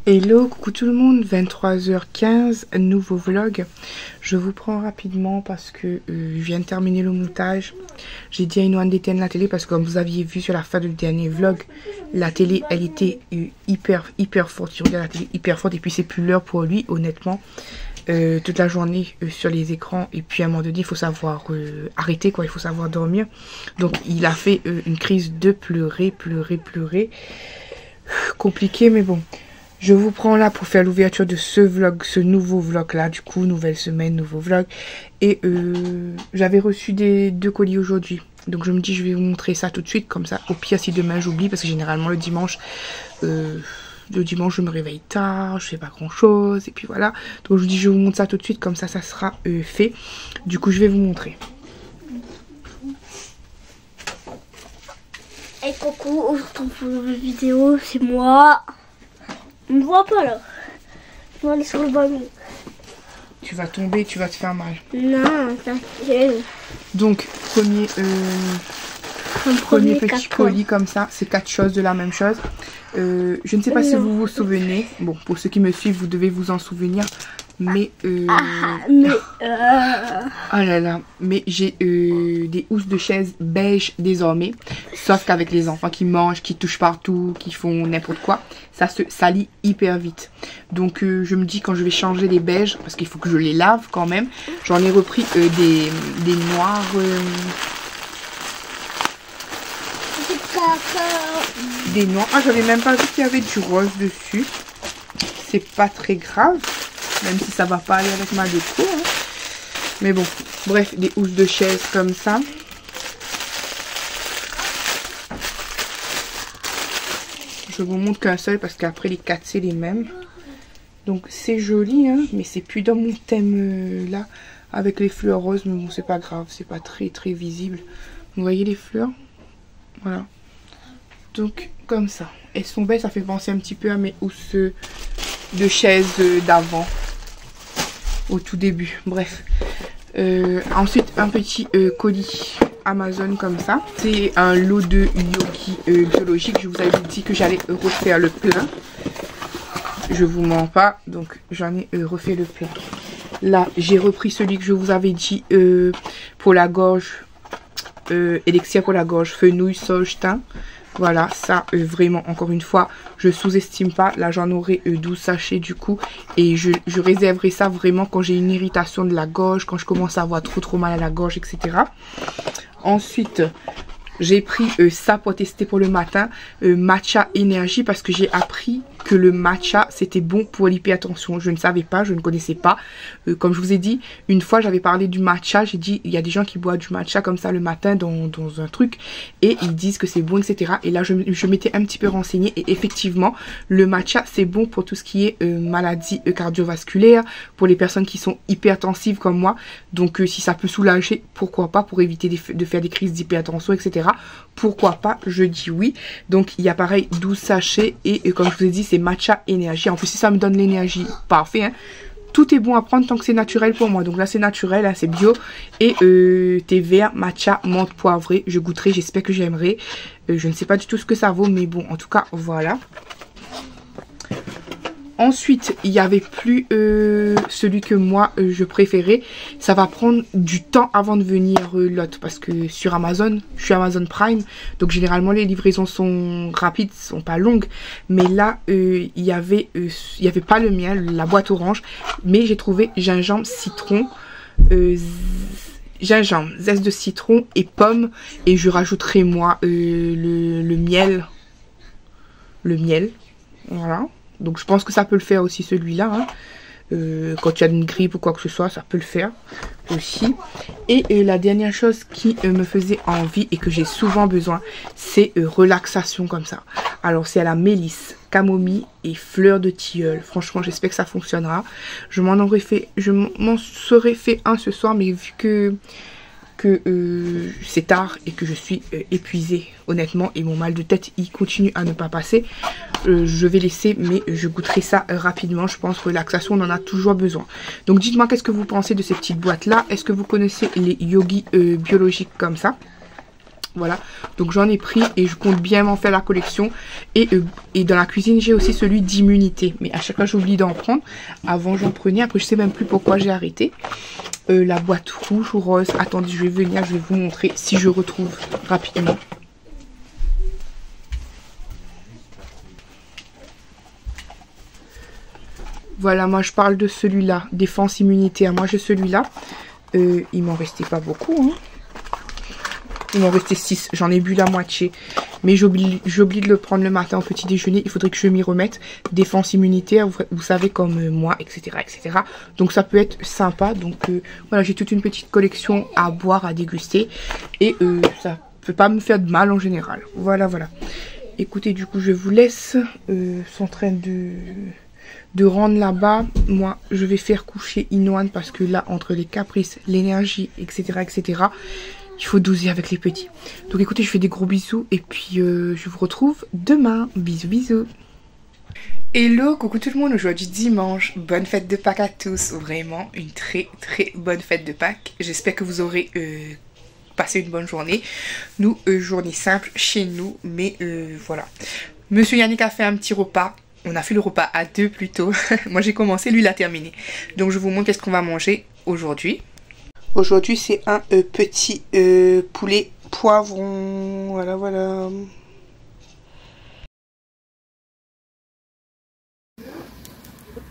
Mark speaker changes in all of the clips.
Speaker 1: Hello, coucou tout le monde, 23h15, nouveau vlog. Je vous prends rapidement parce que je viens de terminer le montage. J'ai dit à Inoan d'éteindre la télé parce que comme vous aviez vu sur la fin du dernier vlog, la télé elle était hyper forte. Il regarde la télé hyper forte et puis c'est plus l'heure pour lui honnêtement. Toute la journée sur les écrans et puis à un moment donné il faut savoir arrêter quoi, il faut savoir dormir. Donc il a fait une crise de pleurer. Compliqué mais bon. Je vous prends là pour faire l'ouverture de ce vlog, ce nouveau vlog là, du coup, nouvelle semaine, nouveau vlog. Et j'avais reçu deux colis aujourd'hui. Donc je me dis, je vais vous montrer ça tout de suite, comme ça. Au pire, si demain j'oublie, parce que généralement le dimanche, je me réveille tard, je fais pas grand chose, et puis voilà. Donc je vous dis, je vous montre ça tout de suite, comme ça, ça sera fait. Du coup, je vais vous montrer.
Speaker 2: Et coucou, on se retrouve pour une nouvelle vidéo, c'est moi. On ne voit pas là. Je vais aller sur le ballon.
Speaker 1: Tu vas tomber, tu vas te faire mal.
Speaker 2: Non, t'inquiète.
Speaker 1: Donc, premier petit colis comme ça, c'est 4 choses de la même chose. Je ne sais pas si vous vous souvenez. Bon, pour ceux qui me suivent, vous devez vous en souvenir. Mais oh là là, mais j'ai des housses de chaise beige désormais. Sauf qu'avec les enfants qui mangent, qui touchent partout, qui font n'importe quoi, ça se salit hyper vite. Donc je me dis quand je vais changer les beiges, parce qu'il faut que je les lave quand même, j'en ai repris des noirs. Des noirs. Ah, j'avais même pas vu qu'il y avait du rose dessus. C'est pas très grave. Même si ça va pas aller avec ma déco. Hein. Mais bon, bref, des housses de chaise comme ça. Je vous montre qu'un seul parce qu'après les 4 c'est les mêmes. Donc c'est joli, hein, mais c'est plus dans mon thème là. Avec les fleurs roses, mais bon, c'est pas grave. C'est pas très visible. Vous voyez les fleurs? Voilà. Donc comme ça. Elles sont belles, ça fait penser un petit peu à mes housses de chaise d'avant. Au tout début, bref. Ensuite, un petit colis Amazon comme ça. C'est un lot de yogi biologique. Je vous avais dit que j'allais refaire le plein. Je vous mens pas, donc j'en ai refait le plein. Là, j'ai repris celui que je vous avais dit pour la gorge. Élixir pour la gorge, fenouil, sauge, thym. Voilà, ça vraiment, encore une fois, je sous-estime pas. Là, j'en aurai 12 sachets du coup. Et je réserverai ça vraiment quand j'ai une irritation de la gorge, quand je commence à avoir trop mal à la gorge, etc. Ensuite, j'ai pris ça pour tester pour le matin, matcha énergie, parce que j'ai appris que le matcha c'était bon pour l'hypertension. Je ne savais pas, je ne connaissais pas. Comme je vous ai dit, une fois j'avais parlé du matcha, j'ai dit il y a des gens qui boivent du matcha comme ça le matin dans un truc et ils disent que c'est bon, etc. Et là je m'étais un petit peu renseignée et effectivement le matcha c'est bon pour tout ce qui est maladie cardiovasculaire, pour les personnes qui sont hypertensives comme moi. Donc si ça peut soulager, pourquoi pas, pour éviter de faire des crises d'hypertension, etc. Pourquoi pas, je dis oui. Donc il y a pareil 12 sachets et comme je vous ai dit c'est matcha énergie. En plus si ça me donne l'énergie, parfait hein. Tout est bon à prendre tant que c'est naturel pour moi. Donc là c'est naturel, là c'est bio. Et thé vert, matcha, menthe poivrée. Je goûterai, j'espère que j'aimerai. Je ne sais pas du tout ce que ça vaut, mais bon en tout cas voilà. Ensuite, il n'y avait plus celui que moi je préférais. Ça va prendre du temps avant de venir l'autre. Parce que sur Amazon, je suis Amazon Prime. Donc généralement les livraisons sont rapides, sont pas longues. Mais là, il y avait pas le mien, la boîte orange. Mais j'ai trouvé gingembre, citron, gingembre, zeste de citron et pomme. Et je rajouterai moi le miel. Le miel, voilà. Donc je pense que ça peut le faire aussi celui-là. Hein. Quand il y a une grippe ou quoi que ce soit, ça peut le faire aussi. Et la dernière chose qui me faisait envie et que j'ai souvent besoin, c'est relaxation comme ça. Alors c'est à la mélisse, camomille et fleurs de tilleul. Franchement j'espère que ça fonctionnera. Je m'en serais fait un ce soir, mais vu que c'est tard et que je suis épuisée honnêtement et mon mal de tête il continue à ne pas passer, je vais laisser, mais je goûterai ça rapidement. Je pense relaxation, on en a toujours besoin. Donc dites-moi qu'est-ce que vous pensez de ces petites boîtes là. Est-ce que vous connaissez les yogis biologiques comme ça? Voilà, donc j'en ai pris et je compte bien m'en faire la collection. Et dans la cuisine, j'ai aussi celui d'immunité. Mais à chaque fois, j'oublie d'en prendre. Avant, j'en prenais. Après, je sais même plus pourquoi j'ai arrêté. La boîte rouge ou rose. Attendez, je vais venir, je vais vous montrer si je retrouve rapidement. Voilà, moi, je parle de celui-là. Défense immunitaire. Moi, j'ai celui-là. Il m'en restait pas beaucoup, hein. Il m'en restait 6, j'en ai bu la moitié. Mais j'oublie de le prendre le matin au petit déjeuner. Il faudrait que je m'y remette. Défense immunitaire, vous savez, comme moi, etc., etc. Donc ça peut être sympa. Donc voilà, j'ai toute une petite collection à boire, à déguster. Et ça peut pas me faire de mal en général. Voilà, voilà. Écoutez, du coup, je vous laisse. Sont en train de rendre là-bas. Moi, je vais faire coucher Inoine parce que là, entre les caprices, l'énergie, etc., etc., il faut doser avec les petits. Donc écoutez, je fais des gros bisous et puis je vous retrouve demain. Bisous, bisous. Hello, coucou tout le monde, aujourd'hui dimanche. Bonne fête de Pâques à tous. Vraiment une très très bonne fête de Pâques. J'espère que vous aurez passé une bonne journée. Nous, journée simple chez nous, mais voilà. Monsieur Yannick a fait un petit repas. On a fait le repas à deux plutôt. Moi j'ai commencé, lui il a terminé. Donc je vous montre qu'est-ce qu'on va manger aujourd'hui. Aujourd'hui, c'est un petit poulet poivron. Voilà, voilà.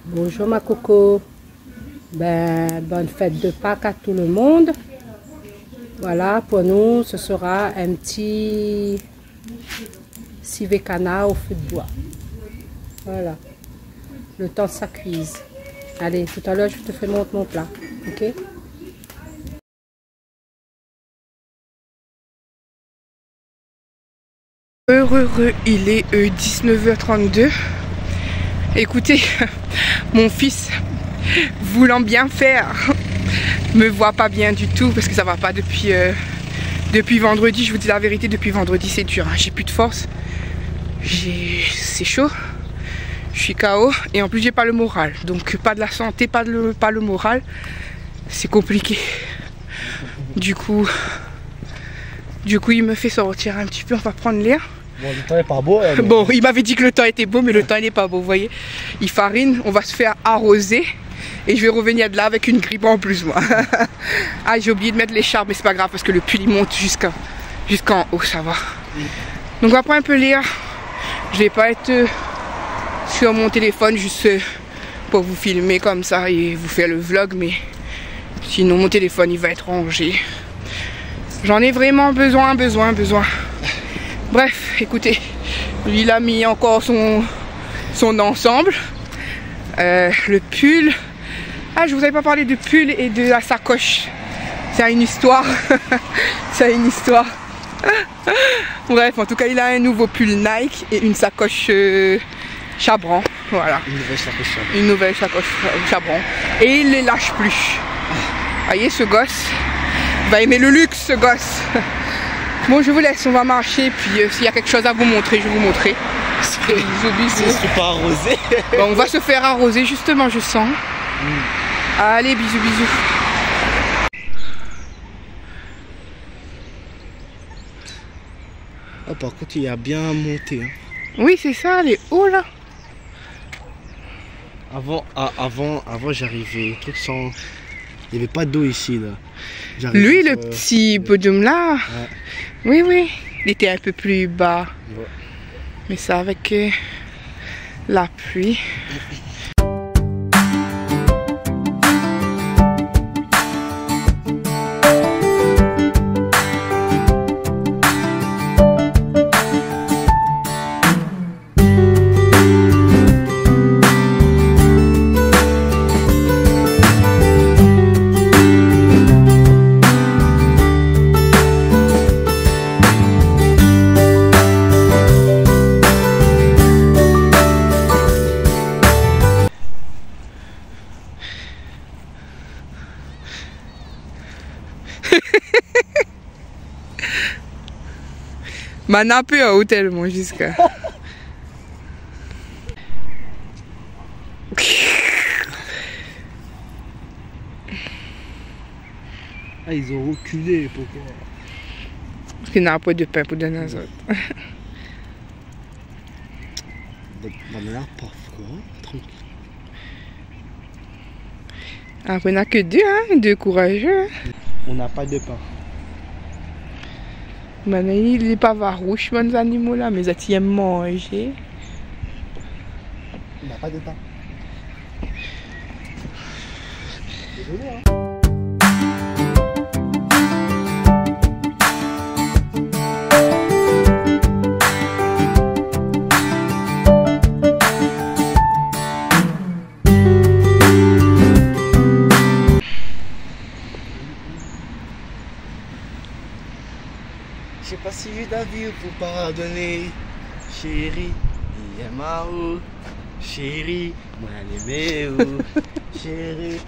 Speaker 3: Bonjour ma coco. Ben, bonne fête de Pâques à tout le monde. Voilà, pour nous, ce sera un petit civet canard au feu de bois. Voilà. Le temps que ça cuise. Allez, tout à l'heure, je te fais mon plat. Ok?
Speaker 1: Heureux, il est 19h32. Écoutez, mon fils, voulant bien faire, me voit pas bien du tout parce que ça va pas depuis vendredi. Je vous dis la vérité, depuis vendredi c'est dur, hein. J'ai plus de force, c'est chaud, je suis KO et en plus j'ai pas le moral. Donc pas de la santé, pas le moral, c'est compliqué. Du coup il me fait sortir un petit peu, on va prendre l'air.
Speaker 4: Bon, le temps est pas beau. Mais...
Speaker 1: Bon, il m'avait dit que le temps était beau, mais le temps n'est pas beau, vous voyez. Il farine, on va se faire arroser. Et je vais revenir de là avec une grippe en plus, moi. Ah, j'ai oublié de mettre l'écharpe, mais c'est pas grave parce que le pull il monte jusqu'en haut, ça va. Donc on va prendre un peu l'air. Je vais pas être sur mon téléphone juste pour vous filmer comme ça et vous faire le vlog, mais sinon mon téléphone il va être rangé. J'en ai vraiment besoin. Bref, écoutez, lui il a mis encore son ensemble. Le pull. Ah, je vous avais pas parlé de pull et de la sacoche. C'est une histoire. C'est une histoire. Bref, en tout cas, il a un nouveau pull Nike et une sacoche Chabran. Voilà. Une nouvelle sacoche Chabran. Et il les lâche plus. Vous voyez, ce gosse va aimer le luxe, ce gosse. Bon, je vous laisse, on va marcher, puis s'il y a quelque chose à vous montrer, je vais vous montrer.
Speaker 4: Je suis pas arrosé.
Speaker 1: Bon, on va se faire arroser, justement, je sens. Allez, bisous, bisous.
Speaker 4: Ah, par contre, il a bien monté. Hein.
Speaker 1: Oui, c'est ça, les hauts, là.
Speaker 4: Avant j'arrivais truc sans... Il n'y avait pas d'eau ici, là.
Speaker 1: Lui, le petit podium là, ouais. Oui, il était un peu plus bas. Ouais. Mais ça avec la pluie. Ma nappe à hôtel, moi, jusqu'à.
Speaker 4: Ah, ils ont reculé pour que...
Speaker 1: qu'il n'a pas de pain pour donner aux autres.
Speaker 4: On a parfois, tranquille.
Speaker 1: Après, on n'a que deux, hein, deux courageux. Hein.
Speaker 4: On n'a pas de pain.
Speaker 1: Maintenant, il n'est pas varouche, les animaux là, mais ils aiment manger.
Speaker 4: On n'a pas de pain. Désolé, hein. J'ai pas suivi ta vie pour pardonner, chérie, Yamao, chérie, moi l'aimé ou, chérie,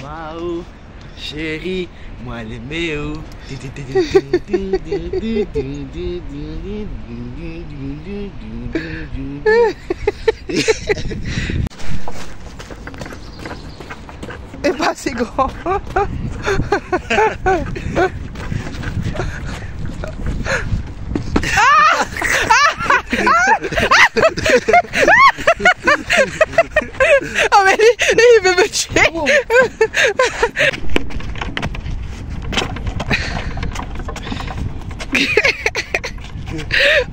Speaker 4: Yamao, chérie, moi l'aimé ou.
Speaker 1: Et pas assez grand. Oh mais lui, il veut me tuer. Oh,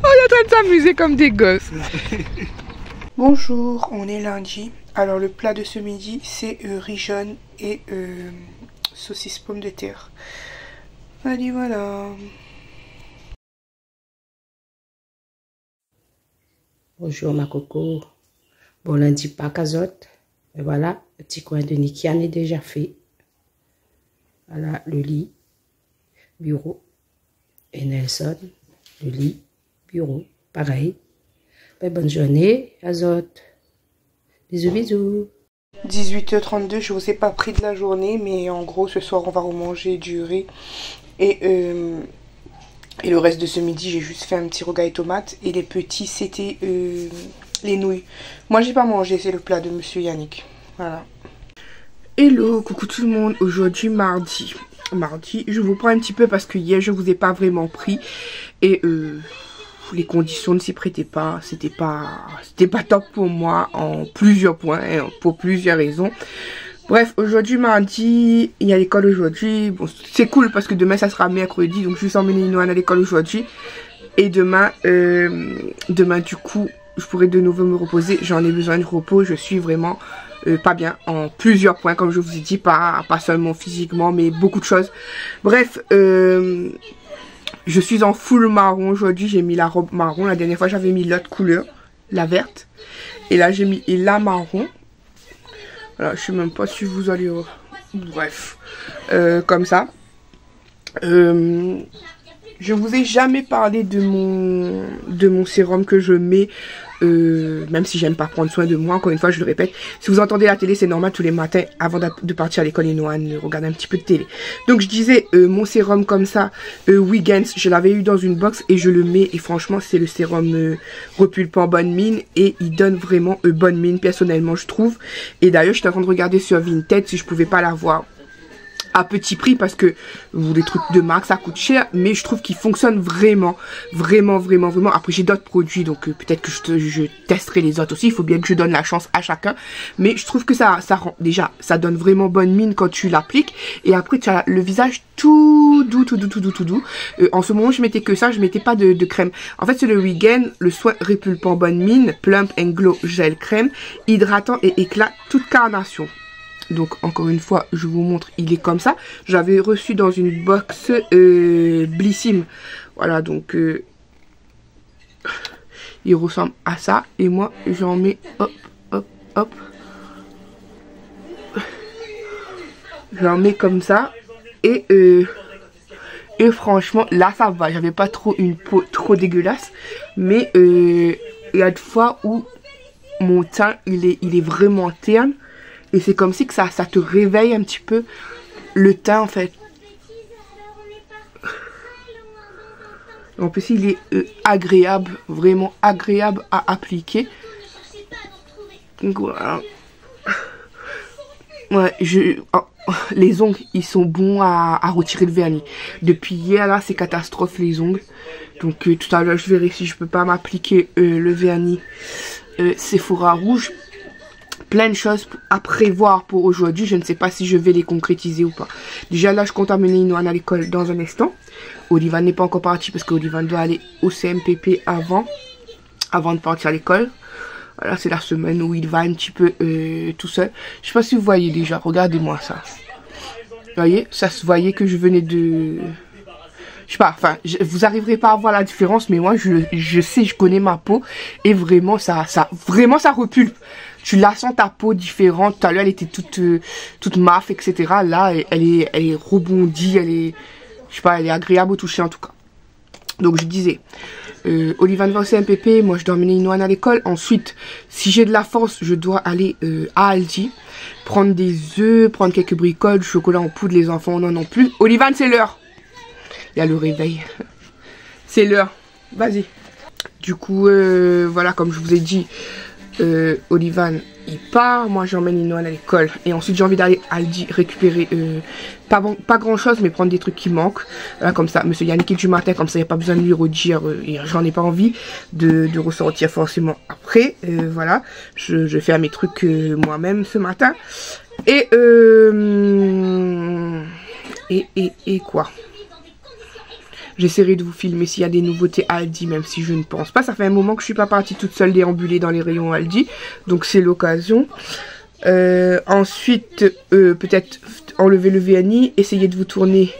Speaker 1: il est en train de s'amuser comme des gosses. Bonjour, on est lundi. Alors le plat de ce midi c'est riz jaune et saucisse pomme de terre. Allez voilà.
Speaker 3: Bonjour ma coco. Bon lundi pas casotte. Et voilà, le petit coin de nid qui en est déjà fait. Voilà le lit, bureau. Et Nelson, le lit, bureau. Pareil. Ben, bonne journée, Azote. Bisous, bisous.
Speaker 1: 18h32, je vous ai pas pris de la journée, mais en gros ce soir on va remanger du riz. Et le reste de ce midi j'ai juste fait un petit rogaille tomate. Et les petits c'était les nouilles. Moi j'ai pas mangé, c'est le plat de monsieur Yannick. Voilà. Hello, coucou tout le monde. Aujourd'hui mardi, je vous prends un petit peu parce que hier je vous ai pas vraiment pris. Et les conditions ne s'y prêtaient pas. C'était pas top pour moi en plusieurs points, hein, pour plusieurs raisons. Bref, aujourd'hui mardi, il y a l'école aujourd'hui. Bon, c'est cool parce que demain ça sera mercredi, donc je vais emmener Noël à l'école aujourd'hui. Et demain, du coup, je pourrai de nouveau me reposer. J'en ai besoin de repos. Je suis vraiment pas bien en plusieurs points, comme je vous ai dit, pas seulement physiquement, mais beaucoup de choses. Bref, je suis en full marron aujourd'hui. J'ai mis la robe marron. La dernière fois, j'avais mis l'autre couleur, la verte. Et là, j'ai mis la marron. Alors, je sais même pas si vous allez... Bref, comme ça. Je vous ai jamais parlé de mon sérum que je mets, même si j'aime pas prendre soin de moi. Encore une fois, je le répète, si vous entendez la télé, c'est normal, tous les matins, avant de partir à l'école, et Noan regarde un petit peu de télé. Donc je disais, mon sérum comme ça, Wiggins, je l'avais eu dans une box et je le mets. Et franchement, c'est le sérum repulpant bonne mine. Et il donne vraiment bonne mine, personnellement, je trouve. Et d'ailleurs, j'étais en train de regarder sur Vinted si je pouvais pas l'avoir à petit prix, parce que les trucs de marque ça coûte cher, mais je trouve qu'il fonctionne vraiment. Après j'ai d'autres produits, donc peut-être que je testerai les autres aussi. Il faut bien que je donne la chance à chacun, mais je trouve que ça rend, déjà ça donne vraiment bonne mine quand tu l'appliques. Et après tu as le visage tout doux. En ce moment je mettais que ça, je mettais pas de crème. En fait c'est le Wiggins, le soin répulpant bonne mine, plump and glow gel crème, hydratant et éclat toute carnation. Donc encore une fois je vous montre, il est comme ça. J'avais reçu dans une box Blissim. Voilà, donc il ressemble à ça. Et moi j'en mets hop. J'en mets comme ça. Et franchement là ça va. J'avais pas trop une peau trop dégueulasse. Mais il y a des fois où mon teint il est vraiment terne. Et c'est comme si que ça te réveille un petit peu le teint en fait. En plus il est agréable, vraiment agréable à appliquer. Donc voilà. Ouais, les ongles, ils sont bons à retirer le vernis. Depuis hier, là, c'est catastrophe les ongles. Donc tout à l'heure, je verrai si je peux pas m'appliquer le vernis Sephora rouge. Plein de choses à prévoir pour aujourd'hui. Je ne sais pas si je vais les concrétiser ou pas. Déjà là, je compte amener Inoan à l'école dans un instant. Olivan n'est pas encore parti parce qu'Olivan doit aller au CMPP avant de partir à l'école. Voilà, c'est la semaine où il va un petit peu tout seul. Je sais pas si vous voyez déjà. Regardez-moi ça. Vous voyez, ça se voyait que je venais de... Je sais pas, enfin, vous arriverez pas à voir la différence, mais moi, je sais, je connais ma peau. Et vraiment, ça repulpe. Tu la sens ta peau différente. Tout à l'heure, elle était toute maf, etc. Là, elle est rebondie, je sais pas, elle est agréable au toucher en tout cas. Donc, je disais, Olivan va au CMPP, moi, je dois emmener Inoan à l'école. Ensuite, si j'ai de la force, je dois aller à Aldi, prendre des œufs, prendre quelques bricoles, du chocolat en poudre, les enfants n'en ont plus. Olivan, c'est l'heure. Il y a le réveil. C'est l'heure. Vas-y. Du coup, voilà, comme je vous ai dit, Olivan, il part. Moi, j'emmène Inoan à l'école. Et ensuite, j'ai envie d'aller à Aldi récupérer, pas grand chose, mais prendre des trucs qui manquent. Là, comme ça, monsieur Yannick est du matin, comme ça, il n'y a pas besoin de lui redire. J'en ai pas envie de ressortir forcément après. Voilà, je vais faire mes trucs moi-même ce matin. Et quoi? J'essaierai de vous filmer s'il y a des nouveautés Aldi, même si je ne pense pas. Ça fait un moment que je suis pas partie toute seule déambuler dans les rayons Aldi. Donc c'est l'occasion. Ensuite, peut-être enlever le vernis. Essayez de vous tourner...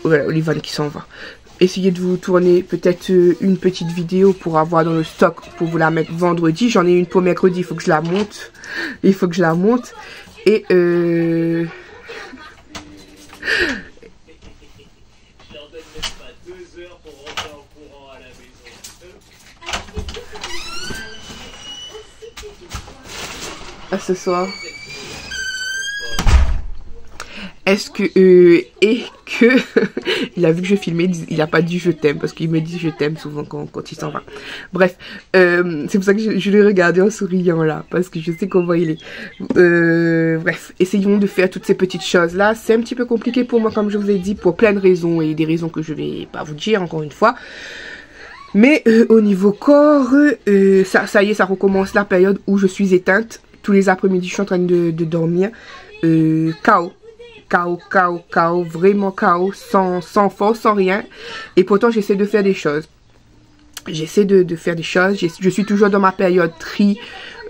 Speaker 1: voilà, Olivan qui s'en va. Essayez de vous tourner peut-être une petite vidéo pour avoir dans le stock, pour vous la mettre vendredi. J'en ai une pour mercredi, il faut que je la monte. Il faut que je la monte. Et... à ce soir. Est-ce que il a vu que je filmais, il a pas dit je t'aime parce qu'il me dit je t'aime souvent quand il s'en va. Bref, c'est pour ça que je l'ai regardé en souriant là parce que je sais comment il est. Bref, essayons de faire toutes ces petites choses là. C'est un petit peu compliqué pour moi comme je vous ai dit pour plein de raisons et des raisons que je vais pas vous dire encore une fois. Mais au niveau corps, ça y est, ça recommence la période où je suis éteinte. Tous les après-midi, je suis en train de dormir. KO, vraiment KO, sans force, sans rien. Et pourtant, j'essaie de faire des choses. J'essaie de faire des choses. Je suis toujours dans ma période tri,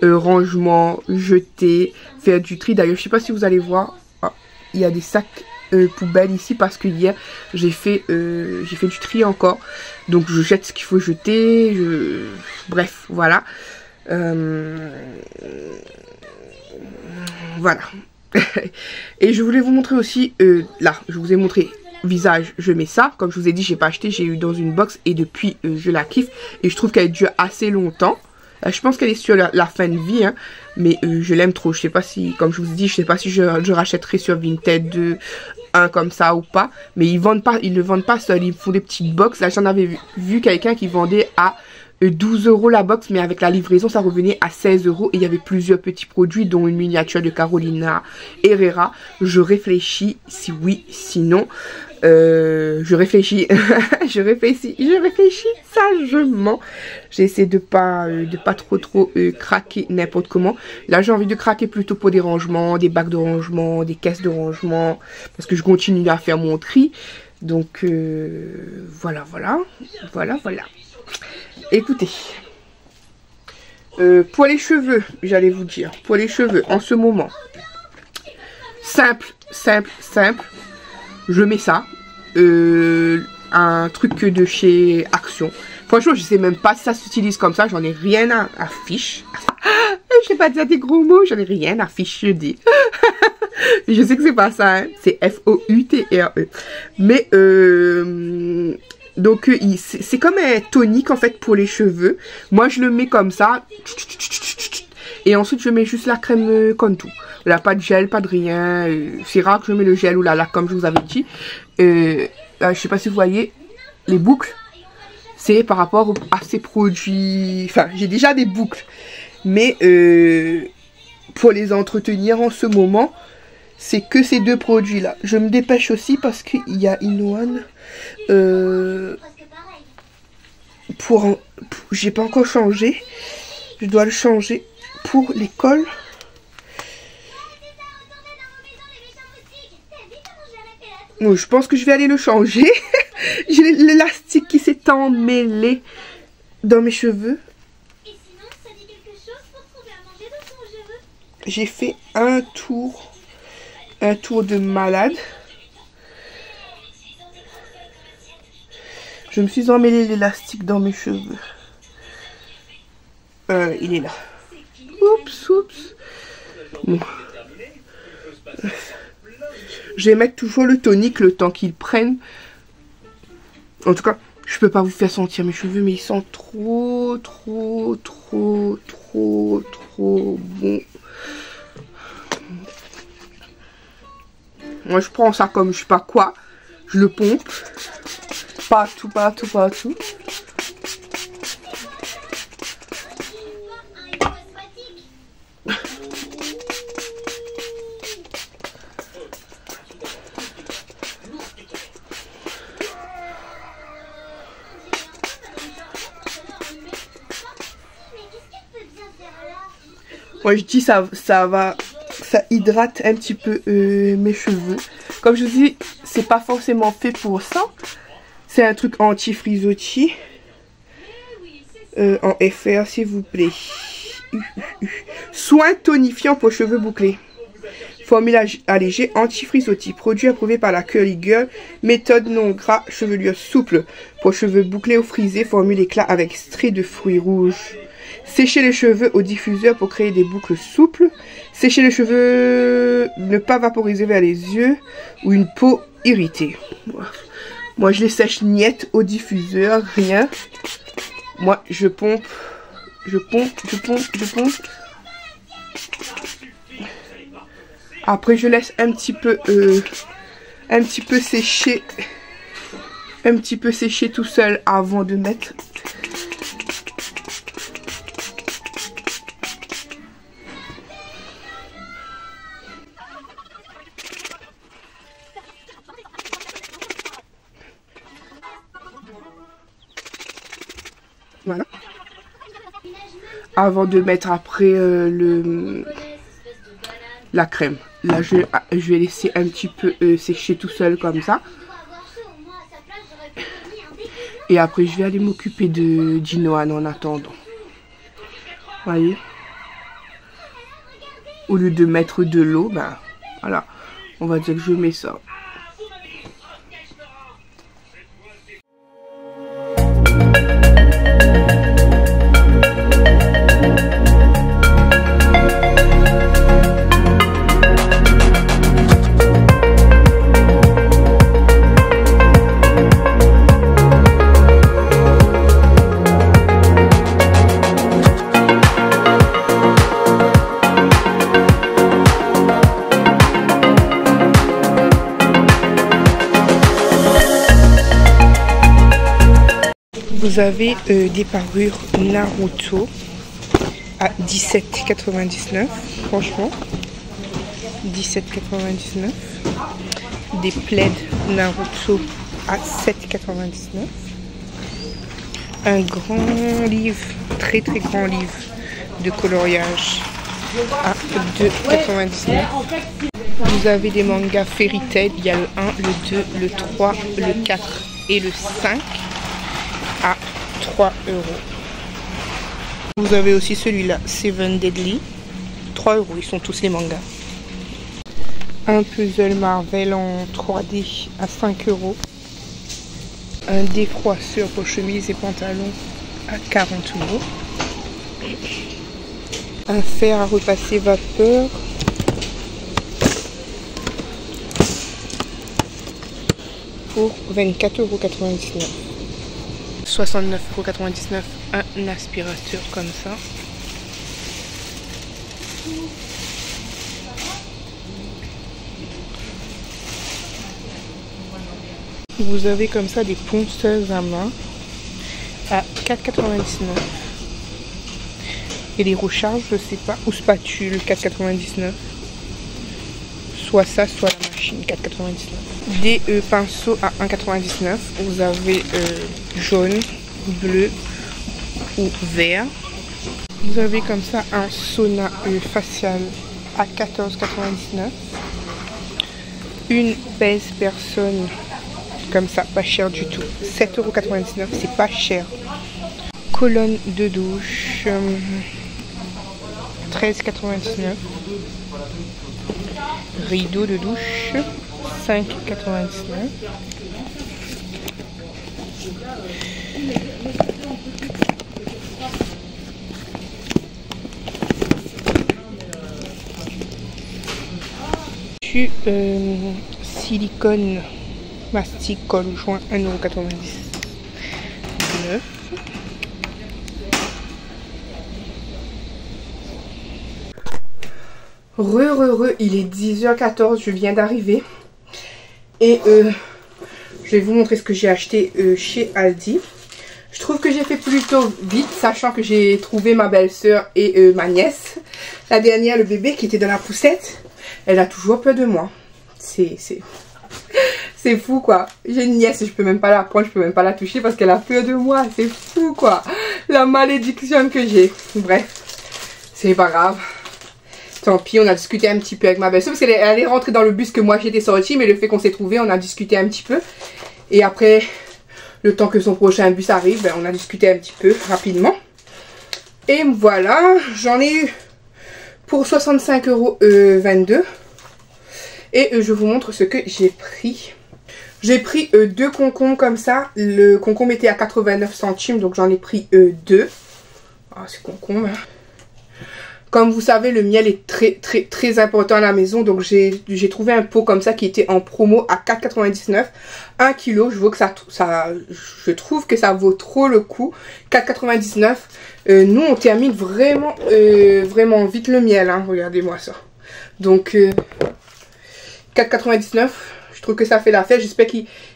Speaker 1: rangement, jeter, faire du tri. D'ailleurs, je sais pas si vous allez voir, il y a des sacs poubelles ici parce que hier, j'ai fait du tri encore. Donc, je jette ce qu'il faut jeter. Bref, voilà. Voilà. Et je voulais vous montrer aussi là, je vous ai montré visage, je mets ça, comme je vous ai dit, j'ai pas acheté, j'ai eu dans une box et depuis je la kiffe et je trouve qu'elle dure assez longtemps. Je pense qu'elle est sur la fin de vie, hein, mais je l'aime trop. Je sais pas si, comme je vous ai dit, je sais pas si je rachèterai sur Vinted un comme ça ou pas, mais ils le vendent pas seul, ils font des petites box. Là, j'en avais vu quelqu'un qui vendait à 12 € la box, mais avec la livraison ça revenait à 16 € et il y avait plusieurs petits produits dont une miniature de Carolina Herrera. Je réfléchis si oui, sinon je réfléchis je réfléchis sagement. J'essaie de pas trop craquer n'importe comment. Là j'ai envie de craquer plutôt pour des rangements, des bacs de rangement, des caisses de rangement, parce que je continue à faire mon tri. Donc voilà. Écoutez, pour les cheveux, j'allais vous dire, pour les cheveux, en ce moment, simple, je mets ça, un truc de chez Action. Franchement, je sais même pas si ça s'utilise comme ça, j'en ai rien à fiche. Je sais pas dire des gros mots, j'en ai rien à fiche, je dis. Je sais que c'est pas ça, hein. C'est F-O-U-T-R-E. Mais, donc c'est comme un tonique en fait pour les cheveux. Moi je le mets comme ça. Et ensuite je mets juste la crème Contour. Là pas de gel, pas de rien. C'est rare que je mets le gel ou la laque comme je vous avais dit. Je sais pas si vous voyez les boucles. C'est par rapport à ces produits. Enfin j'ai déjà des boucles. Mais pour les entretenir en ce moment, c'est que ces deux produits là. Je me dépêche aussi parce qu'il y a Inoan j'ai pas encore changé. Je dois le changer pour l'école. Donc, je pense que je vais aller le changer. J'ai l'élastique qui s'est emmêlé dans mes cheveux. J'ai fait un tour de malade. Je me suis emmêlé l'élastique dans mes cheveux. Il est là. Oups, oups. Bon. Je vais mettre toujours le tonique le temps qu'ils prennent. En tout cas, je peux pas vous faire sentir mes cheveux, mais ils sont trop bons. Moi, je prends ça comme je sais pas quoi. Je le pompe. Partout. Moi je dis ça hydrate un petit peu mes cheveux. Comme je vous dis, c'est pas forcément fait pour ça. C'est un truc anti-frisottis. En FR s'il vous plaît. Soin tonifiant pour cheveux bouclés. Formule allégée anti-frisottis. Produit approuvé par la Curly Girl. Méthode non gras, chevelure souple. Pour cheveux bouclés ou frisés. Formule éclat avec extrait de fruits rouges. Sécher les cheveux au diffuseur pour créer des boucles souples. Sécher les cheveux, ne pas vaporiser vers les yeux ou une peau irritée. Moi, je les sèche niettes au diffuseur, rien. Moi, je pompe. Après, je laisse un petit peu sécher. Un petit peu sécher tout seul avant de mettre. Voilà. Avant de mettre après la crème. Là, je vais laisser un petit peu sécher tout seul comme ça. Et après, je vais aller m'occuper d'Inoan en attendant. Voyez. Au lieu de mettre de l'eau, ben voilà. On va dire que je mets ça. Vous avez des parures Naruto à 17,99 €, franchement, 17,99 €. Des plaids Naruto à 7,99 €. Un grand livre, très grand livre de coloriage à 2,99 €. Vous avez des mangas Fairy Tail, il y a le 1, le 2, le 3, le 4 et le 5. À 3 €. Vous avez aussi celui-là, Seven Deadly, 3 €, ils sont tous les mangas. Un puzzle Marvel en 3D à 5 €. Un décroisseur pour chemise et pantalon à 40 €. Un fer à repasser vapeur pour 24,99 €. 69,99 €, un aspirateur comme ça. Vous avez comme ça des ponceuses à main à 4,99 €. Et les recharges, je sais pas, ou spatules 4,99 €. soit ça, soit la machine, 4,99. Des pinceaux à 1,99. Vous avez jaune, bleu ou vert. Vous avez comme ça un sauna facial à 14,99. Une pèse personne comme ça, pas cher du tout, 7,99 €, c'est pas cher. Colonne de douche, 13,99. Rideau de douche, 5,99. Silicone mastic colle joint, 1,99 €. Il est 10h14, je viens d'arriver. Et je vais vous montrer ce que j'ai acheté chez Aldi. Je trouve que j'ai fait plutôt vite, sachant que j'ai trouvé ma belle-sœur et ma nièce. La dernière, le bébé qui était dans la poussette, elle a toujours peur de moi. C'est fou quoi. J'ai une nièce et je peux même pas la prendre, je peux même pas la toucher parce qu'elle a peur de moi. C'est fou quoi. La malédiction que j'ai. Bref, c'est pas grave. Tant pis, on a discuté un petit peu avec ma belle-sœur parce qu'elle est rentrée dans le bus que moi j'étais sortie, mais le fait qu'on s'est trouvé, on a discuté un petit peu. Et après, le temps que son prochain bus arrive, ben, on a discuté un petit peu rapidement. Et voilà, j'en ai eu pour 65,22 €. Et je vous montre ce que j'ai pris. J'ai pris 2 concombres comme ça. Le concombre était à 89 centimes, donc j'en ai pris 2. Ah, c'est concombre. Hein. Comme vous savez, le miel est très important à la maison. Donc j'ai trouvé un pot comme ça qui était en promo à 4,99 €. 1 kg, je trouve que ça vaut trop le coup. 4,99 €. Nous, on termine vraiment vite le miel. Hein. Regardez-moi ça. Donc 4,99 €. Je trouve que ça fait l'affaire. J'espère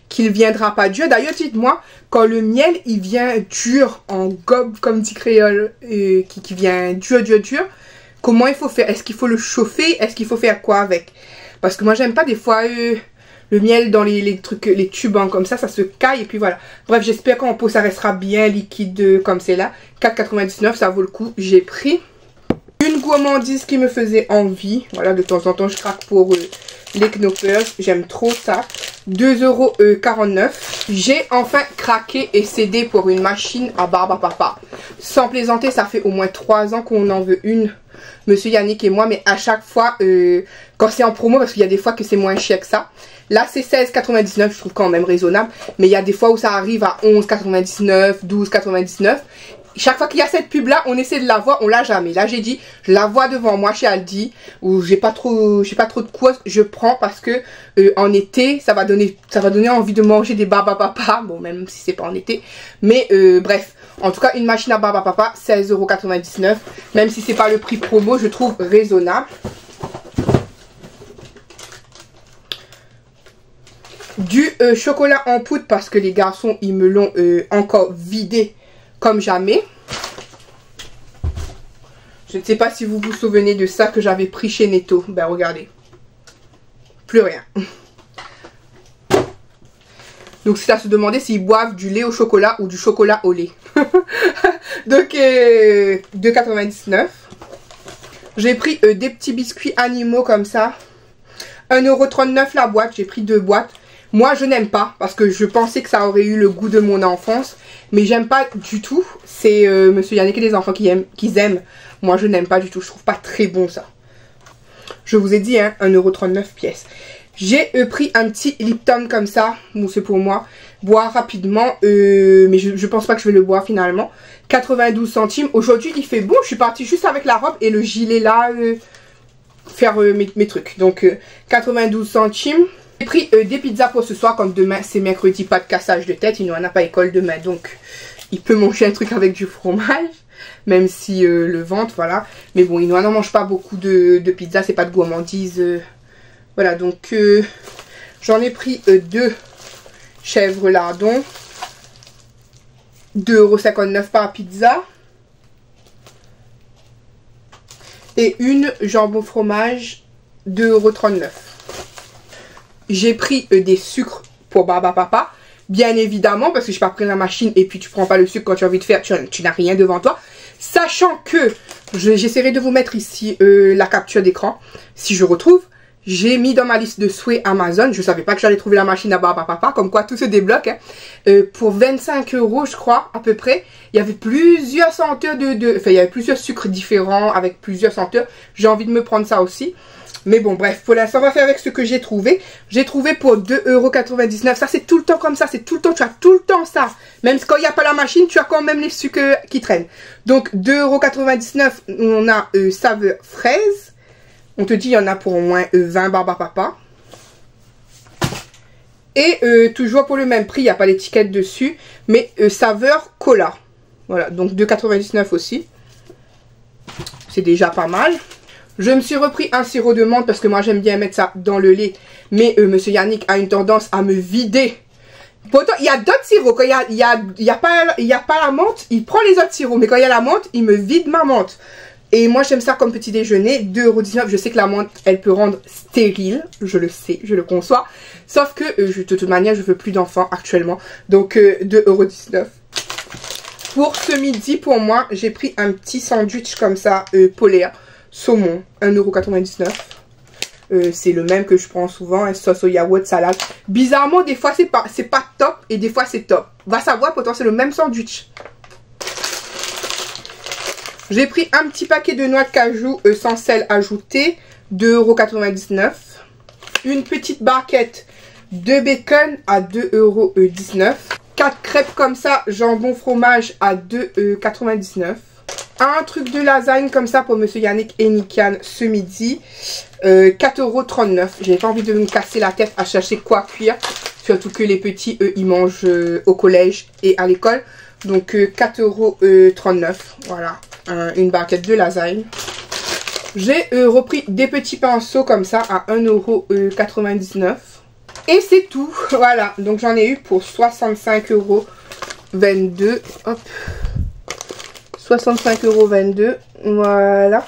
Speaker 1: qu'il viendra pas dur. D'ailleurs, dites-moi, quand le miel, il vient dur, en gobe, comme dit Créole, qui vient dur, comment il faut faire? Est-ce qu'il faut le chauffer? Est-ce qu'il faut faire quoi avec? Parce que moi, j'aime pas des fois le miel dans les trucs, les tubes hein, comme ça se caille et puis voilà. Bref, j'espère qu'en pot, ça restera bien liquide comme c'est là. 4,99 €, ça vaut le coup. J'ai pris une gourmandise qui me faisait envie. Voilà, de temps en temps, je craque pour les Knoppers, j'aime trop ça. 2,49 €. J'ai enfin craqué et cédé pour une machine à barbe à papa. Sans plaisanter, ça fait au moins 3 ans qu'on en veut une, monsieur Yannick et moi, mais à chaque fois, quand c'est en promo, parce qu'il y a des fois que c'est moins cher que ça. Là, c'est 16,99 €, je trouve quand même raisonnable. Mais il y a des fois où ça arrive à 11,99 €, 12,99 €. Chaque fois qu'il y a cette pub là, on essaie de la voir, on l'a jamais. Là j'ai dit, je la vois devant moi chez Aldi, où j'ai pas trop de quoi, je prends parce que en été, ça va donner envie de manger des barbes à papa. Bon, même si c'est pas en été, mais bref. En tout cas, une machine à barbe à papa, 16,99 €. Même si c'est pas le prix promo, je trouve raisonnable. Du chocolat en poudre parce que les garçons, ils me l'ont encore vidé comme jamais. Je ne sais pas si vous vous souvenez de ça que j'avais pris chez Netto. Ben regardez. Plus rien. Donc c'est à se demander s'ils boivent du lait au chocolat ou du chocolat au lait. Donc 2,99 €. J'ai pris des petits biscuits animaux comme ça. 1,39 € la boîte. J'ai pris 2 boîtes. Moi je n'aime pas parce que je pensais que ça aurait eu le goût de mon enfance. Mais j'aime pas du tout. C'est monsieur Yannick et les enfants qui aiment. Moi je n'aime pas du tout. Je trouve pas très bon ça. Je vous ai dit hein, 1,39 € pièce. J'ai pris un petit Lipton comme ça. Bon c'est pour moi. Boire rapidement. Mais je pense pas que je vais le boire finalement. 92 centimes. Aujourd'hui il fait bon. Je suis partie juste avec la robe et le gilet là. Faire mes trucs. Donc 92 centimes. J'ai pris des pizzas pour ce soir, comme demain c'est mercredi, pas de cassage de tête, il n'en a pas école demain, donc il peut manger un truc avec du fromage, même si le ventre, voilà. Mais bon, il n'en mange pas beaucoup de pizza, c'est pas de gourmandise. Voilà, donc j'en ai pris 2 chèvres lardons, 2,59 € par pizza. Et une jambon fromage, 2,39 €. j'ai pris des sucres pour Barba Papa. Bien évidemment, parce que je n'ai pas pris la machine et puis tu prends pas le sucre quand tu as envie de faire, tu n'as rien devant toi. Sachant que, j'essaierai de vous mettre ici la capture d'écran, si je retrouve. J'ai mis dans ma liste de souhaits Amazon, je savais pas que j'allais trouver la machine à Barba Papa, comme quoi tout se débloque. Hein. Pour 25 € je crois, à peu près, il y avait plusieurs senteurs enfin il y avait plusieurs sucres différents avec plusieurs senteurs. J'ai envie de me prendre ça aussi. Mais bon, bref, pour l'instant, on va faire avec ce que j'ai trouvé. J'ai trouvé pour 2,99 €. Ça, c'est tout le temps comme ça. C'est tout le temps, tu as tout le temps ça. Même quand il n'y a pas la machine, tu as quand même les sucres qui traînent. Donc, 2,99 €, on a saveur fraise. On te dit, il y en a pour au moins 20 Barba Papa. Et toujours pour le même prix, il n'y a pas l'étiquette dessus. Mais saveur cola. Voilà, donc 2,99 € aussi. C'est déjà pas mal. Je me suis repris un sirop de menthe parce que moi j'aime bien mettre ça dans le lait. Mais monsieur Yannick a une tendance à me vider. Pourtant il y a d'autres sirops. Quand il y a pas la menthe, il prend les autres sirops. Mais quand il y a la menthe, il me vide ma menthe. Et moi j'aime ça comme petit déjeuner. 2,19 €. Je sais que la menthe elle peut rendre stérile. Je le sais, je le conçois. Sauf que de toute manière je veux plus d'enfants actuellement. Donc 2,19 €. Pour ce midi pour moi j'ai pris un petit sandwich comme ça polaire. Saumon, 1,99 €. C'est le même que je prends souvent, sauce au yaourt, salade. Bizarrement, des fois c'est pas top et des fois c'est top. Va savoir, pourtant c'est le même sandwich. J'ai pris un petit paquet de noix de cajou sans sel ajouté, 2,99 €. Une petite barquette de bacon à 2,19 €. 4 crêpes comme ça, jambon fromage à 2,99 €. Un truc de lasagne comme ça pour monsieur Yannick et Nikian ce midi. 4,39 €. J'avais pas envie de me casser la tête à chercher quoi cuire. Surtout que les petits, eux, ils mangent au collège et à l'école. Donc 4,39 €. Voilà. Une barquette de lasagne. J'ai repris des petits pinceaux comme ça à 1,99 €. Et c'est tout. Voilà. Donc j'en ai eu pour 65,22 €. Hop. 65,22 €, voilà.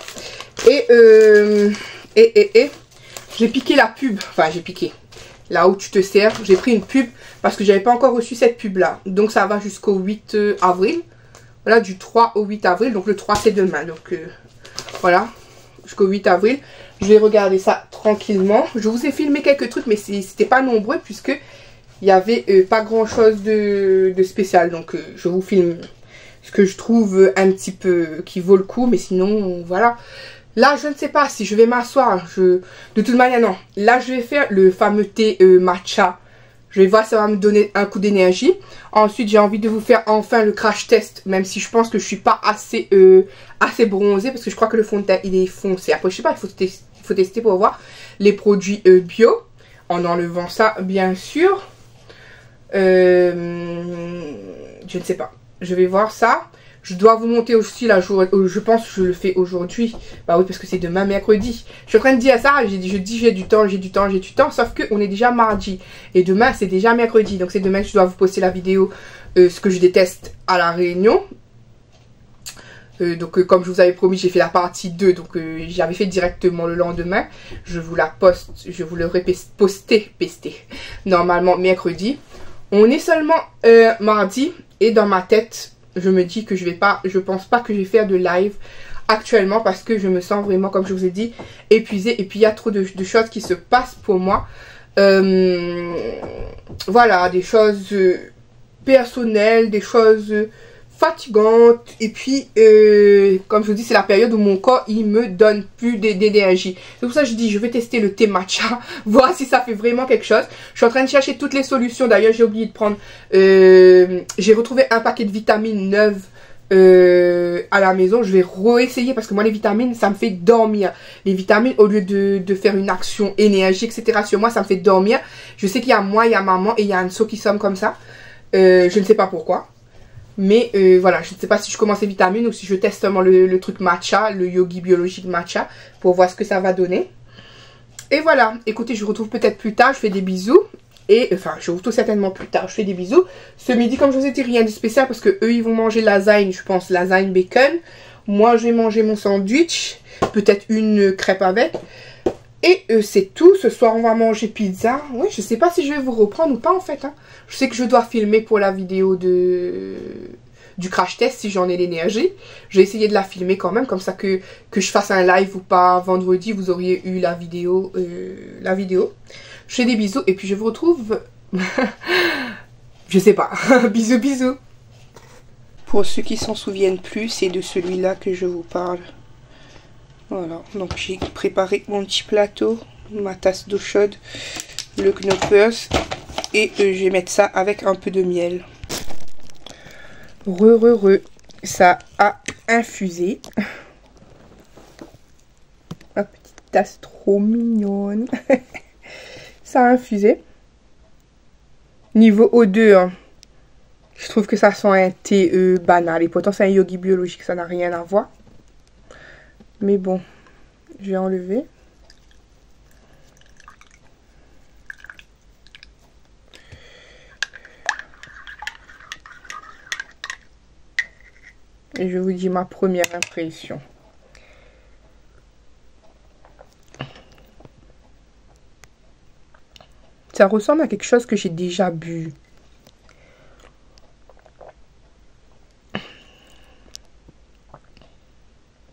Speaker 1: Et j'ai piqué la pub, enfin j'ai piqué, là où tu te sers, j'ai pris une pub parce que j'avais pas encore reçu cette pub là. Donc ça va jusqu'au 8 avril, voilà, du 3 au 8 avril, donc le 3 c'est demain, donc voilà, jusqu'au 8 avril. Je vais regarder ça tranquillement. Je vous ai filmé quelques trucs, mais c'était pas nombreux puisque il y avait pas grand chose de spécial, donc je vous filme ce que je trouve un petit peu qui vaut le coup, mais sinon voilà. Là je ne sais pas si je vais m'asseoir, de toute manière non. Là je vais faire le fameux thé matcha. Je vais voir si ça va me donner un coup d'énergie. Ensuite j'ai envie de vous faire enfin le crash test, même si je pense que je suis pas assez bronzée, parce que je crois que le fond de teint il est foncé. Après je sais pas, il faut tester pour voir les produits bio, en enlevant ça bien sûr. Je ne sais pas. Je vais voir ça. Je dois vous monter aussi la journée. Je pense que je le fais aujourd'hui. Bah oui, parce que c'est demain mercredi. Je suis en train de dire ça. Je dis j'ai du temps, j'ai du temps, j'ai du temps. Sauf qu'on est déjà mardi. Et demain, c'est déjà mercredi. Donc c'est demain que je dois vous poster la vidéo. Ce que je déteste à la Réunion. Donc comme je vous avais promis, j'ai fait la partie 2. Donc j'avais fait directement le lendemain. Je vous la poste. Je vous le poster normalement mercredi. On est seulement mardi. Et dans ma tête, je me dis que je pense pas que je vais faire de live actuellement parce que je me sens vraiment, comme je vous ai dit, épuisée. Et puis il y a trop de choses qui se passent pour moi. Voilà, des choses personnelles, des choses fatigantes. Et puis, comme je vous dis, c'est la période où mon corps, il me donne plus d'énergie. C'est pour ça que je dis, je vais tester le thé matcha, voir si ça fait vraiment quelque chose. Je suis en train de chercher toutes les solutions. D'ailleurs, j'ai oublié de prendre... j'ai retrouvé un paquet de vitamines neuves à la maison. Je vais réessayer parce que moi, les vitamines, ça me fait dormir. Les vitamines, au lieu de faire une action énergie, etc. sur moi, ça me fait dormir. Je sais qu'il y a moi, il y a maman et il y a Anso qui sommes comme ça. Je ne sais pas pourquoi. Mais voilà, je ne sais pas si je commence les vitamines ou si je teste seulement le truc matcha, le yogi biologique matcha, pour voir ce que ça va donner. Et voilà, écoutez, je vous retrouve peut-être plus tard, je fais des bisous. Et enfin, je vous retrouve certainement plus tard, je fais des bisous. Ce midi, comme je vous ai dit, rien de spécial parce que eux, ils vont manger lasagne, je pense, lasagne bacon. Moi, je vais manger mon sandwich, peut-être une crêpe avec. Et c'est tout. Ce soir, on va manger pizza. Oui, je sais pas si je vais vous reprendre ou pas en fait. Hein. Je sais que je dois filmer pour la vidéo du crash test si j'en ai l'énergie. Je vais essayer de la filmer quand même. Comme ça que je fasse un live ou pas vendredi, vous auriez eu la vidéo. Je fais des bisous et puis je vous retrouve... je sais pas. Bisous, bisous. Pour ceux qui s'en souviennent plus, c'est de celui-là que je vous parle. Voilà, donc j'ai préparé mon petit plateau, ma tasse d'eau chaude, le knoppers et je vais mettre ça avec un peu de miel. Ça a infusé. Ma petite tasse trop mignonne. Ça a infusé. Niveau O2, hein, je trouve que ça sent un thé banal et pourtant c'est un yogi biologique, ça n'a rien à voir. Mais bon, je vais enlever. Et je vous dis ma première impression. Ça ressemble à quelque chose que j'ai déjà bu.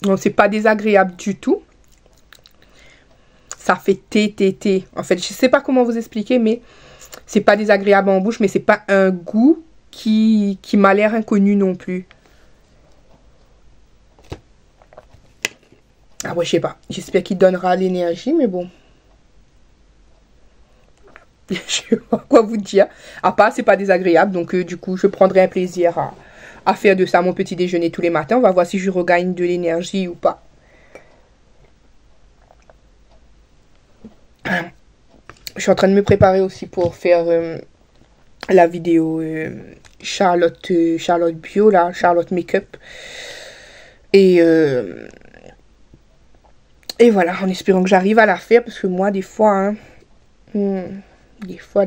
Speaker 1: Donc c'est pas désagréable du tout. Ça fait thé. En fait, je sais pas comment vous expliquer, mais c'est pas désagréable en bouche, mais c'est pas un goût qui m'a l'air inconnu non plus. Ah ouais, je sais pas. J'espère qu'il donnera l'énergie, mais bon. Je sais pas quoi vous dire. À part, c'est pas désagréable, donc du coup, je prendrai un plaisir à faire de ça mon petit déjeuner tous les matins. On va voir si je regagne de l'énergie ou pas. Je suis en train de me préparer aussi pour faire la vidéo Charlotte Bio, là, Charlotte Make-up. Et voilà, en espérant que j'arrive à la faire, parce que moi, des fois, hein, des fois.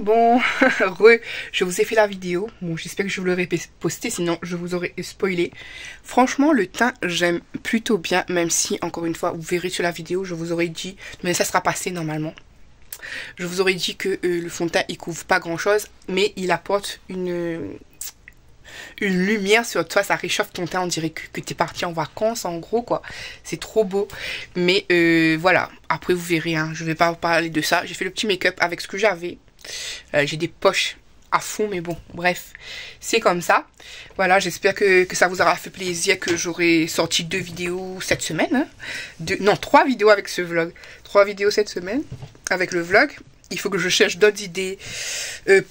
Speaker 1: Bon, je vous ai fait la vidéo. Bon, j'espère que je vous l'aurai posté, sinon je vous aurais spoilé. Franchement, le teint, j'aime plutôt bien, même si, encore une fois, vous verrez sur la vidéo, je vous aurais dit, mais ça sera passé normalement. Je vous aurais dit que le fond de teint, il couvre pas grand chose, mais il apporte une lumière sur toi, ça réchauffe ton teint, on dirait que tu es parti en vacances en gros quoi, c'est trop beau. Mais voilà, après vous verrez, hein, je vais pas vous parler de ça, j'ai fait le petit make-up avec ce que j'avais, j'ai des poches à fond, mais bon, bref, c'est comme ça. Voilà, j'espère que ça vous aura fait plaisir, que j'aurai sorti 2 vidéos cette semaine, hein. Non, 3 vidéos avec ce vlog, 3 vidéos cette semaine avec le vlog. Il faut que je cherche d'autres idées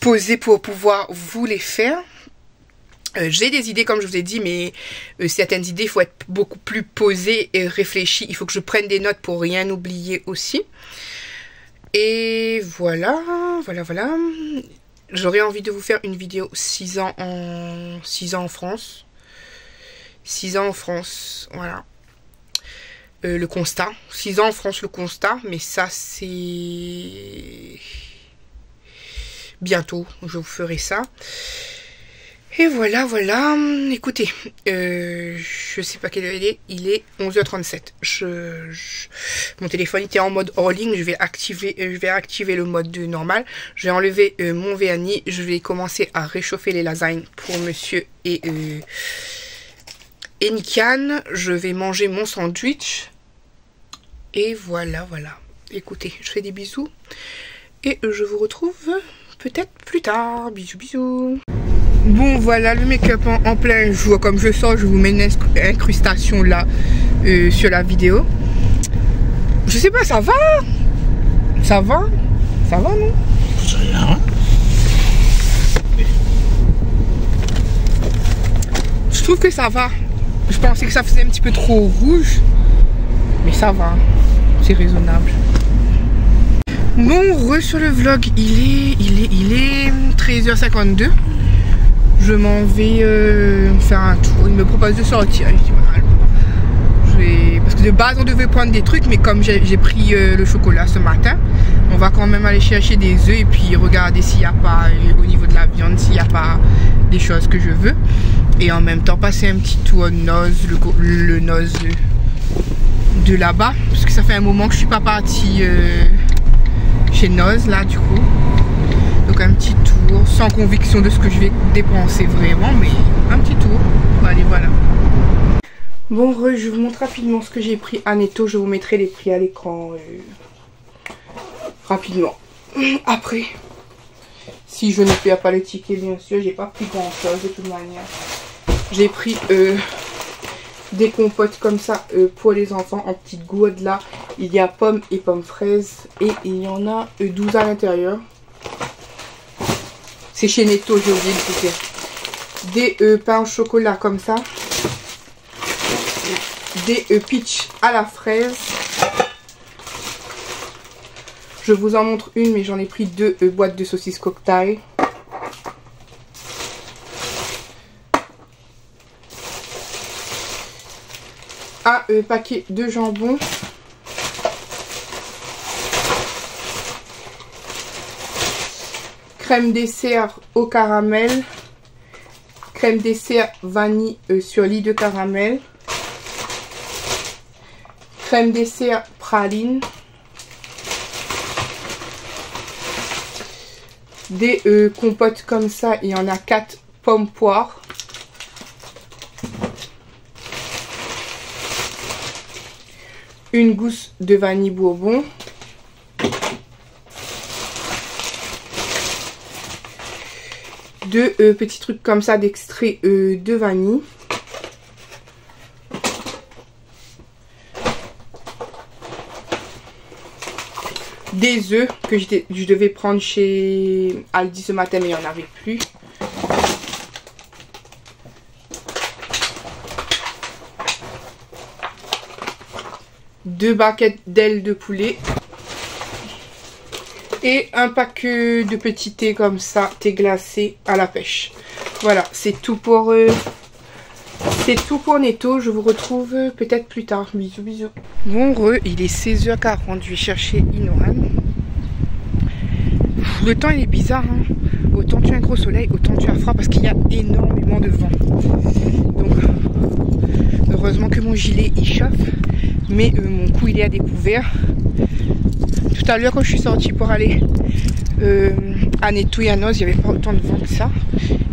Speaker 1: posées pour pouvoir vous les faire. J'ai des idées comme je vous ai dit, mais certaines idées, il faut être beaucoup plus posé et réfléchi. Il faut que je prenne des notes pour rien oublier aussi. Et voilà. J'aurais envie de vous faire une vidéo 6 ans en France. 6 ans en France, voilà. Le constat. 6 ans en France, le constat. Mais ça, c'est... bientôt, je vous ferai ça. Et voilà. Écoutez, je sais pas quelle heure il est 11h37. Mon téléphone était en mode hors ligne. Je vais activer le mode normal. Je vais enlever mon vernis. Je vais commencer à réchauffer les lasagnes pour monsieur et Nikan. Je vais manger mon sandwich. Et voilà. Écoutez, je fais des bisous. Et je vous retrouve peut-être plus tard. Bisous. Bon voilà le make-up en plein jour. Comme je sors, je vous mets une incrustation là sur la vidéo. Je sais pas, ça va? Ça va? Ça va non? Je trouve que ça va. Je pensais que ça faisait un petit peu trop rouge. Mais ça va. C'est raisonnable. Bon, sur le vlog, il est 13h52. Je m'en vais faire un tour. Il me propose de sortir. Je dis voilà. Parce que de base on devait prendre des trucs, mais comme j'ai pris le chocolat ce matin, on va quand même aller chercher des œufs et puis regarder s'il n'y a pas au niveau de la viande, s'il n'y a pas des choses que je veux. Et en même temps passer un petit tour au Noz, le Noz de là-bas, parce que ça fait un moment que je suis pas partie chez Noz là du coup. Donc un petit tour, sans conviction de ce que je vais dépenser vraiment, mais un petit tour. Allez, voilà. Bon, je vous montre rapidement ce que j'ai pris à Netto. Je vous mettrai les prix à l'écran rapidement. Après, si je ne paie pas le ticket, bien sûr, j'ai pas pris grand chose de toute manière. J'ai pris des compotes comme ça pour les enfants en petites gourdes là. Il y a pommes et pommes fraises et il y en a 12 à l'intérieur. C'est chez Netto, j'ai oublié de dire. Des pains au chocolat comme ça. Des peach à la fraise. Je vous en montre une, mais j'en ai pris 2 boîtes de saucisses cocktail. Un paquet de jambon. Crème dessert au caramel. Crème dessert vanille sur lit de caramel. Crème dessert praline. Des compotes comme ça, il y en a 4 pommes poires. Une gousse de vanille bourbon. Deux petits trucs comme ça d'extrait de vanille. Des œufs que je devais prendre chez Aldi ce matin, mais il n'y en avait plus. Deux baguettes d'ailes de poulet. Et un pack de petits thés comme ça, thé glacé à la pêche. Voilà, c'est tout pour Netto. Je vous retrouve peut-être plus tard. Bisous, bisous. Bon, il est 16h40. Je vais chercher Inoran. Le temps, il est bizarre. Hein. Autant tu as un gros soleil, autant tu as froid parce qu'il y a énormément de vent. Donc, heureusement que mon gilet, il chauffe. Mais mon cou, il est à découvert. Tout à l'heure, quand je suis sortie pour aller à Netto et à Noz, il n'y avait pas autant de vent que ça.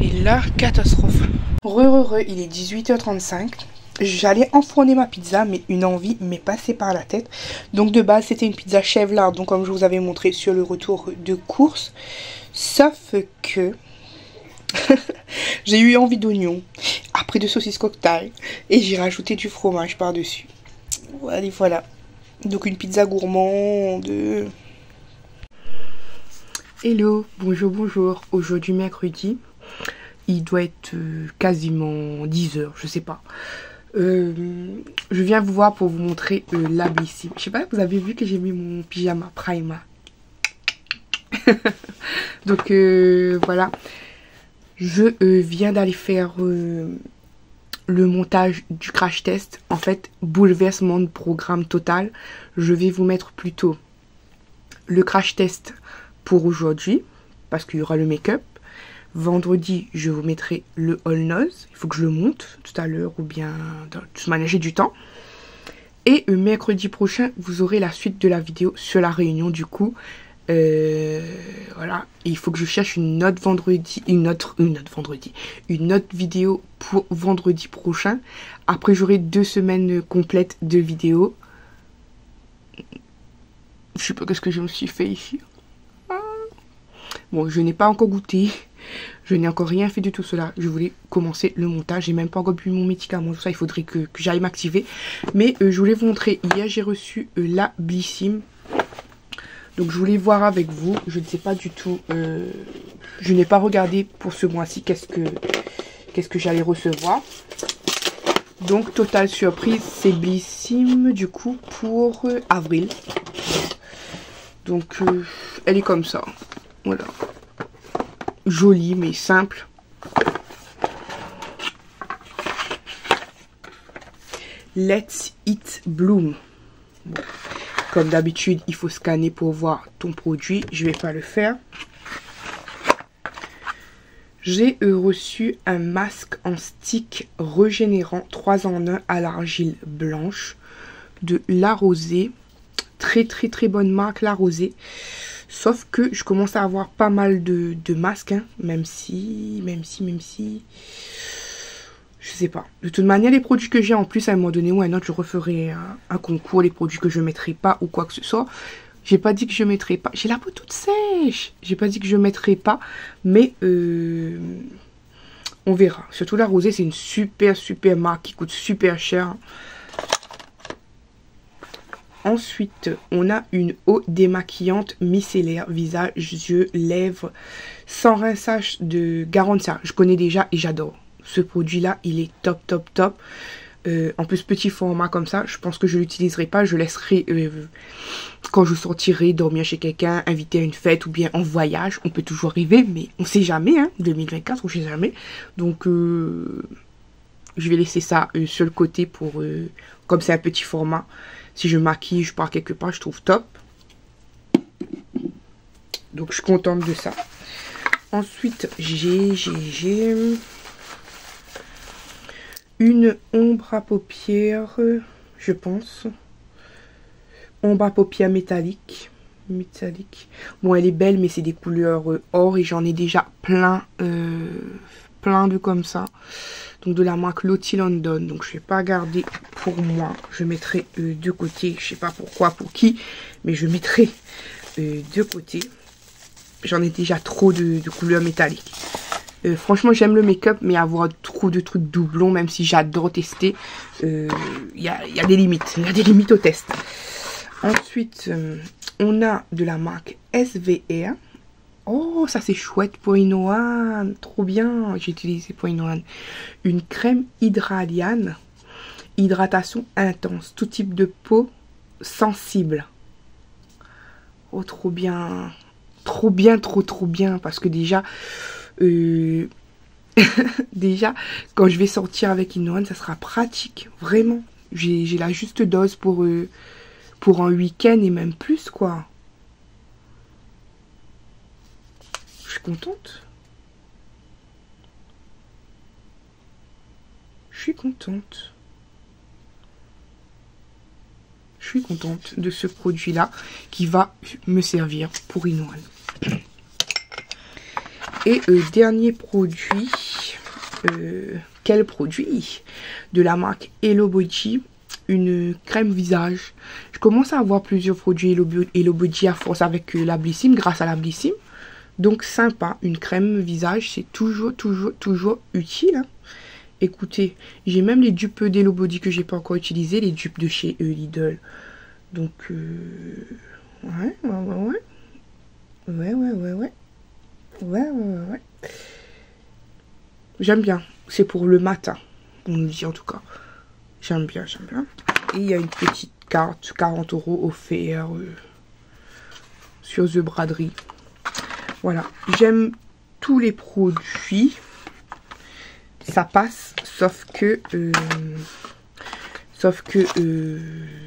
Speaker 1: Et là, catastrophe. Il est 18h35. J'allais enfourner ma pizza, mais une envie m'est passée par la tête. Donc de base, c'était une pizza chèvre donc comme je vous avais montré sur le retour de course. Sauf que j'ai eu envie d'oignons, après de saucisses cocktail, et j'ai rajouté du fromage par-dessus. Allez, voilà. Donc une pizza gourmande. Hello, bonjour. Aujourd'hui mercredi. Il doit être quasiment 10h, je sais pas. Je viens vous voir pour vous montrer l'habillissime. Je sais pas, vous avez vu que j'ai mis mon pyjama Prima. Donc voilà. Je viens d'aller faire le montage du crash test. En fait, bouleversement de programme total. Je vais vous mettre plutôt le crash test pour aujourd'hui, parce qu'il y aura le make-up. Vendredi, je vous mettrai le All Noz. Il faut que je le monte tout à l'heure ou bien de toute manière j'ai du temps. Et mercredi prochain, vous aurez la suite de la vidéo sur la réunion du coup. Voilà. Et il faut que je cherche une autre vidéo pour vendredi prochain. Après, j'aurai 2 semaines complètes de vidéos. Je sais pas ce que je me suis fait ici. Bon, je n'ai pas encore goûté. Je n'ai encore rien fait de tout cela. Je voulais commencer le montage. J'ai même pas encore bu mon médicament. Tout ça, il faudrait que j'aille m'activer. Mais je voulais vous montrer. Hier, j'ai reçu la Blissim. Donc, je voulais voir avec vous. Je ne sais pas du tout. Je n'ai pas regardé pour ce mois-ci qu'est-ce que j'allais recevoir. Donc, totale surprise, c'est Blissim du coup pour avril. Donc, elle est comme ça. Voilà. Jolie mais simple. Let's It Bloom. Bon. Comme d'habitude, il faut scanner pour voir ton produit. Je ne vais pas le faire. J'ai reçu un masque en stick régénérant 3 en 1 à l'argile blanche de La Rosée. Très bonne marque, La Rosée. Sauf que je commence à avoir pas mal de masques, hein, même si... Je sais pas. De toute manière, les produits que j'ai en plus, à un moment donné ou à un autre, je referai un concours, les produits que je ne mettrai pas ou quoi que ce soit. J'ai pas dit que je mettrai pas. J'ai la peau toute sèche. J'ai pas dit que je mettrai pas. Mais on verra. Surtout La Rosée, c'est une super marque qui coûte super cher. Ensuite, on a une eau démaquillante micellaire, visage, yeux, lèvres, sans rinçage de Garantia. Je connais déjà et j'adore. Ce produit-là, il est top. En plus, petit format comme ça, je pense que je ne l'utiliserai pas. Je laisserai quand je sortirai dormir chez quelqu'un, inviter à une fête ou bien en voyage. On peut toujours arriver, mais on ne sait jamais. Hein, 2024, on ne sait jamais. Donc, je vais laisser ça sur le côté pour comme c'est un petit format. Si je maquille, je pars quelque part, je trouve top. Donc, je suis contente de ça. Ensuite, j'ai une ombre à paupières, je pense. Ombre à paupières métallique. Bon, elle est belle, mais c'est des couleurs or. Et j'en ai déjà plein de comme ça. Donc, de la marque Lottie London. Donc, je ne vais pas garder pour moi. Je mettrai de côté. Je sais pas pourquoi, pour qui. Mais je mettrai de côté. J'en ai déjà trop de couleurs métalliques. Franchement, j'aime le make-up, mais avoir trop de trucs doublons, même si j'adore tester, il y a des limites. Il y a des limites au test. Ensuite, on a de la marque SVR. Oh, ça c'est chouette pour Inoan. Trop bien. J'ai utilisé pour Inoan. Une crème hydraliane. Hydratation intense. Tout type de peau sensible. Oh, trop bien. Trop bien. Parce que déjà... déjà, quand je vais sortir avec Inoan, ça sera pratique. Vraiment. J'ai la juste dose pour un week-end et même plus, quoi. Je suis contente. Je suis contente de ce produit-là qui va me servir pour Inoan. Et dernier produit, quel produit? De la marque Hello Body, une crème visage. Je commence à avoir plusieurs produits Hello Body à force avec la Blissim, grâce à la Blissim. Donc sympa, une crème visage, c'est toujours utile. Hein. Écoutez, j'ai même les dupes d'Hello Body que j'ai pas encore utilisées, les dupes de chez Lidl. Donc, ouais. J'aime bien. C'est pour le matin. On nous dit en tout cas. J'aime bien. Et il y a une petite carte, 40 € offert sur The Braderie. Voilà. J'aime tous les produits. Ça passe. Sauf que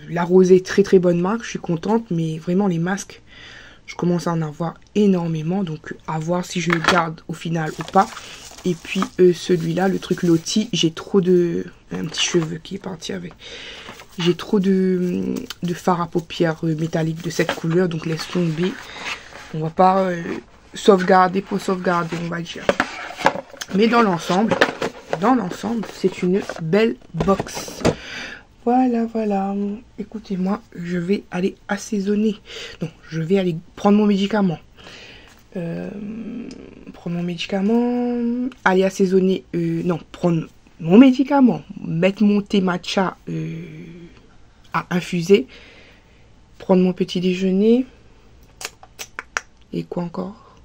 Speaker 1: La Rosée est très bonne marque. Je suis contente. Mais vraiment les masques, je commence à en avoir énormément. Donc à voir si je le garde au final ou pas. Et puis celui-là, le truc Lottie, j'ai trop de... Un petit cheveu qui est parti avec. J'ai trop de fard à paupières métalliques de cette couleur. Donc laisse tomber. On va pas sauvegarder pour sauvegarder, on va dire. Mais dans l'ensemble, c'est une belle box. Voilà. Écoutez-moi, je vais aller assaisonner. Non, je vais aller prendre mon médicament. prendre mon médicament, aller assaisonner, non, prendre mon médicament, mettre mon thé matcha à infuser, prendre mon petit déjeuner, et quoi encore?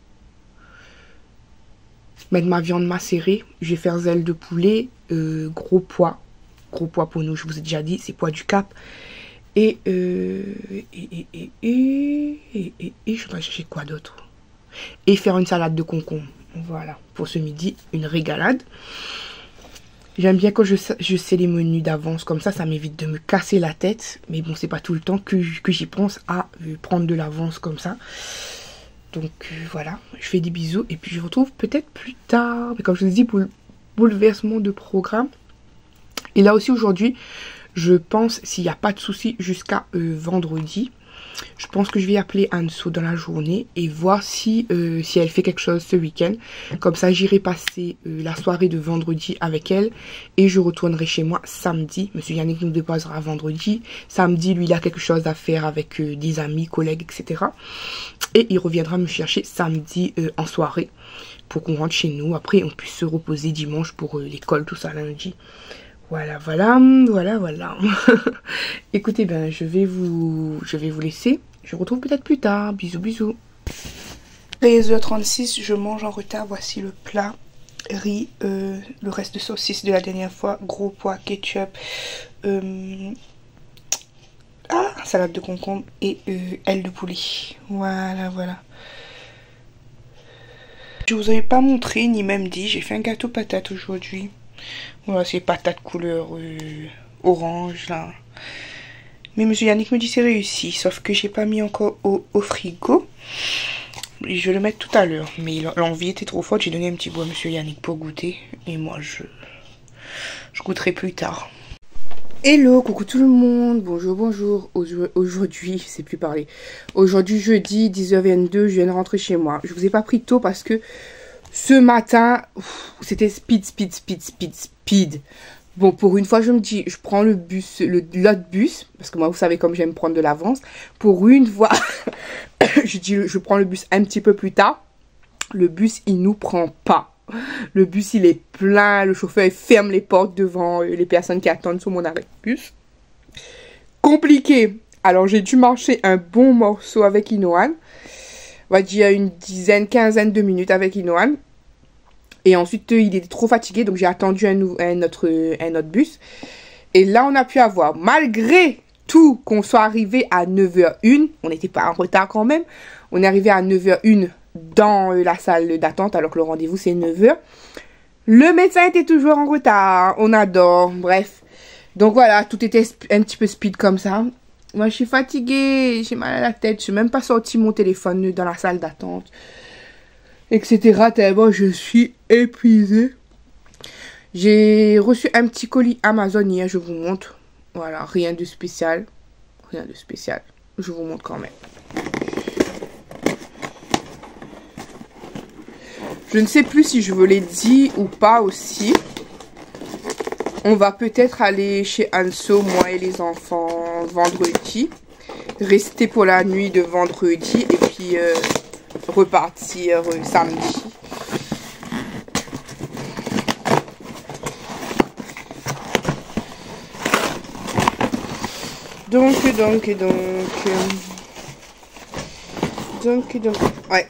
Speaker 1: Mettre ma viande macérée, je vais faire zèle de poulet, gros pois pour nous, je vous ai déjà dit, c'est pois du Cap. Et je dois chercher quoi d'autre? Et faire une salade de concombre. Voilà, pour ce midi, une régalade. J'aime bien quand je sais les menus d'avance, comme ça m'évite de me casser la tête. Mais bon, c'est pas tout le temps que j'y pense à prendre de l'avance comme ça. Donc voilà, je fais des bisous et puis je vous retrouve peut-être plus tard. Mais comme je vous ai dit, pour le bouleversement de programme. Et là aussi aujourd'hui, je pense, s'il n'y a pas de souci jusqu'à vendredi, je pense que je vais appeler Anso dans la journée et voir si elle fait quelque chose ce week-end. Comme ça, j'irai passer la soirée de vendredi avec elle et je retournerai chez moi samedi. Monsieur Yannick nous déposera vendredi. Samedi, lui, il a quelque chose à faire avec des amis, collègues, etc. Et il reviendra me chercher samedi en soirée pour qu'on rentre chez nous. Après, on puisse se reposer dimanche pour l'école, tout ça, lundi. Voilà. Écoutez, ben, je vais vous laisser. Je vous retrouve peut-être plus tard. Bisous. 13h36, je mange en retard. Voici le plat. Riz, le reste de saucisse de la dernière fois. Gros pois, ketchup. Salade de concombre et aile de poulet. Voilà. Je vous avais pas montré, ni même dit. J'ai fait un gâteau patate aujourd'hui. Voilà, c'est patates couleur orange là. Mais monsieur Yannick me dit c'est réussi. Sauf que j'ai pas mis encore au frigo. Je vais le mettre tout à l'heure. Mais l'envie était trop forte. J'ai donné un petit bout à monsieur Yannick pour goûter. Et moi je goûterai plus tard. Hello, coucou tout le monde. Bonjour. Aujourd'hui, je sais plus parler. Aujourd'hui jeudi 10h22, je viens de rentrer chez moi. Je vous ai pas pris tôt parce que ce matin, c'était speed. Bon, pour une fois, je me dis, je prends le bus, l'autre bus, parce que moi, vous savez, comme j'aime prendre de l'avance. Pour une fois, je prends le bus un petit peu plus tard. Le bus, il nous prend pas. Le bus, il est plein. Le chauffeur, il ferme les portes devant les personnes qui attendent sur mon arrêt de bus. Compliqué. Alors, j'ai dû marcher un bon morceau avec Inoan. On va dire une quinzaine de minutes avec Inoan. Et ensuite, il était trop fatigué, donc j'ai attendu un autre bus. Et là, on a pu avoir, malgré tout, qu'on soit arrivé à 9h01, on n'était pas en retard quand même, on est arrivé à 9h01 dans la salle d'attente, alors que le rendez-vous, c'est 9h. Le médecin était toujours en retard, on adore, bref. Donc voilà, tout était un petit peu speed comme ça. Moi, je suis fatiguée, j'ai mal à la tête, je n'ai même pas sorti mon téléphone dans la salle d'attente, etc. Tellement je suis épuisée. J'ai reçu un petit colis Amazon hier, je vous montre. Voilà, rien de spécial. Je vous montre quand même. Je ne sais plus si je vous l'ai dit ou pas aussi. On va peut-être aller chez Anso, moi et les enfants, vendredi. Rester pour la nuit de vendredi et puis repartir samedi. Donc, ouais,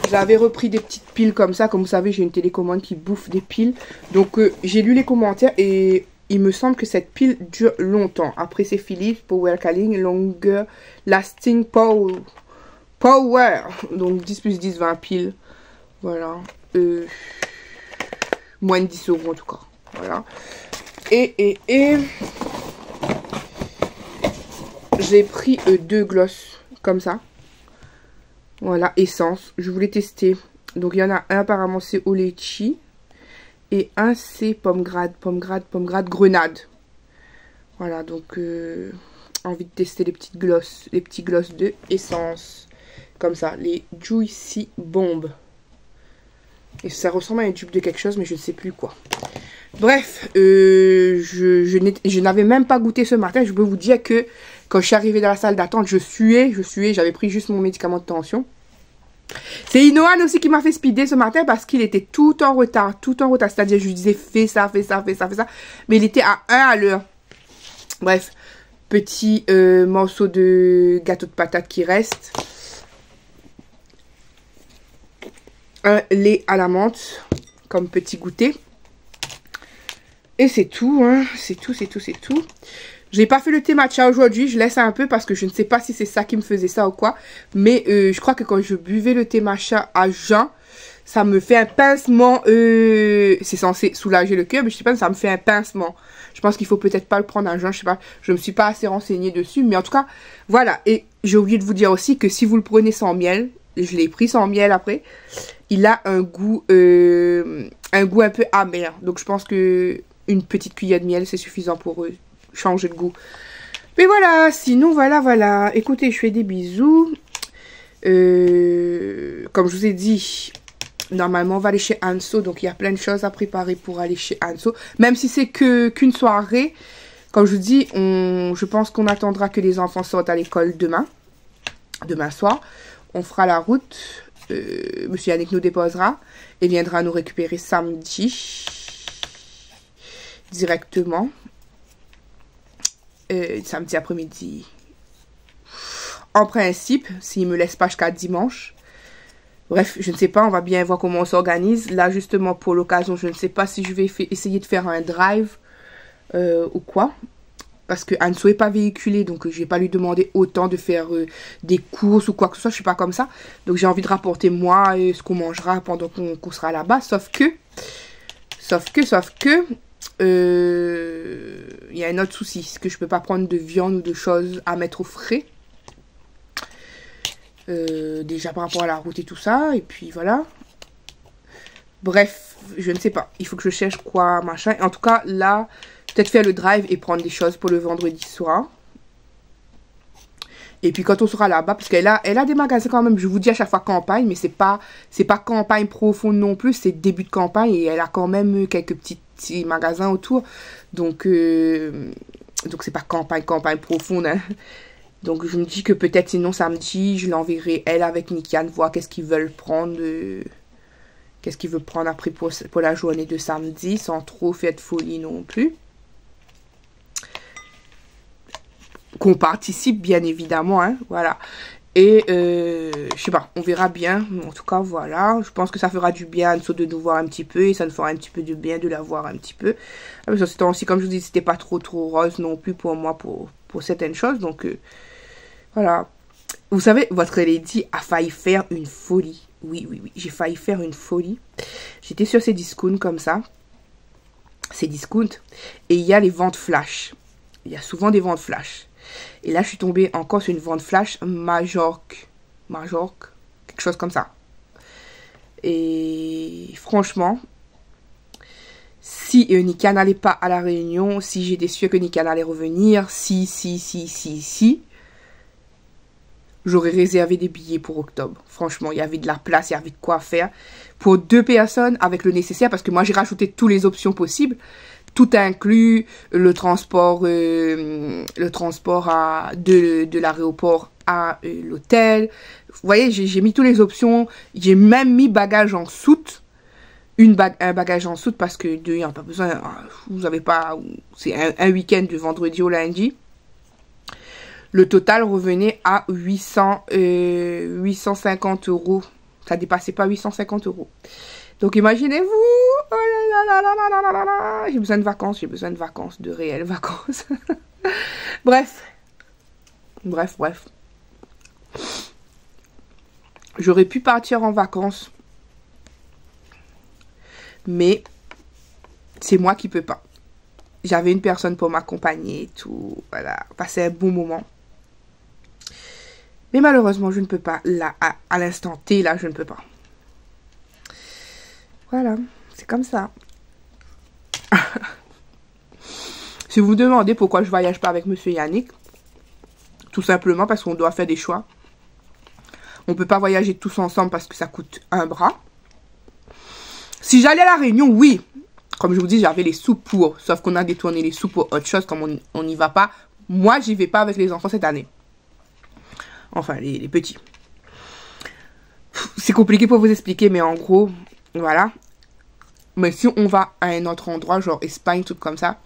Speaker 1: j'avais repris des petites piles comme ça, comme vous savez, j'ai une télécommande qui bouffe des piles. Donc, j'ai lu les commentaires et il me semble que cette pile dure longtemps. Après, c'est Philips, Power Calling, Longer Lasting Power. Donc, 10 plus 10, 20 piles. Voilà. Moins de 10 € en tout cas. Voilà. Et j'ai pris 2 gloss comme ça. Voilà, essence. Je voulais tester. Donc, il y en a un apparemment, c'est au litchi. Et un, c'est pomme grade, grenade. Voilà, donc, envie de tester les petits gloss de essence. Comme ça, les Juicy Bomb. Et ça ressemble à un tube de quelque chose, mais je ne sais plus quoi. Bref, je n'avais même pas goûté ce matin. Je peux vous dire que quand je suis arrivée dans la salle d'attente, je suais. J'avais pris juste mon médicament de tension. C'est Inoan aussi qui m'a fait speeder ce matin parce qu'il était tout en retard. C'est-à-dire, je lui disais, fais ça. Mais il était à 1 à l'heure. Bref, petit morceau de gâteau de patate qui reste. Un lait à la menthe comme petit goûter. Et c'est tout, hein. C'est tout. J'ai pas fait le thé matcha aujourd'hui, je laisse un peu parce que je ne sais pas si c'est ça qui me faisait ça ou quoi. Mais je crois que quand je buvais le thé matcha à jeun, ça me fait un pincement. C'est censé soulager le cœur, mais je sais pas, ça me fait un pincement. Je pense qu'il faut peut-être pas le prendre à jeun, je sais pas. Je me suis pas assez renseignée dessus, mais en tout cas, voilà. Et j'ai oublié de vous dire aussi que si vous le prenez sans miel, je l'ai pris sans miel après, il a un goût un peu amer. Donc je pense que une petite cuillère de miel, c'est suffisant pour changer de goût. Mais voilà, sinon, voilà. Écoutez, je fais des bisous. Comme je vous ai dit, normalement, on va aller chez Anso. Donc, il y a plein de choses à préparer pour aller chez Anso. Même si c'est qu'une soirée. Comme je vous dis, je pense qu'on attendra que les enfants sortent à l'école demain. Demain soir. On fera la route. Monsieur Yannick nous déposera. Et viendra nous récupérer samedi. Directement. Samedi après-midi. En principe, s'il me laisse pas jusqu'à dimanche. Bref, je ne sais pas, on va bien voir comment on s'organise. Là, justement, pour l'occasion, je ne sais pas si je vais essayer de faire un drive ou quoi. Parce que Anso n'est pas véhiculé, donc je vais pas lui demander autant de faire des courses ou quoi que ce soit. Je suis pas comme ça. Donc j'ai envie de rapporter moi ce qu'on mangera pendant qu'on sera là-bas. Sauf que, il y a un autre souci, c'est que je peux pas prendre de viande ou de choses à mettre au frais. Déjà par rapport à la route et tout ça, et puis voilà. Bref, je ne sais pas, il faut que je cherche quoi, machin. En tout cas, là, peut-être faire le drive et prendre des choses pour le vendredi soir. Et puis quand on sera là-bas, parce qu'elle a des magasins quand même, je vous dis à chaque fois campagne, mais c'est pas campagne profonde non plus, c'est début de campagne et elle a quand même quelques petits magasins autour. Donc c'est pas campagne profonde, hein. Donc je me dis que peut-être sinon samedi, je l'enverrai elle avec Nikian, voir qu'est-ce qu'ils veulent prendre, qu'est-ce qu'ils veulent prendre après pour la journée de samedi, sans trop faire de folie non plus. Qu'on participe bien évidemment, hein, voilà. Et je sais pas, on verra bien. En tout cas, voilà. Je pense que ça fera du bien de nous voir un petit peu. Et ça nous fera un petit peu de bien de la voir un petit peu. Parce que ce temps-ci, comme je vous dis, c'était pas trop rose non plus pour moi pour certaines choses. Donc voilà. Vous savez, votre Lady a failli faire une folie. Oui. J'ai failli faire une folie. J'étais sur ces discounts comme ça. Ces discounts. Et il y a les ventes flash. Il y a souvent des ventes flash. Et là, je suis tombée encore sur une vente flash Majorque, quelque chose comme ça. Et franchement, si Nikian n'allait pas à la réunion, si j'étais sûre que Nikian allait revenir, si, j'aurais réservé des billets pour octobre. Franchement, il y avait de la place, il y avait de quoi faire. Pour 2 personnes, avec le nécessaire, parce que moi, j'ai rajouté toutes les options possibles. Tout inclus, le transport de l'aéroport à l'hôtel. Vous voyez, j'ai mis toutes les options. J'ai même mis bagage en soute. Un bagage en soute parce que il n'y a pas besoin. Vous n'avez pas. C'est un week-end du vendredi au lundi. Le total revenait à 850 €. Ça dépassait pas 850 €. Donc imaginez-vous, oh là là, j'ai besoin de vacances, de réelles vacances. Bref. J'aurais pu partir en vacances, mais c'est moi qui peux pas. J'avais une personne pour m'accompagner et tout, voilà, passer un bon moment. Mais malheureusement, je ne peux pas, là, à l'instant T, là, je ne peux pas. Voilà, c'est comme ça. Si vous vous demandez pourquoi je voyage pas avec Monsieur Yannick, tout simplement parce qu'on doit faire des choix. On peut pas voyager tous ensemble parce que ça coûte un bras. Si j'allais à la Réunion, oui. Comme je vous dis, j'avais les sous pour. Sauf qu'on a détourné les sous pour autre chose, comme on n'y va pas. Moi, j'y vais pas avec les enfants cette année. Enfin, les petits. c'est compliqué pour vous expliquer, mais en gros, voilà. Mais si on va à un autre endroit, genre Espagne, tout comme ça,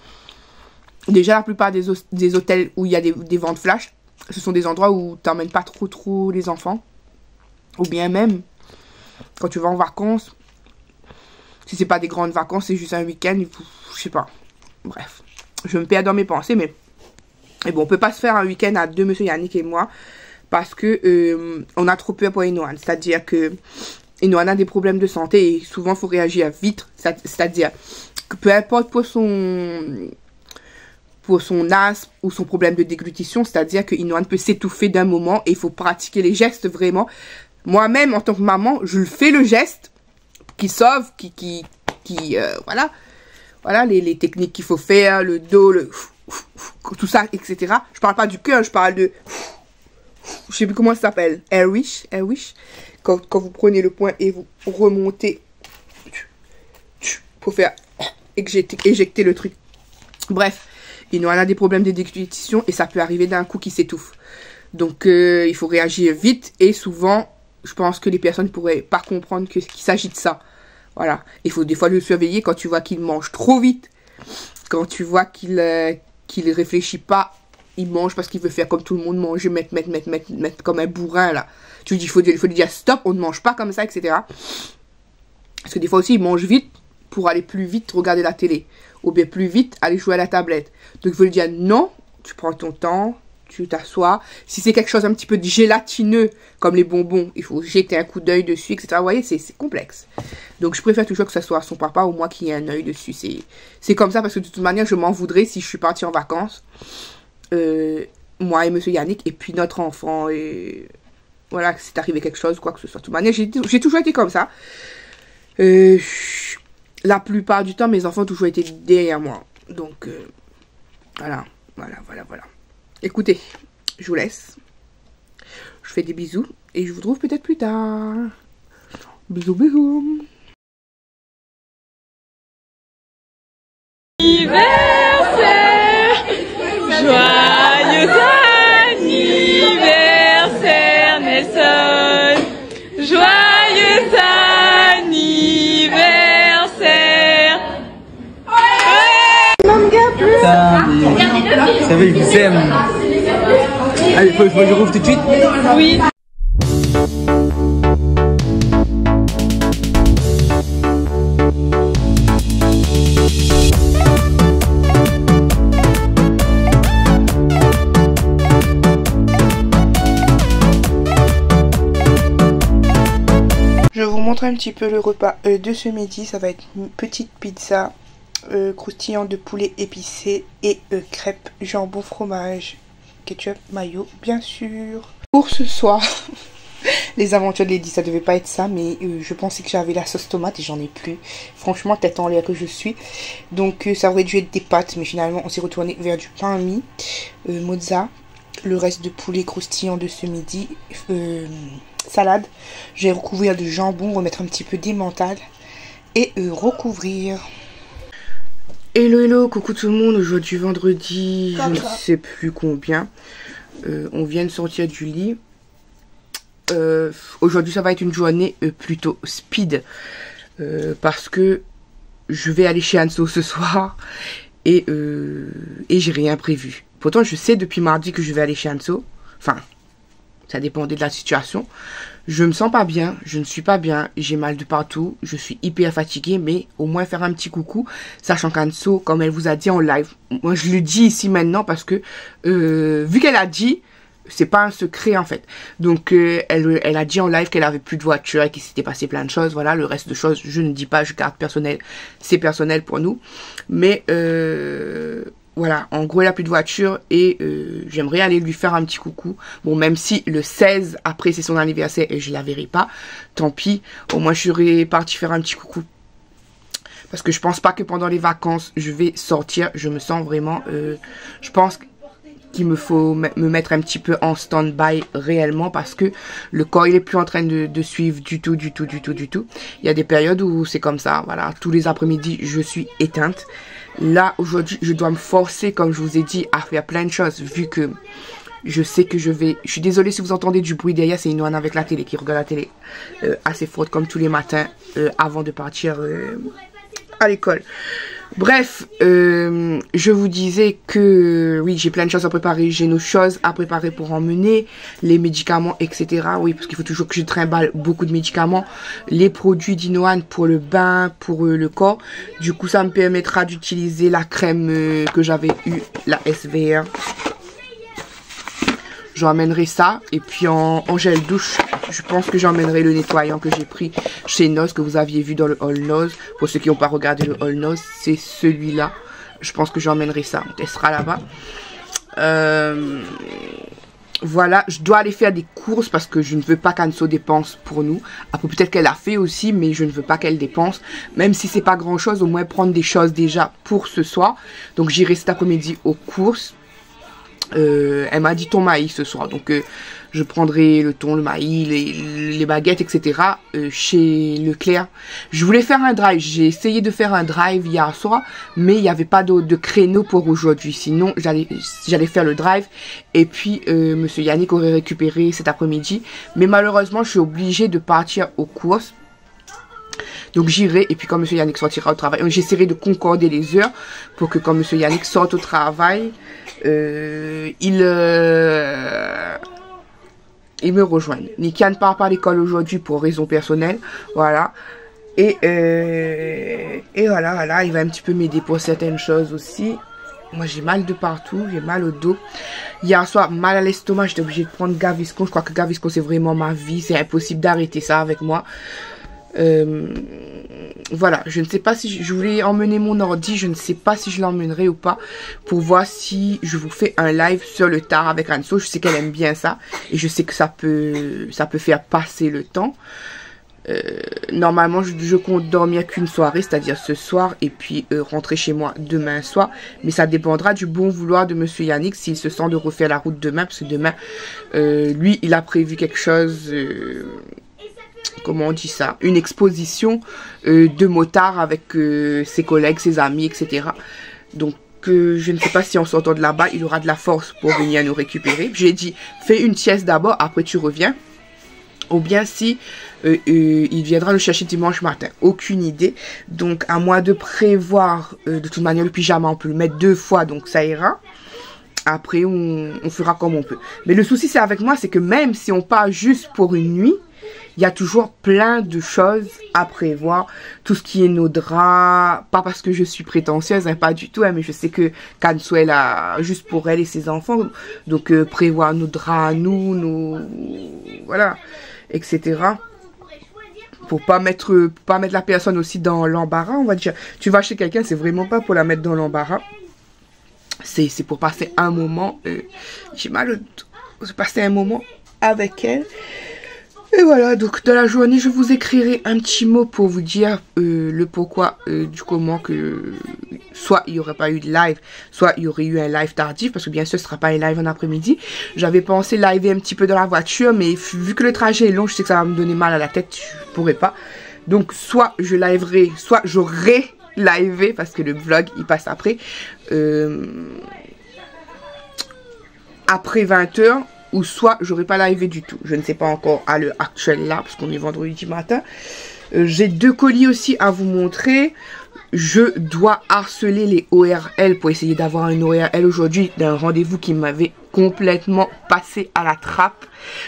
Speaker 1: déjà la plupart des hôtels où il y a des ventes flash, ce sont des endroits où tu n'emmènes pas trop les enfants. Ou bien même, quand tu vas en vacances, si c'est pas des grandes vacances, c'est juste un week-end, je sais pas. Bref, je me perds dans mes pensées, mais... Et bon, on peut pas se faire un week-end à deux, monsieur Yannick et moi, parce que on a trop peur pour Inoan. C'est-à-dire que Inoan a des problèmes de santé et souvent il faut réagir vite. C'est-à-dire que peu importe pour son asthme ou son problème de déglutition, c'est-à-dire que Inoan peut s'étouffer d'un moment et il faut pratiquer les gestes vraiment. Moi-même, en tant que maman, je le fais le geste qui sauve, voilà les techniques qu'il faut faire, le dos, tout ça, etc. Je parle pas du cœur, je parle de... Je sais plus comment ça s'appelle. Airwish. Quand vous prenez le poing et vous remontez pour faire éjecter le truc. Bref, il a des problèmes de déglutition et ça peut arriver d'un coup qu'il s'étouffe. Donc, il faut réagir vite et souvent, je pense que les personnes ne pourraient pas comprendre qu'il s'agit de ça. Voilà. Il faut des fois le surveiller quand tu vois qu'il mange trop vite. Quand tu vois qu'il réfléchit pas, il mange parce qu'il veut faire comme tout le monde, manger, mettre comme un bourrin là. Tu lui dis, il faut lui dire stop, on ne mange pas comme ça, etc. Parce que des fois aussi, il mange vite pour aller plus vite regarder la télé. Ou bien plus vite aller jouer à la tablette. Donc il faut lui dire non, tu prends ton temps, tu t'assois. Si c'est quelque chose un petit peu gélatineux, comme les bonbons, il faut jeter un coup d'œil dessus, etc. Vous voyez, c'est complexe. Donc je préfère toujours que ce soit son papa ou moi qui ait un œil dessus. C'est comme ça parce que de toute manière, je m'en voudrais si je suis partie en vacances. Moi et monsieur Yannick, et puis notre enfant, et voilà, c'est arrivé quelque chose, quoi que ce soit. De toute manière, j'ai toujours été comme ça. La plupart du temps, mes enfants ont toujours été derrière moi. Donc, voilà. Écoutez, je vous laisse. Je fais des bisous et je vous retrouve peut-être plus tard. Bisous, bisous.
Speaker 5: Anniversaire, joyeux anniversaire Nelson, joyeux anniversaire.
Speaker 6: Vous savez, je vous aime. Allez, faut que je rouvre tout de suite.
Speaker 5: Oui.
Speaker 1: Je vous montre un petit peu le repas de ce midi. Ça va être une petite pizza croustillante de poulet épicé et crêpes, jambon, fromage, ketchup, mayo, bien sûr. Pour ce soir, les aventures de Lady, ça devait pas être ça, mais je pensais que j'avais la sauce tomate et j'en ai plus. Franchement, tête en l'air que je suis. Donc ça aurait dû être des pâtes, mais finalement on s'est retourné vers du pain mi, mozza, le reste de poulet croustillant de ce midi, salade. Je vais recouvrir de jambon, remettre un petit peu d'emmental et recouvrir. Hello, coucou tout le monde. Aujourd'hui vendredi, je ne sais plus combien. On vient de sortir du lit. Aujourd'hui ça va être une journée plutôt speed. Parce que je vais aller chez Anso ce soir. Et j'ai rien prévu. Pourtant je sais depuis mardi que je vais aller chez Anso. Enfin, ça dépendait de la situation. Je me sens pas bien, je ne suis pas bien, j'ai mal de partout, je suis hyper fatiguée, mais au moins faire un petit coucou, sachant qu'Anso, comme elle vous a dit en live, moi je le dis ici maintenant parce que, vu qu'elle a dit, c'est pas un secret en fait. Donc elle a dit en live qu'elle avait plus de voiture et qu'il s'était passé plein de choses, voilà, le reste de choses, je ne dis pas, je garde personnel, c'est personnel pour nous, mais voilà, en gros elle a plus de voiture et j'aimerais aller lui faire un petit coucou. Bon, même si le 16 après c'est son anniversaire et je la verrai pas, tant pis, au moins je serais partie faire un petit coucou. Parce que je pense pas que pendant les vacances je vais sortir, je me sens vraiment, je pense qu'il me faut me mettre un petit peu en stand-by réellement parce que le corps il est plus en train de suivre du tout. Il y a des périodes où c'est comme ça, voilà, tous les après-midi je suis éteinte. Là aujourd'hui je dois me forcer, comme je vous ai dit, à faire plein de choses vu que Je sais que je suis désolée si vous entendez du bruit derrière, c'est Inoan avec la télé qui regarde la télé assez forte comme tous les matins avant de partir à l'école. Bref, je vous disais que oui, j'ai plein de choses à préparer, j'ai nos choses à préparer pour emmener, les médicaments, etc. Oui, parce qu'il faut toujours que je trimballe beaucoup de médicaments, les produits d'Inoan pour le bain, pour le corps. Du coup, ça me permettra d'utiliser la crème que j'avais eue, la SVR. J'emmènerai ça, et puis en gel douche, je pense que j'emmènerai le nettoyant que j'ai pris chez Nose, que vous aviez vu dans le All Nose. Pour ceux qui n'ont pas regardé le All Nose, c'est celui-là. Je pense que j'emmènerai ça, on testera là-bas. Voilà, je dois aller faire des courses parce que je ne veux pas qu'Anso dépense pour nous. Après, peut-être qu'elle a fait aussi, mais je ne veux pas qu'elle dépense. Même si c'est pas grand-chose, au moins prendre des choses déjà pour ce soir. Donc j'irai cet après-midi aux courses. Elle m'a dit thon maïs ce soir, donc je prendrai le thon, le maïs, les baguettes, etc. Chez Leclerc. Je voulais faire un drive, j'ai essayé de faire un drive hier soir, mais il n'y avait pas de créneau pour aujourd'hui. Sinon, j'allais faire le drive, et puis Monsieur Yannick aurait récupéré cet après-midi. Mais malheureusement, je suis obligée de partir aux courses. Donc j'irai, et puis quand Monsieur Yannick sortira au travail, j'essaierai de concorder les heures pour que quand Monsieur Yannick sorte au travail, il me rejoigne. Nikia ne part pas à l'école aujourd'hui pour raison personnelle, voilà. Et voilà, il va un petit peu m'aider pour certaines choses aussi. Moi j'ai mal de partout, j'ai mal au dos. Hier soir, mal à l'estomac, j'étais obligée de prendre Gaviscon. Je crois que Gaviscon c'est vraiment ma vie, c'est impossible d'arrêter ça avec moi. Voilà, je ne sais pas si je voulais emmener mon ordi, je ne sais pas si je l'emmènerai ou pas, pour voir si je vous fais un live sur le tard avec Anso. Je sais qu'elle aime bien ça, et je sais que ça peut faire passer le temps. Normalement je compte dormir qu'une soirée, c'est-à-dire ce soir, et puis rentrer chez moi demain soir, mais ça dépendra du bon vouloir de Monsieur Yannick, s'il se sent de refaire la route demain, parce que demain lui il a prévu quelque chose, comment on dit ça, une exposition de motards avec ses collègues, ses amis, etc. Donc je ne sais pas si en sortant de là-bas il aura de la force pour venir nous récupérer. J'ai dit fais une sieste d'abord, après tu reviens, ou bien si il viendra nous chercher dimanche matin, aucune idée. Donc à moi de prévoir, de toute manière le pyjama on peut le mettre 2 fois, donc ça ira. Après on fera comme on peut. Mais le souci c'est avec moi, c'est que même si on part juste pour une nuit, il y a toujours plein de choses à prévoir. Tout ce qui est nos draps, pas parce que je suis prétentieuse, hein, pas du tout, hein, mais je sais que Kanso elle a juste pour elle et ses enfants. Donc prévoir nos draps, voilà, etc. Pour pas mettre la personne aussi dans l'embarras, on va dire. Tu vas chez quelqu'un, c'est vraiment pas pour la mettre dans l'embarras. C'est pour passer un moment, j'ai mal au dos, passer un moment avec elle. Et voilà, donc dans la journée, je vous écrirai un petit mot pour vous dire le pourquoi du comment, que soit il n'y aurait pas eu de live, soit il y aurait eu un live tardif, parce que bien sûr ce ne sera pas un live en après-midi. J'avais pensé liver un petit peu dans la voiture, mais vu que le trajet est long, je sais que ça va me donner mal à la tête, je ne pourrai pas. Donc soit je liverai, soit j'aurai livé, parce que le vlog il passe après, après 20 h. Ou soit j'aurais pas livé du tout. Je ne sais pas encore à l'heure actuelle là, parce qu'on est vendredi matin. J'ai 2 colis aussi à vous montrer. Je dois harceler les ORL pour essayer d'avoir un ORL aujourd'hui d'un rendez-vous qui m'avait complètement passé à la trappe.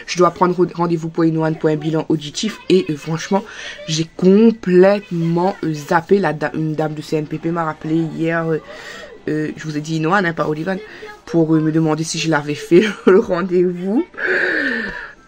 Speaker 1: Je dois prendre rendez-vous pour Inoan pour un bilan auditif. Et franchement, j'ai complètement zappé. Une dame de CNPP m'a rappelé hier. Je vous ai dit Inoan, hein, pas Olivan, pour me demander si je l'avais fait le rendez-vous.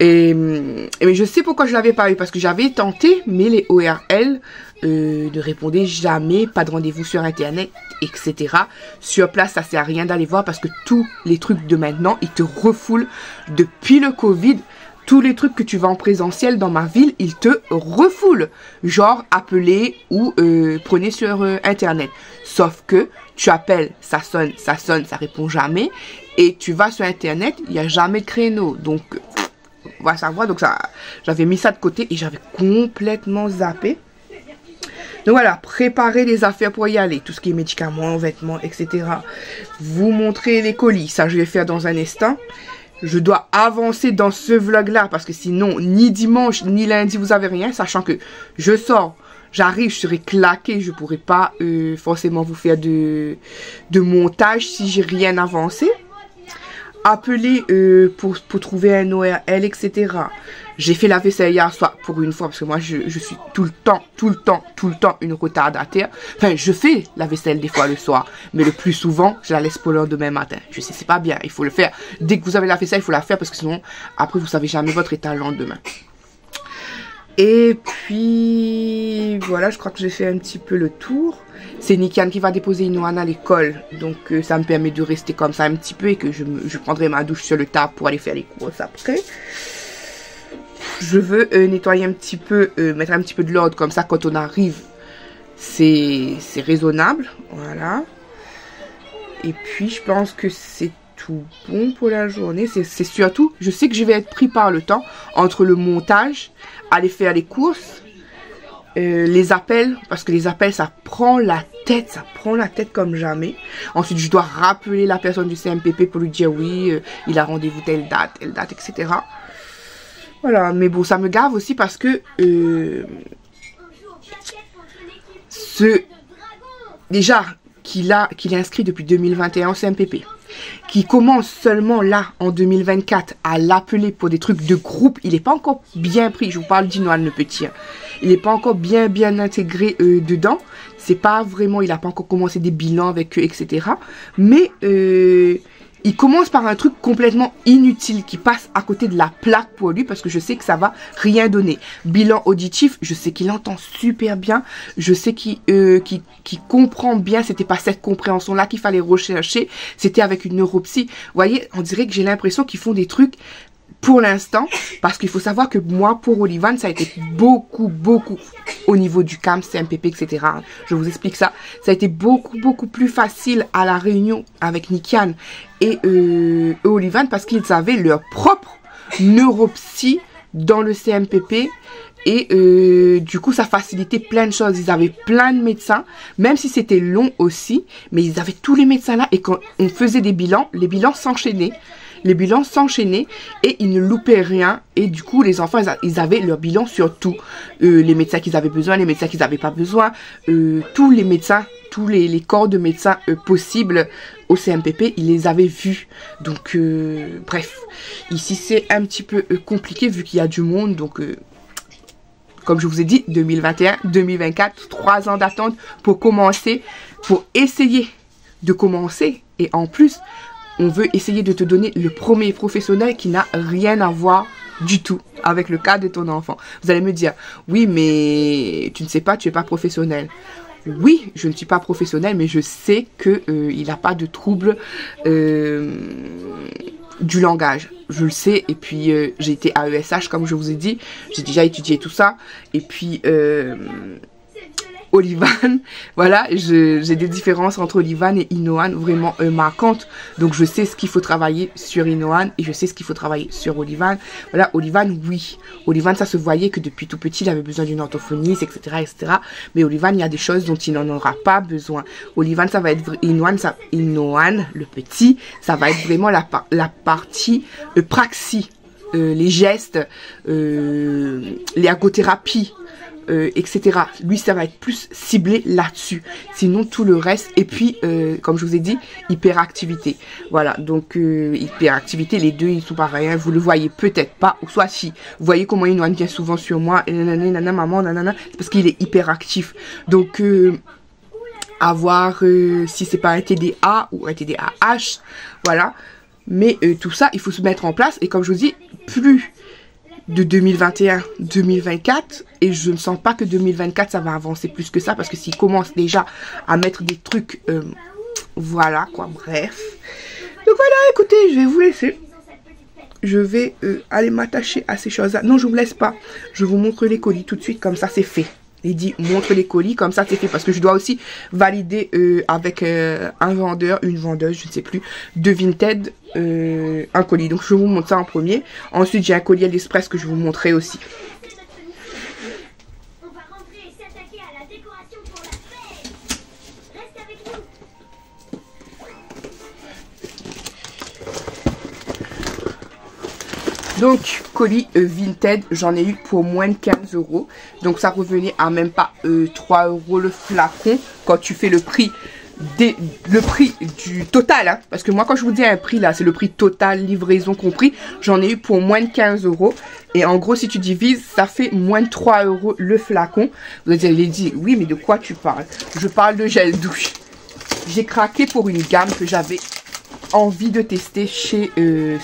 Speaker 1: Mais je sais pourquoi je l'avais pas eu, parce que j'avais tenté, mais les ORL ne répondaient jamais, pas de rendez-vous sur internet, etc. Sur place, ça sert à rien d'aller voir, parce que tous les trucs de maintenant, ils te refoulent depuis le Covid. Tous les trucs que tu vas en présentiel dans ma ville, ils te refoulent. Genre, appelez ou prenez sur internet. Sauf que tu appelles, ça sonne, ça répond jamais. Et tu vas sur internet, il n'y a jamais de créneau. Donc, on va savoir. Donc, j'avais mis ça de côté et j'avais complètement zappé. Donc voilà, préparez les affaires pour y aller. Tout ce qui est médicaments, vêtements, etc. Vous montrez les colis. Ça, je vais faire dans un instant. je dois avancer dans ce vlog-là parce que sinon, ni dimanche, ni lundi, vous avez rien. Sachant que je sors, j'arrive, je serai claquée. Je pourrai pas forcément vous faire de montage si j'ai rien avancé. Appeler pour trouver un ORL, etc. J'ai fait la vaisselle hier soir pour une fois parce que moi je suis tout le temps une retardataire. Enfin, je fais la vaisselle des fois le soir, mais le plus souvent je la laisse pour le lendemain matin. Je sais, c'est pas bien, il faut le faire. Dès que vous avez la vaisselle, il faut la faire parce que sinon après vous savez jamais votre état le lendemain. Et puis voilà, je crois que j'ai fait un petit peu le tour. C'est Nikian qui va déposer Inoan à l'école, donc ça me permet de rester comme ça un petit peu et que je prendrai ma douche sur le tard pour aller faire les courses après. Je veux nettoyer un petit peu, mettre un petit peu de l'ordre comme ça quand on arrive, c'est raisonnable, voilà. Et puis je pense que c'est tout bon pour la journée. C'est surtout, je sais que je vais être pris par le temps entre le montage, aller faire les courses, les appels, parce que les appels ça prend la tête comme jamais. Ensuite je dois rappeler la personne du CMPP pour lui dire oui, il a rendez-vous telle date, etc. Voilà, mais bon, ça me gave aussi parce que déjà qu'il est inscrit depuis 2021 au CMPP, qui commence seulement là en 2024 à l'appeler pour des trucs de groupe, il n'est pas encore bien pris. Je vous parle d'Inoan le petit, hein. Il n'est pas encore bien intégré dedans. C'est pas vraiment, il n'a pas encore commencé des bilans avec eux, etc. Mais il commence par un truc complètement inutile qui passe à côté de la plaque pour lui parce que je sais que ça va rien donner. Bilan auditif, je sais qu'il entend super bien. Je sais qu'il comprend bien. C'était pas cette compréhension-là qu'il fallait rechercher. C'était avec une neuropsy. Vous voyez, on dirait que j'ai l'impression qu'ils font des trucs pour l'instant, parce qu'il faut savoir que moi, pour Olivan, ça a été beaucoup au niveau du CAM, CMPP, etc. Je vous explique ça. Ça a été beaucoup plus facile à la réunion avec Nikian et Olivan parce qu'ils avaient leur propre neuropsy dans le CMPP. Et du coup, ça facilitait plein de choses. Ils avaient plein de médecins, même si c'était long aussi. Mais ils avaient tous les médecins là. Et quand on faisait des bilans, les bilans s'enchaînaient. Les bilans s'enchaînaient et ils ne loupaient rien. Et du coup, les enfants, ils avaient leur bilan sur tout. Les médecins qu'ils avaient besoin, les médecins qu'ils n'avaient pas besoin. Tous les médecins, tous les corps de médecins possibles au CMPP, ils les avaient vus. Donc, bref. Ici, c'est un petit peu compliqué vu qu'il y a du monde. Donc, comme je vous ai dit, 2021, 2024, 3 ans d'attente pour commencer, pour essayer de commencer. Et en plus, on veut essayer de te donner le premier professionnel qui n'a rien à voir du tout avec le cas de ton enfant. Vous allez me dire, oui, mais tu ne sais pas, tu n'es pas professionnel. Oui, je ne suis pas professionnelle, mais je sais qu'il n'a pas de trouble du langage. Je le sais. Et puis, j'ai été à ESH, comme je vous ai dit. J'ai déjà étudié tout ça. Et puis, Olivan, voilà, j'ai des différences entre Olivan et Inoan vraiment marquantes. Donc, je sais ce qu'il faut travailler sur Inoan et je sais ce qu'il faut travailler sur Olivan. Voilà, Olivan, oui. Olivan, ça se voyait que depuis tout petit, il avait besoin d'une orthophoniste, etc., etc. Mais Olivan, il y a des choses dont il n'en aura pas besoin. Olivan, ça va être Inoan, le petit, ça va être vraiment la partie praxie, les gestes, l'ergothérapie. Etc. Lui, ça va être plus ciblé là-dessus. Sinon, tout le reste. Et puis, comme je vous ai dit, hyperactivité. Voilà, donc hyperactivité, les deux, ils sont pareils. Hein. Vous le voyez peut-être pas, ou soit si. Vous voyez comment Inoan vient souvent sur moi. Et nanana, maman, nanana. C'est parce qu'il est hyperactif. Donc, avoir, si c'est pas un TDA ou un TDAH, voilà. Mais tout ça, il faut se mettre en place. Et comme je vous dis, plus de 2021-2024 et je ne sens pas que 2024 ça va avancer plus que ça parce que s'ils commencent déjà à mettre des trucs voilà quoi, bref. Donc voilà, écoutez, je vais vous laisser. Je vais aller m'attacher à ces choses là. Non, je vous laisse pas, je vous montre les colis tout de suite, comme ça c'est fait. Il dit montre les colis, comme ça c'est fait, parce que je dois aussi valider avec un vendeur, une vendeuse, je ne sais plus, de Vinted, un colis. Donc je vous montre ça en premier. Ensuite j'ai un colis à l'Express que je vous montrerai aussi.
Speaker 7: On va rentrer et s'attaquer à la décoration pour la fête. Reste avec nous.
Speaker 1: Donc, colis Vinted, j'en ai eu pour moins de 15 €. Donc, ça revenait à même pas 3 € le flacon quand tu fais le prix du total. Hein. Parce que moi, quand je vous dis un prix là, c'est le prix total, livraison compris. J'en ai eu pour moins de 15 €. Et en gros, si tu divises, ça fait moins de 3 € le flacon. Vous allez dire, oui, mais de quoi tu parles? Je parle de gel douche. J'ai craqué pour une gamme que j'avais envie de tester chez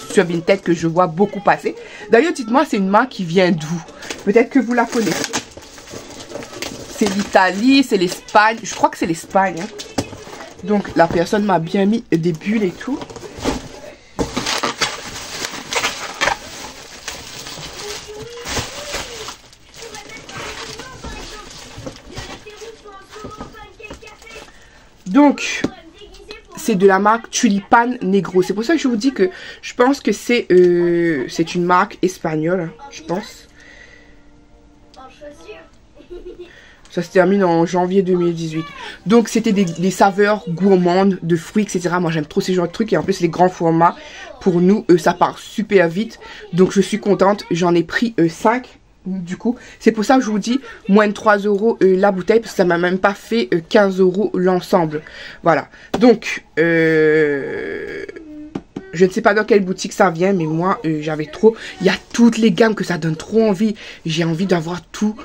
Speaker 1: sur Vinted, que je vois beaucoup passer. D'ailleurs, dites-moi, c'est une marque qui vient d'où? Peut-être que vous la connaissez. C'est l'Italie, c'est l'Espagne. Je crois que c'est l'Espagne. Hein. Donc, la personne m'a bien mis des bulles et tout. Donc, c'est de la marque Tulipan Negro. C'est pour ça que je vous dis que je pense que c'est une marque espagnole, je pense. Ça se termine en janvier 2018. Donc, c'était des saveurs gourmandes de fruits, etc. Moi, j'aime trop ces genres de trucs. Et en plus, les grands formats, pour nous, ça part super vite. Donc, je suis contente. J'en ai pris 5. Du coup, c'est pour ça que je vous dis moins de 3 € la bouteille, parce que ça m'a même pas fait 15 € l'ensemble. Voilà. Donc, je ne sais pas dans quelle boutique ça vient, mais moi, j'avais trop... Il y a toutes les gammes que ça donne trop envie. J'ai envie d'avoir toutes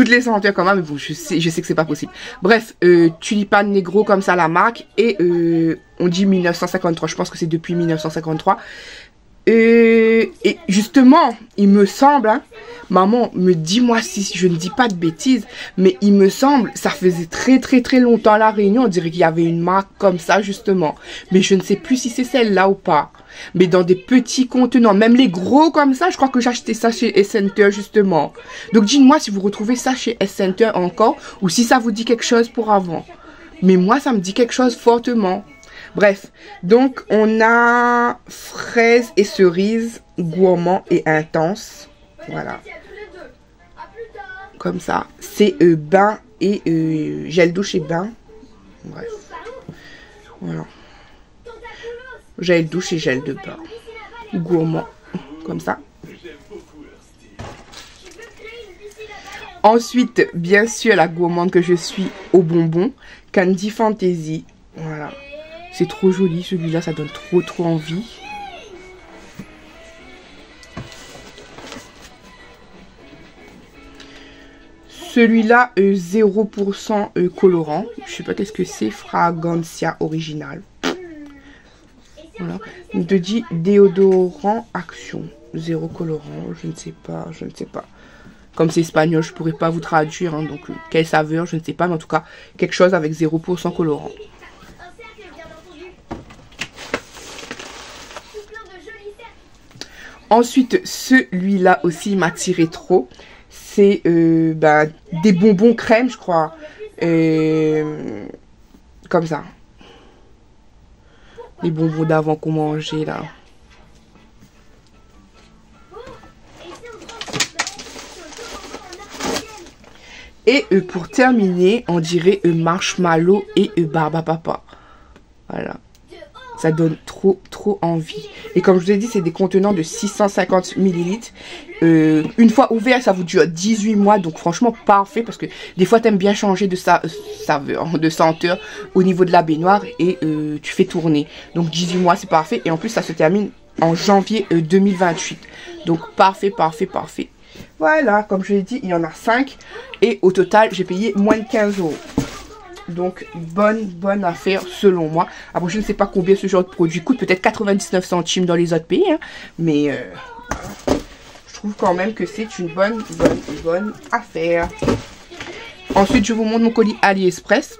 Speaker 1: les senteurs comme ça, mais bon, je sais que c'est pas possible. Bref, Tulipan Negro, comme ça, la marque. Et on dit 1953. Je pense que c'est depuis 1953. Et justement, il me semble, hein, maman, me dis-moi si je ne dis pas de bêtises, mais il me semble, ça faisait très longtemps à La Réunion, on dirait qu'il y avait une marque comme ça justement, mais je ne sais plus si c'est celle-là ou pas, mais dans des petits contenants, même les gros comme ça, je crois que j'ai acheté ça chez S-Center justement. Donc dites-moi si vous retrouvez ça chez S-Center encore, ou si ça vous dit quelque chose pour avant, mais moi ça me dit quelque chose fortement. Bref, donc on a fraises et cerises, gourmand et intense. Voilà. Comme ça. C'est bain et gel douche et bain. Bref. Voilà. Gel douche et gel de bain. Gourmand. Comme ça. Ensuite, bien sûr, la gourmande que je suis au bonbon. Candy Fantasy. Voilà. C'est trop joli celui-là, ça donne trop envie. Celui-là, 0% colorant. Je sais pas qu'est-ce que c'est. Fragancia original. Voilà. Il te dit déodorant action. 0 colorant. Je ne sais pas. Comme c'est espagnol, je pourrais pas vous traduire. Hein, donc, quelle saveur, je ne sais pas. Mais en tout cas, quelque chose avec 0% colorant. Ensuite, celui-là aussi m'a tiré trop. C'est des bonbons crème, je crois. Comme ça. Les bonbons d'avant qu'on mangeait, là. Et pour terminer, on dirait marshmallow et barbapapa. Voilà. Ça donne trop envie. Et comme je vous ai dit, c'est des contenants de 650 ml. Une fois ouvert, ça vous dure 18 mois. Donc franchement, parfait. Parce que des fois, tu aimes bien changer de saveur, de senteur au niveau de la baignoire. Et tu fais tourner. Donc 18 mois, c'est parfait. Et en plus, ça se termine en janvier 2028. Donc parfait. Voilà, comme je l'ai dit, il y en a 5. Et au total, j'ai payé moins de 15 €. Donc, bonne affaire selon moi. Après, je ne sais pas combien ce genre de produit coûte. Peut-être 99 centimes dans les autres pays. Hein, mais je trouve quand même que c'est une bonne affaire. Ensuite, je vous montre mon colis AliExpress.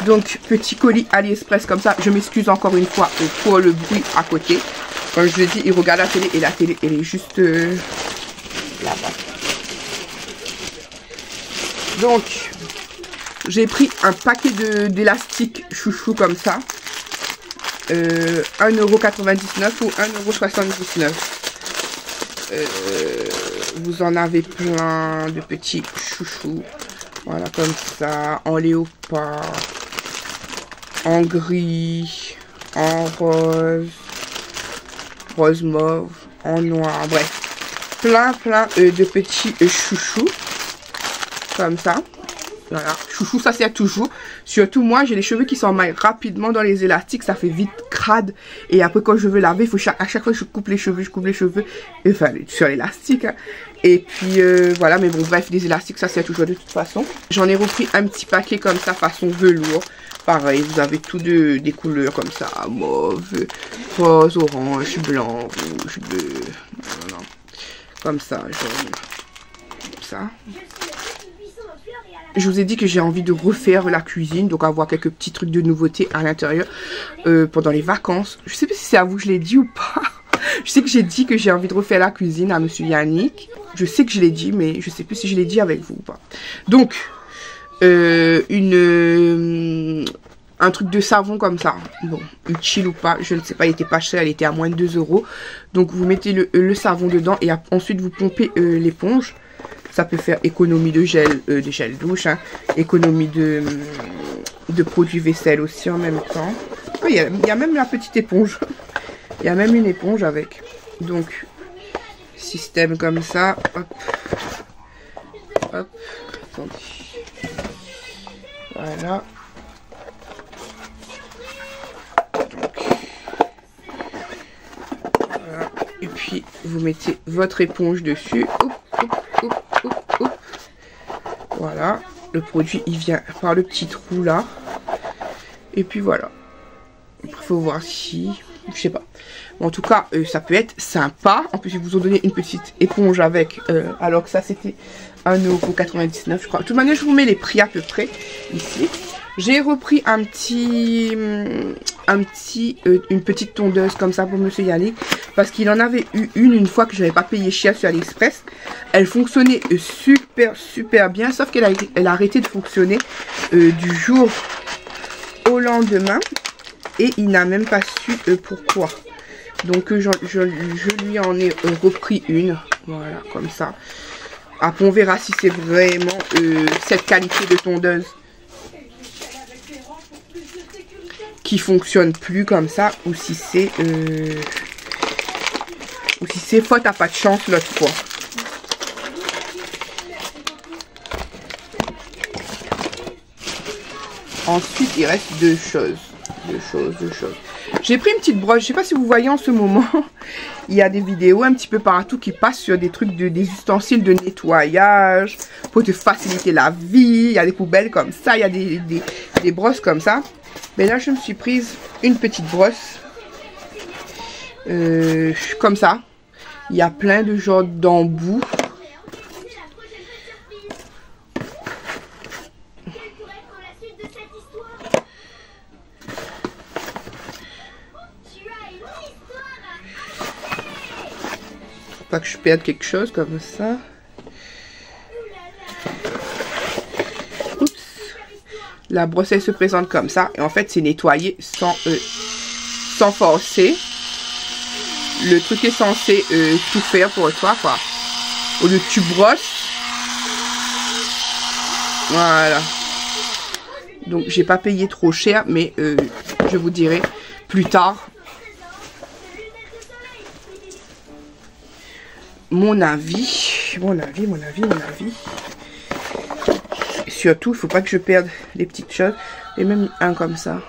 Speaker 1: Donc, petit colis AliExpress comme ça. Je m'excuse encore une fois pour le bruit à côté. Comme je l'ai dit, il regarde la télé et la télé, elle est juste là-bas. Donc, j'ai pris un paquet d'élastiques chouchou comme ça. 1,99 € ou 1,79 €. Vous en avez plein de petits chouchous. Voilà, comme ça, en léopard, en gris, en rose, rose mauve, en noir, bref. Plein de petits chouchous, comme ça. Voilà, chouchou, ça c'est toujours. Surtout moi, j'ai les cheveux qui s'emmaillent rapidement dans les élastiques, ça fait vite crade. Et après quand je veux laver, il faut à chaque fois que je coupe les cheveux, enfin sur l'élastique. Hein. Et puis voilà, mais bon bref, les élastiques, ça c'est toujours de toute façon. J'en ai repris un petit paquet comme ça, façon velours. Pareil, vous avez tout des couleurs comme ça, mauve, rose, orange, blanc, rouge, bleu, voilà. Comme ça, jaune, comme ça. Je vous ai dit que j'ai envie de refaire la cuisine, donc avoir quelques petits trucs de nouveauté à l'intérieur pendant les vacances. Je sais pas si c'est à vous que je l'ai dit ou pas. Je sais que j'ai dit que j'ai envie de refaire la cuisine à monsieur Yannick. Je sais que je l'ai dit, mais je sais plus si je l'ai dit avec vous ou pas. Donc, un truc de savon comme ça. Bon, utile ou pas, je ne sais pas, il était pas cher, il était à moins de 2 €. Donc, vous mettez le savon dedans et ensuite vous pompez l'éponge. Ça peut faire économie de gel douche, hein, économie de produits vaisselle aussi en même temps. Oh, il y a même la petite éponge. Il y a même une éponge avec. Donc, système comme ça. Hop. Hop. Attendez. Voilà. Donc, voilà. Et puis, vous mettez votre éponge dessus. Hop, hop, hop, hop, hop. Voilà. Le produit, il vient par le petit trou là. Et puis voilà. Il faut voir si... Je sais pas. En tout cas, ça peut être sympa. En plus, ils vous ont donné une petite éponge avec. Alors que ça, c'était 1,99 €, je crois. De toute manière, je vous mets les prix à peu près ici. J'ai repris une petite tondeuse comme ça pour monsieur Yannick. Parce qu'il en avait eu une fois que je n'avais pas payé cher sur AliExpress. Elle fonctionnait super bien. Sauf qu'elle a arrêté de fonctionner du jour au lendemain. Et il n'a même pas su pourquoi. Donc je lui en ai repris une. Voilà, comme ça. Après on verra si c'est vraiment cette qualité de tondeuse qui fonctionne plus comme ça. Ou si c'est faute à pas de chance l'autre fois. Ensuite il reste deux choses. J'ai pris une petite brosse, je sais pas si vous voyez en ce moment, il y a des vidéos un petit peu partout qui passent sur des trucs des ustensiles de nettoyage pour te faciliter la vie. Il y a des poubelles comme ça, il y a des brosses comme ça. Mais là je me suis prise une petite brosse comme ça. Il y a plein de genres d'embouts. Pas que je perde quelque chose comme ça. Oups. La brosse elle se présente comme ça. Et en fait c'est nettoyé sans forcer. Le truc est censé tout faire pour toi quoi. Au lieu que tu brosses. Voilà. Donc j'ai pas payé trop cher. Mais je vous dirai plus tard. Mon avis. Et surtout, il faut pas que je perde les petites choses. Et même un comme ça.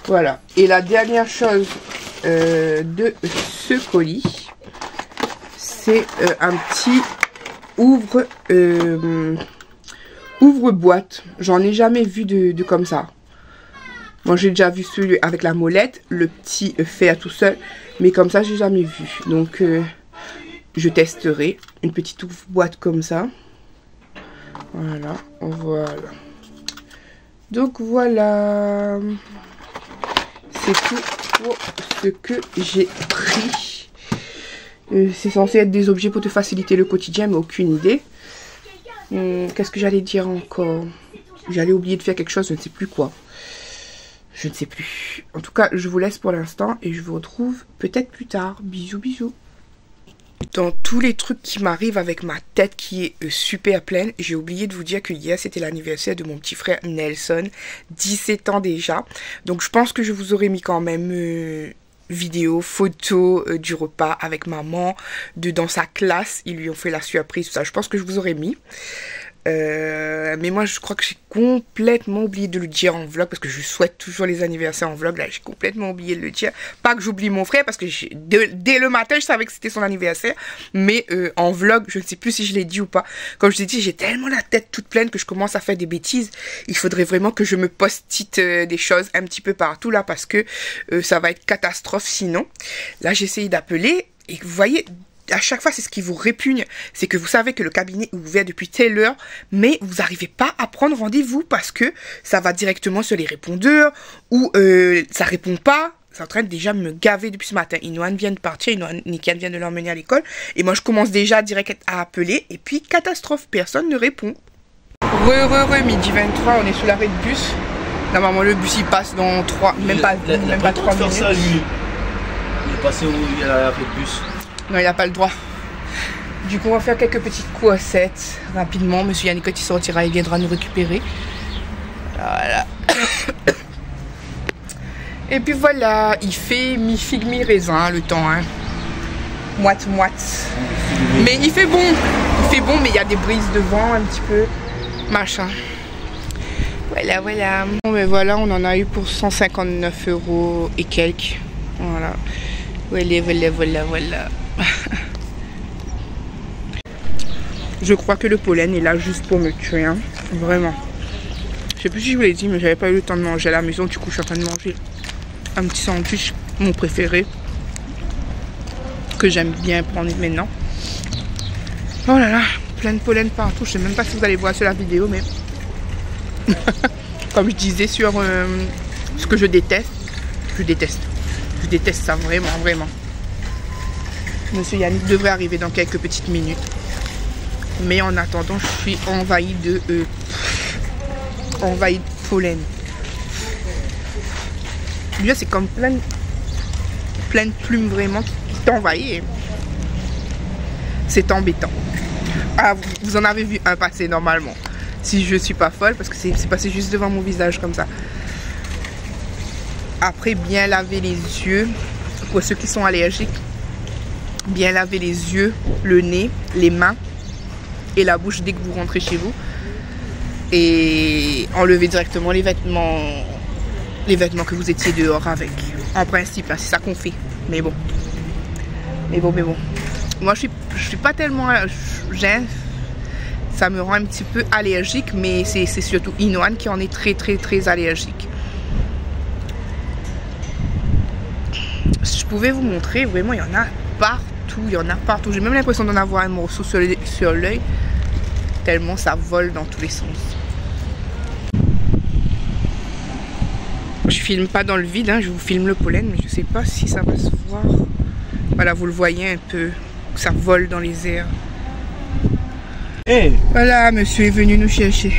Speaker 1: Voilà. Et la dernière chose de ce colis, c'est un petit ouvre-boîte. J'en ai jamais vu de comme ça. Moi, j'ai déjà vu celui avec la molette, le petit faire tout seul. Mais comme ça, j'ai jamais vu. Donc, je testerai une petite ouvre-boîte comme ça. Voilà. Donc, voilà. C'est tout pour ce que j'ai pris. C'est censé être des objets pour te faciliter le quotidien, mais aucune idée. Qu'est-ce que j'allais dire encore? J'allais oublier de faire quelque chose, je ne sais plus quoi. Je ne sais plus. En tout cas, je vous laisse pour l'instant et je vous retrouve peut-être plus tard. Bisous, bisous. Dans tous les trucs qui m'arrivent avec ma tête qui est super pleine, j'ai oublié de vous dire que hier c'était l'anniversaire de mon petit frère Nelson, 17 ans déjà. Donc je pense que je vous aurais mis quand même vidéo, photo du repas avec maman, dans sa classe, ils lui ont fait la surprise, tout ça. Je pense que je vous aurais mis. Mais moi je crois que j'ai complètement oublié de le dire en vlog parce que je souhaite toujours les anniversaires en vlog. Là j'ai complètement oublié de le dire. Pas que j'oublie mon frère parce que dès le matin je savais que c'était son anniversaire. Mais en vlog je ne sais plus si je l'ai dit ou pas. Comme je l'ai dit, j'ai tellement la tête toute pleine que je commence à faire des bêtises. Il faudrait vraiment que je me post-it des choses un petit peu partout là parce que ça va être catastrophe sinon. Là j'ai essayé d'appeler et vous voyez... À chaque fois, c'est ce qui vous répugne, c'est que vous savez que le cabinet est ouvert depuis telle heure, mais vous n'arrivez pas à prendre rendez-vous parce que ça va directement sur les répondeurs ou ça répond pas. C'est en train de déjà me gaver depuis ce matin. Inoan vient de partir, Nikian vient de l'emmener à l'école et moi je commence déjà direct à appeler et puis catastrophe, personne ne répond. Midi 23, on est sous l'arrêt de bus. Normalement le bus il passe dans 3, même pas 3 minutes.
Speaker 4: Ça, lui. Il est passé où il y a l'arrêt de bus.
Speaker 1: Non, il n'a pas le droit. Du coup, on va faire quelques petites coursettes rapidement. Monsieur Yannick, quand il sortira, il viendra nous récupérer. Voilà. Et puis voilà, il fait mi-figue, mi-raisin le temps. Hein. Moite-moite. Mais il fait bon. Il fait bon, mais il y a des brises de vent un petit peu. Machin. Voilà, voilà. Bon, mais voilà, on en a eu pour 159 € et quelques. Voilà. Voilà. Je crois que le pollen est là juste pour me tuer, hein. Vraiment. Je sais plus si je vous l'ai dit, mais j'avais pas eu le temps de manger à la maison. Du coup, je suis en train de manger un petit sandwich, mon préféré, que j'aime bien prendre maintenant. Oh là là, plein de pollen partout. Je sais même pas si vous allez voir sur la vidéo, mais comme je disais sur ce que je déteste, je déteste ça vraiment, vraiment. Monsieur Yannick devrait arriver dans quelques petites minutes. Mais en attendant, je suis envahie de pollen. Lui, c'est comme plein de plumes vraiment qui t'envahissent. C'est embêtant. Ah, vous en avez vu un passer normalement. Si je suis pas folle, parce que c'est passé juste devant mon visage comme ça. Après, bien laver les yeux. Pour ceux qui sont allergiques, bien laver les yeux, le nez, les mains et la bouche dès que vous rentrez chez vous. Et enlever directement les vêtements que vous étiez dehors avec. En principe, hein, c'est ça qu'on fait. Mais bon. Moi, je suis pas tellement... Ça me rend un petit peu allergique, mais c'est surtout Inoan qui en est très allergique. Si je pouvais vous montrer, vraiment, il y en a partout. J'ai même l'impression d'en avoir un morceau sur l'œil, tellement ça vole dans tous les sens. Je filme pas dans le vide, hein, je vous filme le pollen, mais je sais pas si ça va se voir. Voilà, vous le voyez un peu, ça vole dans les airs.
Speaker 4: Hey.
Speaker 1: Voilà, monsieur est venu nous chercher.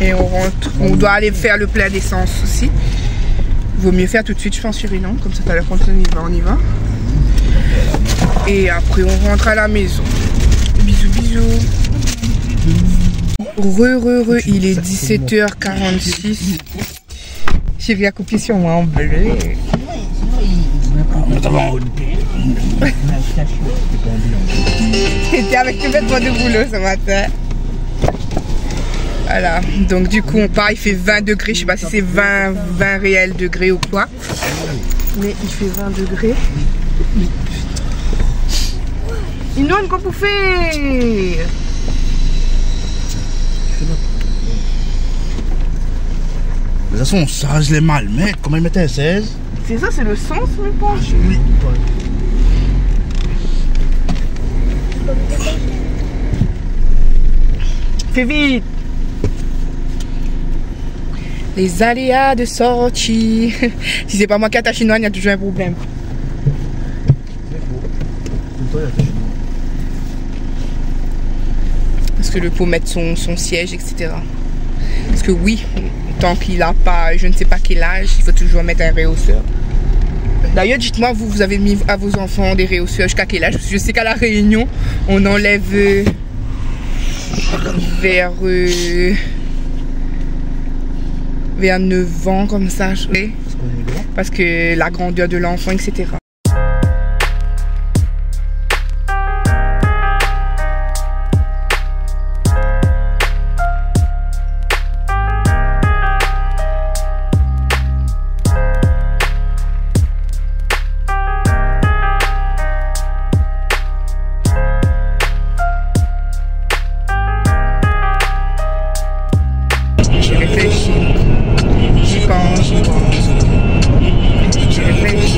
Speaker 1: Et on rentre. On doit aller faire le plein d'essence aussi. Vaut mieux faire tout de suite, je pense, chérie, non? Comme ça, t'as l'air content, on y va. Et après, on rentre à la maison. Bisous. Il est 17h46. Chérie a copié sur moi en bleu. T'étais avec tes vêtements de boulot ce matin. Voilà, donc du coup on part, il fait 20 degrés, je sais pas si c'est 20 réels degrés ou quoi. Mais il fait 20 degrés. Inoan, qu'est-ce que vous faites?
Speaker 6: De toute façon, ça rase les mal, mais comment il mettait 16?
Speaker 1: C'est ça, c'est le sens, je pense.
Speaker 6: Oui.
Speaker 1: Fais vite. Les aléas de sortie. Si c'est pas moi qui attache Inoan, il y a toujours un problème. parce que pour mettre son siège, etc. Parce que oui, tant qu'il n'a pas, je ne sais pas quel âge, il faut toujours mettre un réhausseur. D'ailleurs, dites-moi, vous avez mis à vos enfants des réhausseurs jusqu'à quel âge? Parce que je sais qu'à la Réunion, on enlève vers 9 ans comme ça, je sais. Parce que la grandeur de l'enfant, etc. J'y réfléchis, j'y pense, j'y réfléchis.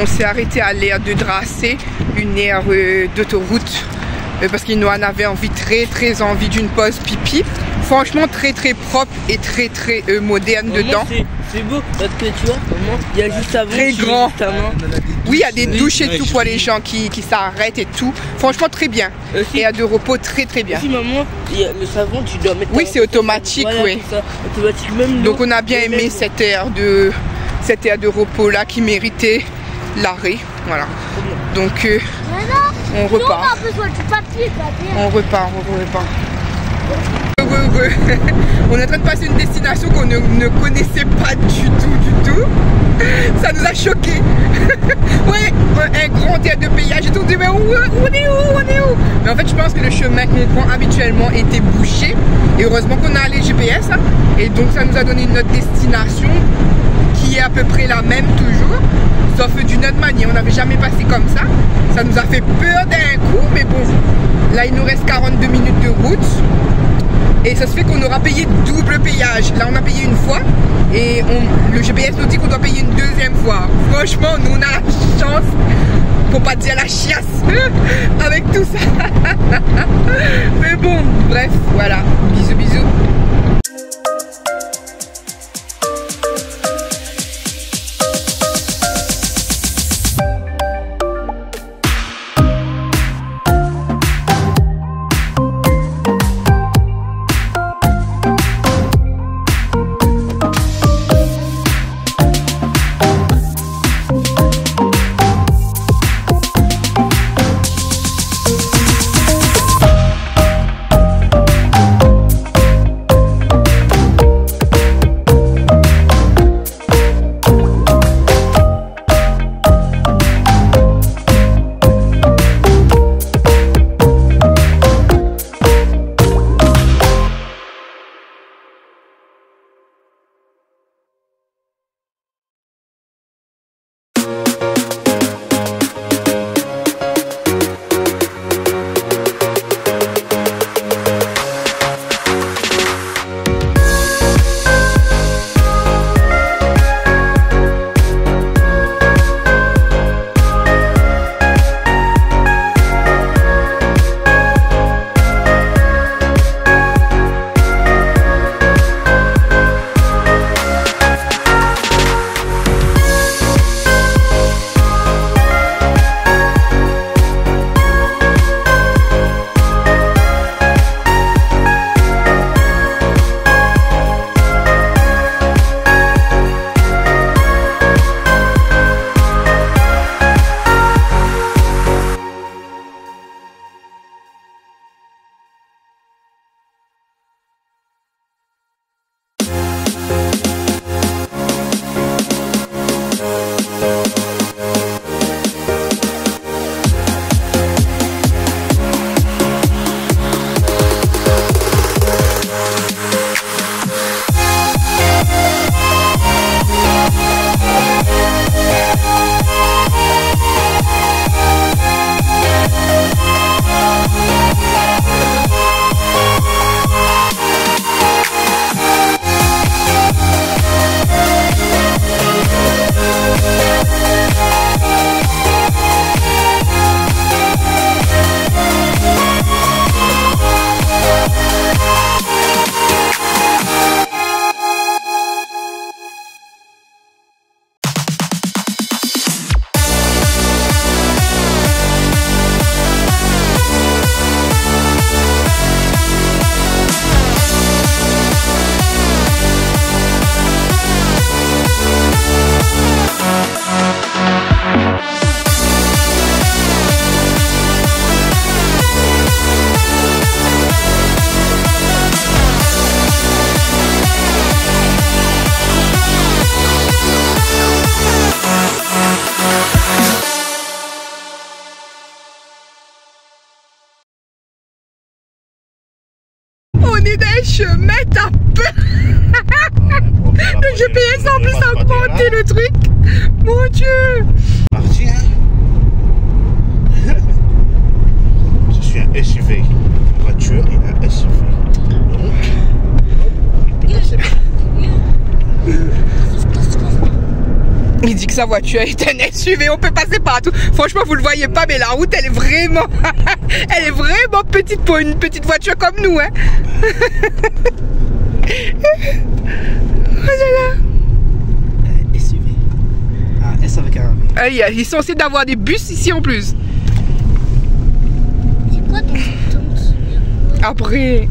Speaker 1: On s'est arrêté à l'aire de Dracé, une aire d'autoroute, parce qu'il nous en avait envie, très envie d'une pause pipi. Franchement très propre et très moderne dedans.
Speaker 6: C'est beau parce que tu vois, il y a juste avant.
Speaker 1: Très grand. Oui, il y a des douches et tout pour les gens qui s'arrêtent et tout. Franchement très bien. Et il y a de repos très bien.
Speaker 6: Aussi maman, le savon tu dois mettre.
Speaker 1: Oui, c'est automatique,
Speaker 6: voilà,
Speaker 1: oui.
Speaker 6: Ça. Automatique même.
Speaker 1: Donc on a bien aimé cette aire de repos là qui méritait l'arrêt. Voilà. Donc on repart.
Speaker 2: On a besoin du papier.
Speaker 1: On repart. On est en train de passer une destination qu'on ne connaissait pas du tout. Ça nous a choqués. Ouais, un grand aire de péage et tout. On dit mais on est où? Mais en fait je pense que le chemin qu'on prend habituellement était bouché. Et heureusement qu'on a les GPS. Hein. Et donc ça nous a donné notre destination qui est à peu près la même toujours. Sauf d'une autre manière. On n'avait jamais passé comme ça. Ça nous a fait peur d'un coup. Mais bon, là il nous reste 42 minutes de route. Et ça se fait qu'on aura payé double payage. Là on a payé une fois et le GPS nous dit qu'on doit payer une deuxième fois. Franchement nous on a la chance, pour pas dire la chiasse, avec tout ça. Mais bon, bref, voilà. Bisous. on est dans les chemins, t'as peur. Le GPS en plus a augmenté le truc. Mon Dieu.
Speaker 4: Parti, hein. Je suis un SUV. Une voiture et un SUV. Donc, il peut passer.
Speaker 1: Il dit que sa voiture est un SUV, on peut passer partout. Franchement, vous le voyez pas, mais la route, elle est vraiment, elle est vraiment petite pour une petite voiture comme nous, hein. Oh là là.
Speaker 4: SUV. Ah, S avec un V.
Speaker 1: Ils sont censés d'avoir des bus ici en plus.
Speaker 2: C'est quoi ton tente?
Speaker 1: Après.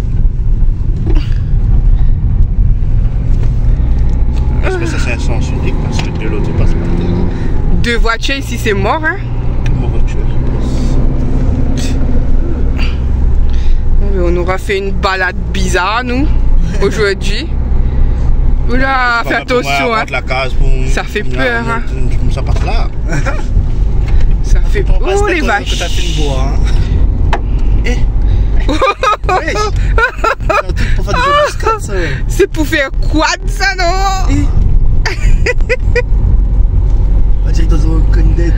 Speaker 4: Est-ce que ça c'est un sens unique parce que de l'autre passe par terre?
Speaker 1: Deux voitures ici, c'est mort, hein.
Speaker 4: Mon voiture,
Speaker 1: On aura fait une balade bizarre, nous, aujourd'hui. Oula, fais attention, hein.
Speaker 4: La case pour...
Speaker 1: Ça fait peur, hein.
Speaker 4: Ça passe là.
Speaker 1: Ça fait peur. Oh, les vaches.
Speaker 4: T'as fait une bois, hein. Oui. Pour faire des embuscades, ça.
Speaker 1: C'est pour faire quoi de ça, non?
Speaker 4: On dirait dans un connect.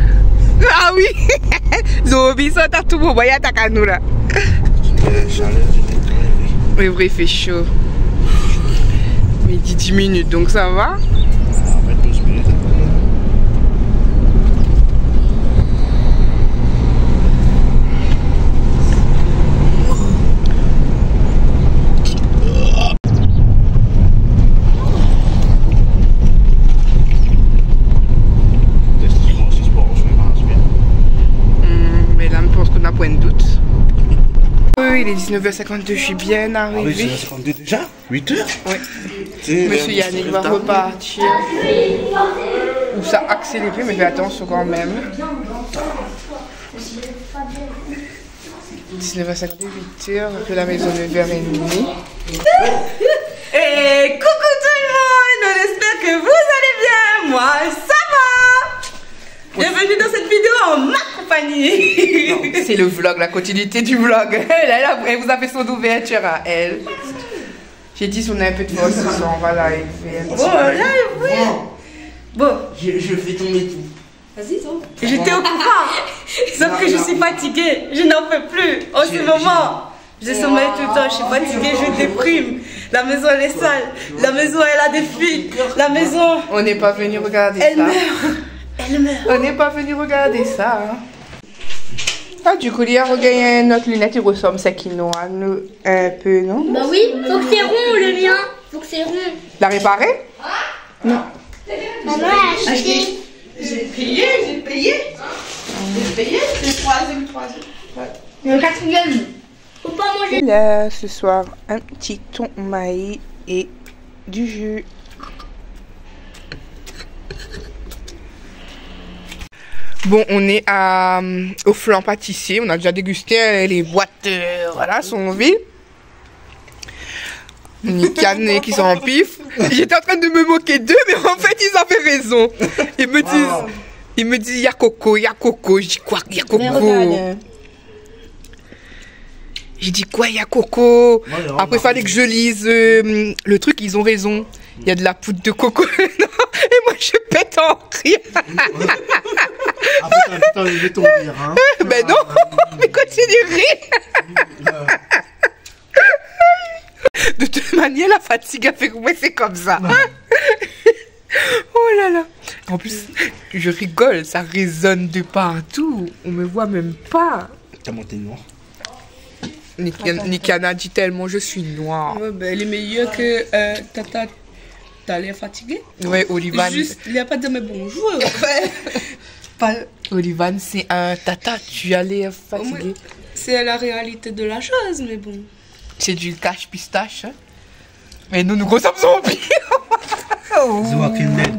Speaker 1: Ah oui. Zobi, ça t'a tout beau, y'a ta canou là. Oui, vrai, il fait chaud. Mais il dit 10 minutes, donc ça va.
Speaker 4: Ah, 12 minutes.
Speaker 1: Mais là, je pense qu'on a point de doute. Oui, il est 19h52, je suis bien arrivée.
Speaker 4: 19h52 déjà 8h.
Speaker 1: Oui. Monsieur Yannick va repartir. Ou ça accéléré, mais fais attention quand même. 19h52, 8h, on fait la maison 9h30.
Speaker 5: Et coucou tout le monde, on espère que vous allez bien, moi ça va. Bienvenue dans cette vidéo en ma compagnie.
Speaker 1: C'est le vlog, la continuité du vlog. Elle vous a fait son ouverture à elle. J'ai dit si on a un peu de force ce soir, on va l'arriver.
Speaker 5: Bon, là, oui. Bon,
Speaker 6: Je fais tomber tout.
Speaker 5: vas-y, toi. J'étais au courant. Sauf que je suis fatiguée. Je n'en peux plus. En ce moment, je sommeille tout le temps. Je suis fatiguée, je déprime. La maison, elle est sale. La maison, elle a des fuites. La maison,
Speaker 1: On n'est pas venu regarder
Speaker 5: elle
Speaker 1: ça.
Speaker 5: meurt. Elle meurt.
Speaker 1: On n'est pas venu regarder ça. Hein. Ah, du coup, il a regagné notre lunette, il ressemble à Kino à nous un peu, non?
Speaker 2: Bah oui, faut que c'est rond le mien. Faut que c'est rond.
Speaker 1: La réparer?
Speaker 2: Maman a acheté.
Speaker 5: J'ai payé. C'est le troisième.
Speaker 2: Le quatrième. Faut pas manger.
Speaker 1: Là, ce soir, un petit thon maïs et du jus. Bon, on est au flan pâtissier. On a déjà dégusté les boîtes, voilà, sont vides. Ni canne qui sont en pif. J'étais en train de me moquer d'eux, mais en fait, ils avaient raison. Ils me disent, y'a coco. Je dis quoi, y'a coco? J'ai dit quoi, y'a coco? Après, il fallait que je lise le truc, ils ont raison. Il y a de la poudre de coco. Et moi, je pète en rire.
Speaker 4: Après, t'as enlevé ton rire, hein.
Speaker 1: Ben non, mais continue de rire. De toute manière, la fatigue a fait que moi, c'est comme ça. Oh là là. En plus, je rigole, ça résonne de partout. On me voit même pas.
Speaker 4: T'as monté noir.
Speaker 1: Nikana dit tellement je suis noire.
Speaker 5: Ouais, ben, elle est meilleure que Tata. T'as l'air fatigué?
Speaker 1: Ouais, Olivan.
Speaker 5: Juste, il n'y a pas de mes bonjour.
Speaker 1: Olivan, c'est un tata, tu as l'air fatigué.
Speaker 5: C'est la réalité de la chose, mais bon.
Speaker 1: C'est du cache pistache. Hein? Mais nous ressemblons zombies.
Speaker 4: The Walking Dead.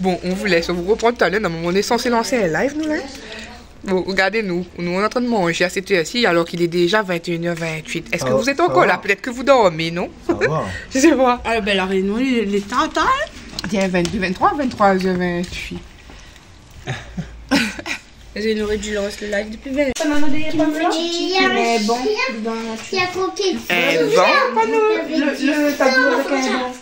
Speaker 1: Bon, on vous laisse, on vous reprend tout à l'heure. On est censé lancer un live, nous, là. Bon, regardez-nous, nous on est en train de manger à cette heure-ci alors qu'il est déjà 21h28. Est-ce que vous êtes encore là? Peut-être que vous dormez, non?
Speaker 4: Ça va.
Speaker 1: Je sais pas.
Speaker 5: Ah ben la réunion, il est tard.
Speaker 1: Tiens, 22, 23, 23h28.
Speaker 5: Ils auraient dû lancer le live depuis 20.
Speaker 2: Mais bon, il y a coquille.
Speaker 1: Le tableau avec un bon.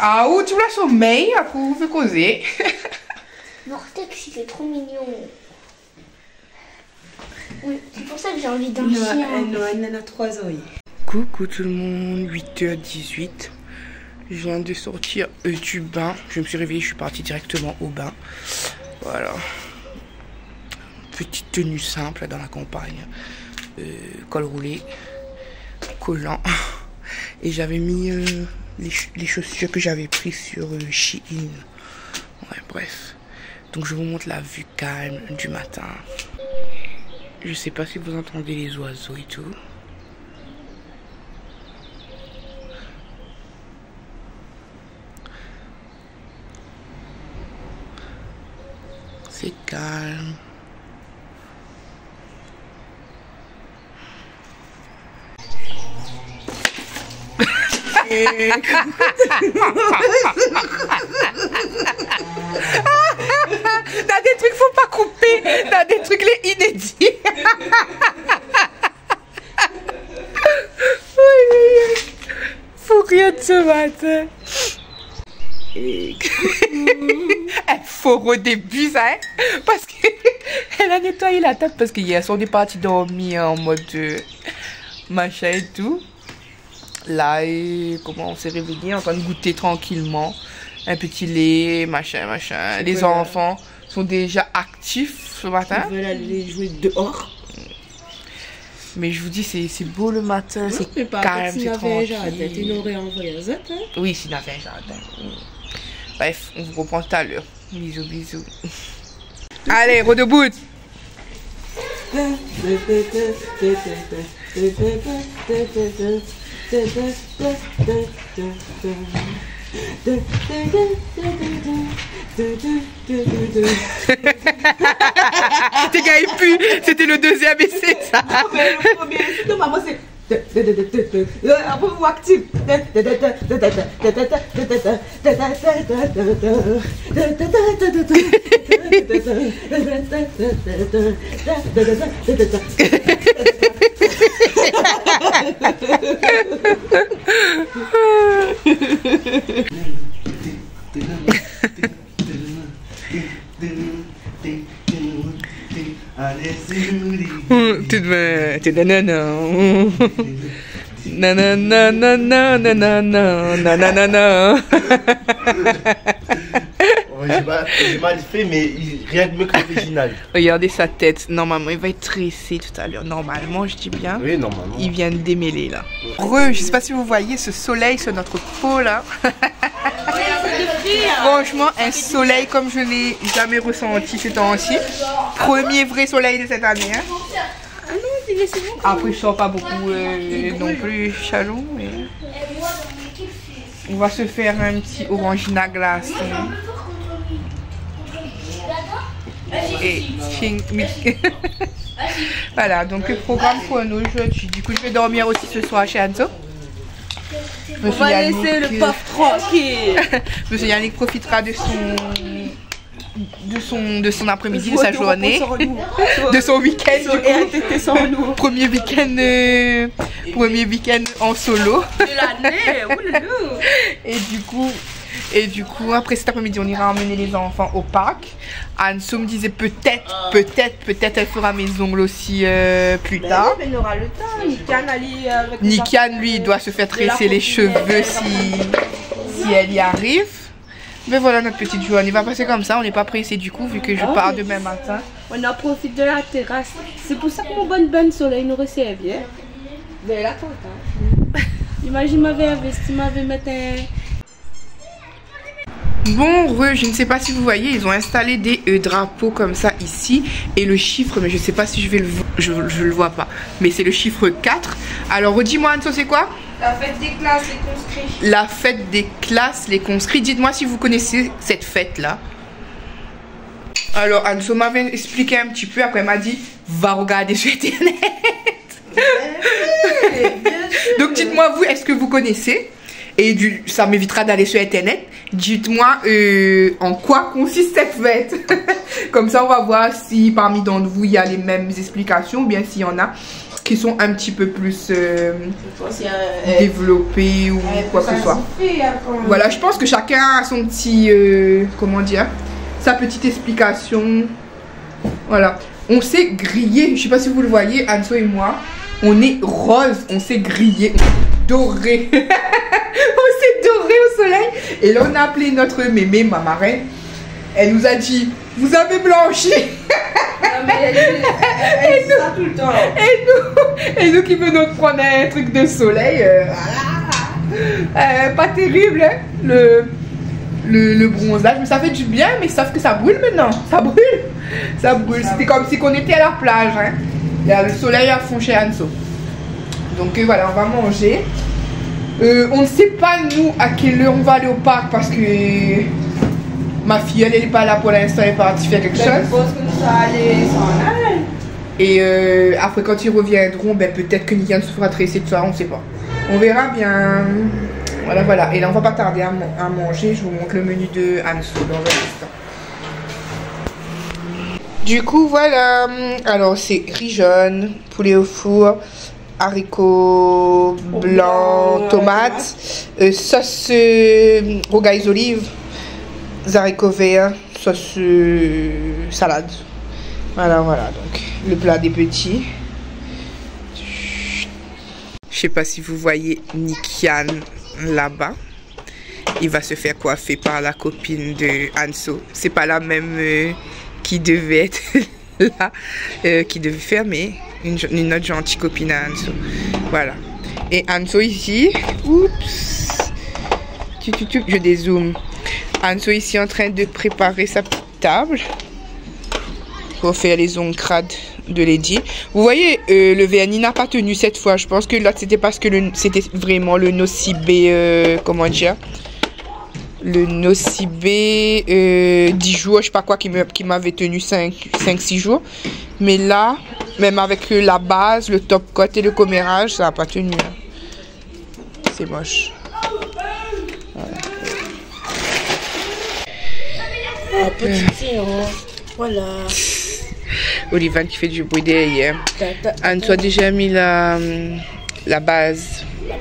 Speaker 1: Ah, où tu l'as sommeil, à coup, vous faites causer.
Speaker 2: Vortex, il est trop mignon. Oui, c'est pour ça que j'ai envie d'un chien.
Speaker 5: Elle a 3 ans.
Speaker 1: Coucou tout le monde, 8h18. Je viens de sortir du bain. Je me suis réveillée, je suis partie directement au bain. Voilà. Petite tenue simple dans la campagne. Col roulé, collant. Et j'avais mis les chaussures que j'avais prises sur Shein. Ouais, bref. Donc je vous montre la vue calme du matin. Je sais pas si vous entendez les oiseaux et tout. C'est calme. T'as des trucs faut pas couper. T'as des trucs les inédits. Faut rire de ce matin. Elle faut au début ça hein? Parce qu'elle a nettoyé la table parce qu'hier on est parti dormir en mode machin et tout. Là et comment on s'est réveillé en train de goûter tranquillement un petit lait machin. Les enfants sont déjà actifs ce matin.
Speaker 5: Ils veulent aller jouer dehors.
Speaker 1: Mais je vous dis c'est beau le matin, c'est calme, c'est tranquille.
Speaker 5: Il aurait envoyé un zap. Hein?
Speaker 1: Oui, s'il avait un jardin. Bref, on vous reprend tout à l'heure. Bisous, bisous. Allez, redebout. T'es gars, pu. C'était le deuxième essai, ça.
Speaker 5: Mais le premier essai de maman, c'est... Après, vous active.
Speaker 4: J'ai mal fait, mais rien de mieux que l'original.
Speaker 1: Regardez sa tête. Normalement, il va être tressé tout à l'heure. Normalement, je dis bien.
Speaker 4: Oui, normalement.
Speaker 1: Il vient de démêler là. Je sais pas si vous voyez ce soleil sur notre peau là. Franchement, un soleil comme je l'ai jamais ressenti ce temps-ci. Premier vrai soleil de cette année. Hein. Après, je sors pas beaucoup non plus chalou. Mais... on va se faire un petit orangina glace. Et voilà, donc le programme pour nous aujourd'hui. Du coup, je vais dormir aussi ce soir chez Anso.
Speaker 5: On va laisser le paf tranquille.
Speaker 1: Monsieur Yannick profitera de son après-midi, de sa journée, de son week-end. Premier week-end en solo.
Speaker 5: De l'année.
Speaker 1: Et du coup, après cet après-midi, on ira emmener les enfants au parc. Anso me disait peut-être elle fera mes ongles aussi plus tard.
Speaker 5: Elle aura le temps.
Speaker 1: Nikian, lui, doit se faire tresser les cheveux si elle y arrive. Mais voilà notre petite journée. Va passer comme ça, on n'est pas pressé du coup, vu que je pars demain matin.
Speaker 5: On en profite de la terrasse. C'est pour ça que mon bonne soleil nous recevait. Mais là, imagine m'avait investi, m'avait mis un...
Speaker 1: Bon, je ne sais pas si vous voyez, ils ont installé des drapeaux comme ça ici. Et le chiffre, mais je ne sais pas si je vais le voir, je le vois pas. Mais c'est le chiffre 4. Alors, redis-moi Anso, c'est quoi?
Speaker 5: La fête des classes, les conscrits.
Speaker 1: La fête des classes, les conscrits. Dites-moi si vous connaissez cette fête-là. Alors, Anso m'avait expliqué un petit peu. Après, elle m'a dit, va regarder sur Internet. Donc dites-moi vous, est-ce que vous connaissez? Et ça m'évitera d'aller sur internet. Dites-moi en quoi consiste cette fête. Comme ça on va voir si parmi d'entre vous il y a les mêmes explications, ou bien s'il y en a qui sont un petit peu plus développées ou quoi que ce soit. Voilà, je pense que chacun a son petit comment dire, sa petite explication. Voilà, on s'est grillé, je sais pas si vous le voyez, Anso et moi, on est rose, on s'est grillé, doré. On s'est doré au soleil. Et là on a appelé notre mémé, ma marraine. Elle nous a dit, vous avez blanchi. Elle dit ça tout le temps. Et nous qui venons de prendre un truc de soleil, voilà. Pas terrible, hein, le bronzage, mais ça fait du bien, mais sauf que ça brûle maintenant. Ça brûle. Ça brûle. C'était comme si on était à la plage, hein. Il y a le soleil à fond chez Anso. Donc voilà, on va manger. On ne sait pas nous à quelle heure on va aller au parc parce que ma fille elle n'est pas là pour l'instant, elle est partie faire quelque chose. Et après quand ils reviendront, ben, peut-être que Nikan se fera tresser de soir, on ne sait pas. On verra bien. Voilà, voilà. Et là on va pas tarder à manger. Je vous montre le menu de Anso dans un instant. Du coup voilà. Alors c'est riz jaune, poulet au four, haricots blancs, tomates, sauce rougail olives, haricots verts, sauce salade. Voilà, voilà, donc le plat des petits. Je sais pas si vous voyez Nikian là-bas. Il va se faire coiffer par la copine de Anso. C'est pas la même qui devait être là, qui devait faire, mais une autre gentille copine à Anso. Voilà. Et Anso ici, oups, je dézoome. Anso ici en train de préparer sa petite table pour faire les ongles crades de Lady. Vous voyez, le vernis n'a pas tenu cette fois. Je pense que là c'était parce que c'était vraiment le nocibé, comment dire, le nocibé 10 jours, je sais pas quoi, qui m'avait tenu 5-6 jours. Mais là, même avec la base, le top coat et le commérage, ça n'a pas tenu. C'est moche.
Speaker 5: Ah, petit voilà.
Speaker 1: Olivan qui fait du bruit derrière. Anne-toi déjà mis la base.
Speaker 5: La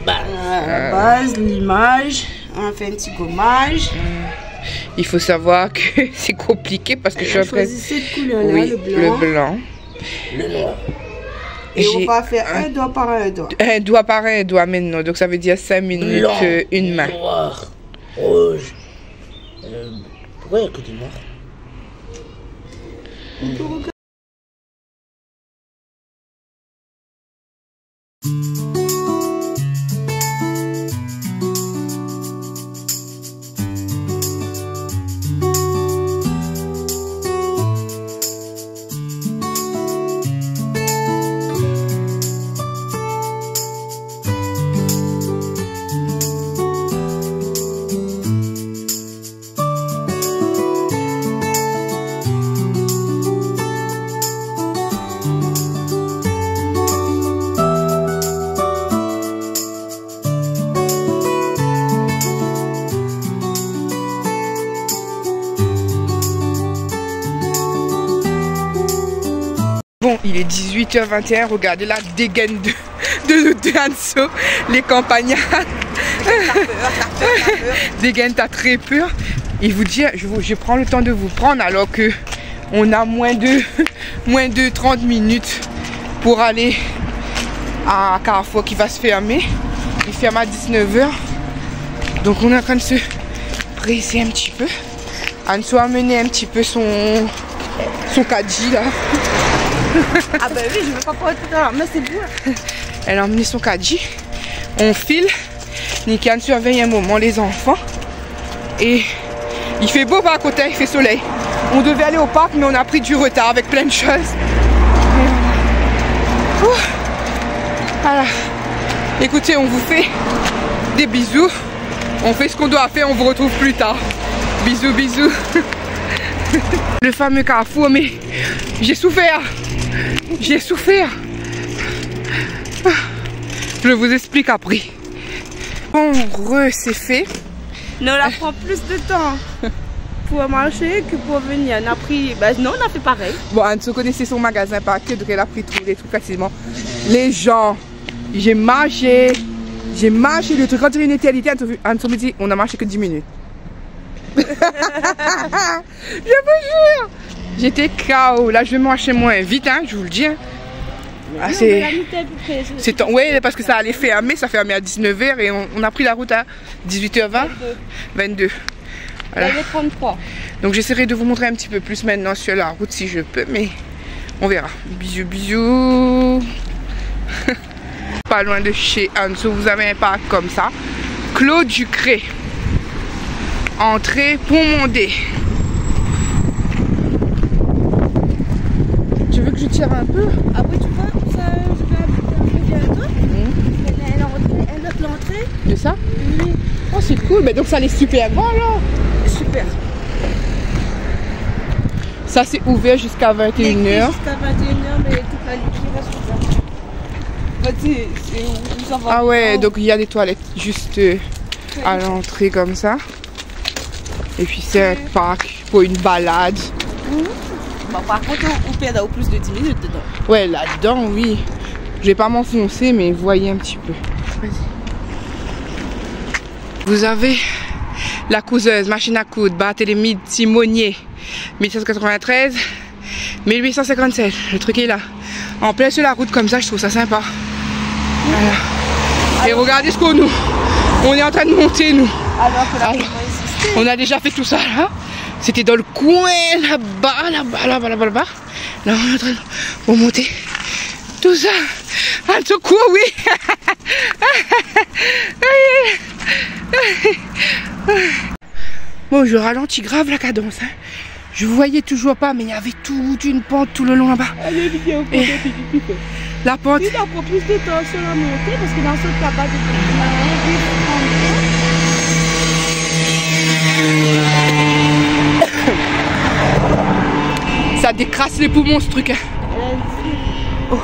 Speaker 5: base, l'image. On fait un petit gommage.
Speaker 1: Il faut savoir que c'est compliqué parce que je suis en train de...
Speaker 5: cette couleur-là,
Speaker 1: oui,
Speaker 5: le blanc.
Speaker 1: Le noir.
Speaker 5: Et on va faire un doigt par un doigt.
Speaker 1: Un doigt par un doigt maintenant. Donc ça veut dire 5 minutes, blanc, une main.
Speaker 4: Noir, rouge. Pourquoi il y a que du noir?
Speaker 1: Bon, il est 18h21, regardez la dégaine de Anso, les campagnards. Dégaine, t'as très peur. Et vous dire, je prends le temps de vous prendre alors que on a moins de 30 minutes pour aller à Carrefour qui va se fermer. Il ferme à 19h. Donc on est en train de se presser un petit peu. Anso a mené un petit peu son caddie là.
Speaker 5: Ah bah oui, je veux pas porter tout à l'heure, mais c'est beau.
Speaker 1: Elle a emmené son caddie. On file. Nikan surveille un moment les enfants. Et il fait beau par à côté, il fait soleil. On devait aller au parc, mais on a pris du retard avec plein de choses. Voilà. Écoutez, on vous fait des bisous. On fait ce qu'on doit faire, on vous retrouve plus tard. Bisous, bisous. Le fameux Carrefour, mais j'ai souffert. J'ai souffert. Je vous explique après. Bon, c'est fait.
Speaker 5: Non, on prend plus de temps pour marcher que pour venir. On a pris... Ben, non, on a fait pareil.
Speaker 1: Bon, Anso connaissait son magasin par cœur, donc elle a pris tous les trucs facilement. Les gens, j'ai marché le truc. Quand il y a une éternité, Anso me dit, on a marché que 10 minutes. Je vous jure. J'étais KO. Là, je vais marcher moins vite, hein, je vous le dis. Hein. Ah, c'est ouais, parce que ça allait fermer, ça fermait à 19h et on a pris la route à 18h20. 22. Voilà.
Speaker 5: Là, il est 33.
Speaker 1: Donc j'essaierai de vous montrer un petit peu plus maintenant sur la route si je peux, mais on verra. Bisous, bisous. Pas loin de chez Anso, vous avez un parc comme ça. Clos du Cré. Entrée Pont-Mondé. Tu veux que je tire un peu?
Speaker 5: Après, tu vois, ça, je vais habiter bientôt. Elle note l'entrée.
Speaker 1: De ça?
Speaker 5: Oui.
Speaker 1: Oh, c'est cool, mais donc ça allait super grand là.
Speaker 5: Super.
Speaker 1: Ça c'est ouvert jusqu'à 21h.
Speaker 5: Jusqu'à 21h, mais toute la nuit qui reste ouverte. C'est où ça va.
Speaker 1: Ah ouais, donc il y a des toilettes juste à l'entrée comme ça. Et puis c'est un parc pour une balade.
Speaker 5: Bah, par contre, on perd au plus de 10 minutes dedans.
Speaker 1: Ouais, là-dedans, oui. Je vais pas m'enfoncer, mais voyez un petit peu. Vas-y. Vous avez la couseuse, machine à coudre, Barthélemy Timonier, 1793, 1857. Le truc est là. En plein sur la route comme ça, je trouve ça sympa. Voilà. Et regardez ce qu'on nous. On est en train de monter, nous. Alors, on a déjà fait tout ça là. C'était dans le coin là-bas, là-bas. Là, on est en train de remonter tout ça. Un secours, oui. Bon, je ralentis grave la cadence. Hein. Je vous voyais toujours pas, mais il y avait toute une pente tout le long là-bas. La pente.
Speaker 5: Il prend plus de temps sur la montée parce que dans ce tabac
Speaker 1: ça décrasse les poumons ce truc. Hein. Oh.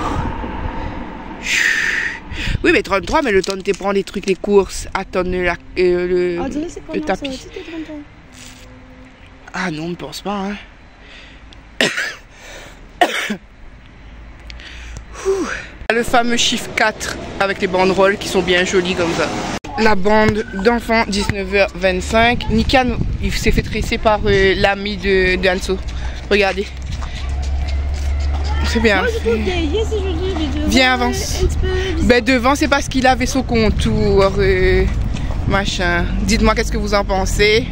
Speaker 1: Oui, mais 33, mais le temps de te prendre les trucs, les courses, attendre le tapis. Ah non, on ne pense pas. Hein. Le fameux chiffre 4 avec les banderoles qui sont bien jolies comme ça. La bande d'enfants, 19h25. Nikan, il s'est fait tresser par l'ami de Anso. Regardez. C'est bien. Moi, je trouve derrière, si je dis, devant, viens, avance. Ben, devant, c'est parce qu'il avait son contour. Machin. Dites-moi qu'est-ce que vous en pensez.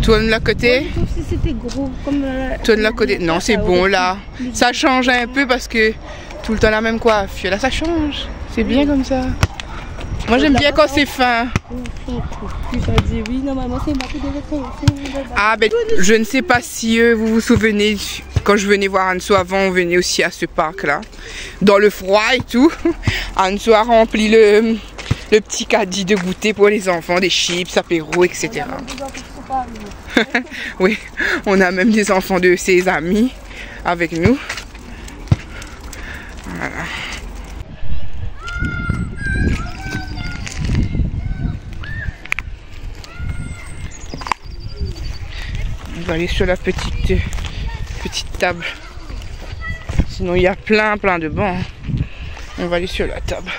Speaker 1: Tourne le côté.
Speaker 5: Moi, je trouve que c'était gros. Comme
Speaker 1: tourne le côté. Non, c'est bon là. Ça change un peu parce que tout le temps la même coiffure. Là, ça change. C'est bien comme ça. Moi, j'aime bien quand c'est fin. Ah, ben, je ne sais pas si vous vous souvenez, quand je venais voir Anso avant, on venait aussi à ce parc-là. Dans le froid et tout. Anso a rempli le petit caddie de goûter pour les enfants, des chips, apéros, etc. Oui, on a même des enfants de ses amis avec nous. Voilà. On va aller sur la petite table. Sinon il y a plein de bancs. On va aller sur la table.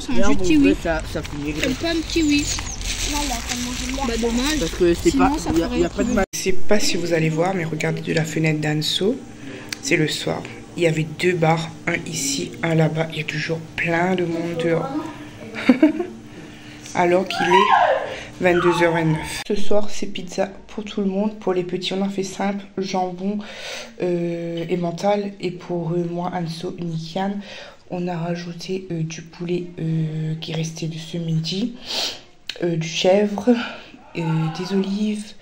Speaker 5: C'est un jus de kiwi. Une pomme kiwi. Bah dommage.
Speaker 1: Parce que c'est pas, y a pas de mal. Je sais pas si vous allez voir, mais regardez de la fenêtre d'Anso. C'est le soir. Il y avait 2 bars, un ici, un là-bas. Il y a toujours plein de monde dehors. Alors qu'il est 22h29. Ce soir, c'est pizza pour tout le monde. Pour les petits, on a fait simple, jambon et mental. Et pour moi, Anso, Nikan, on a rajouté du poulet qui restait de ce midi, du chèvre, des olives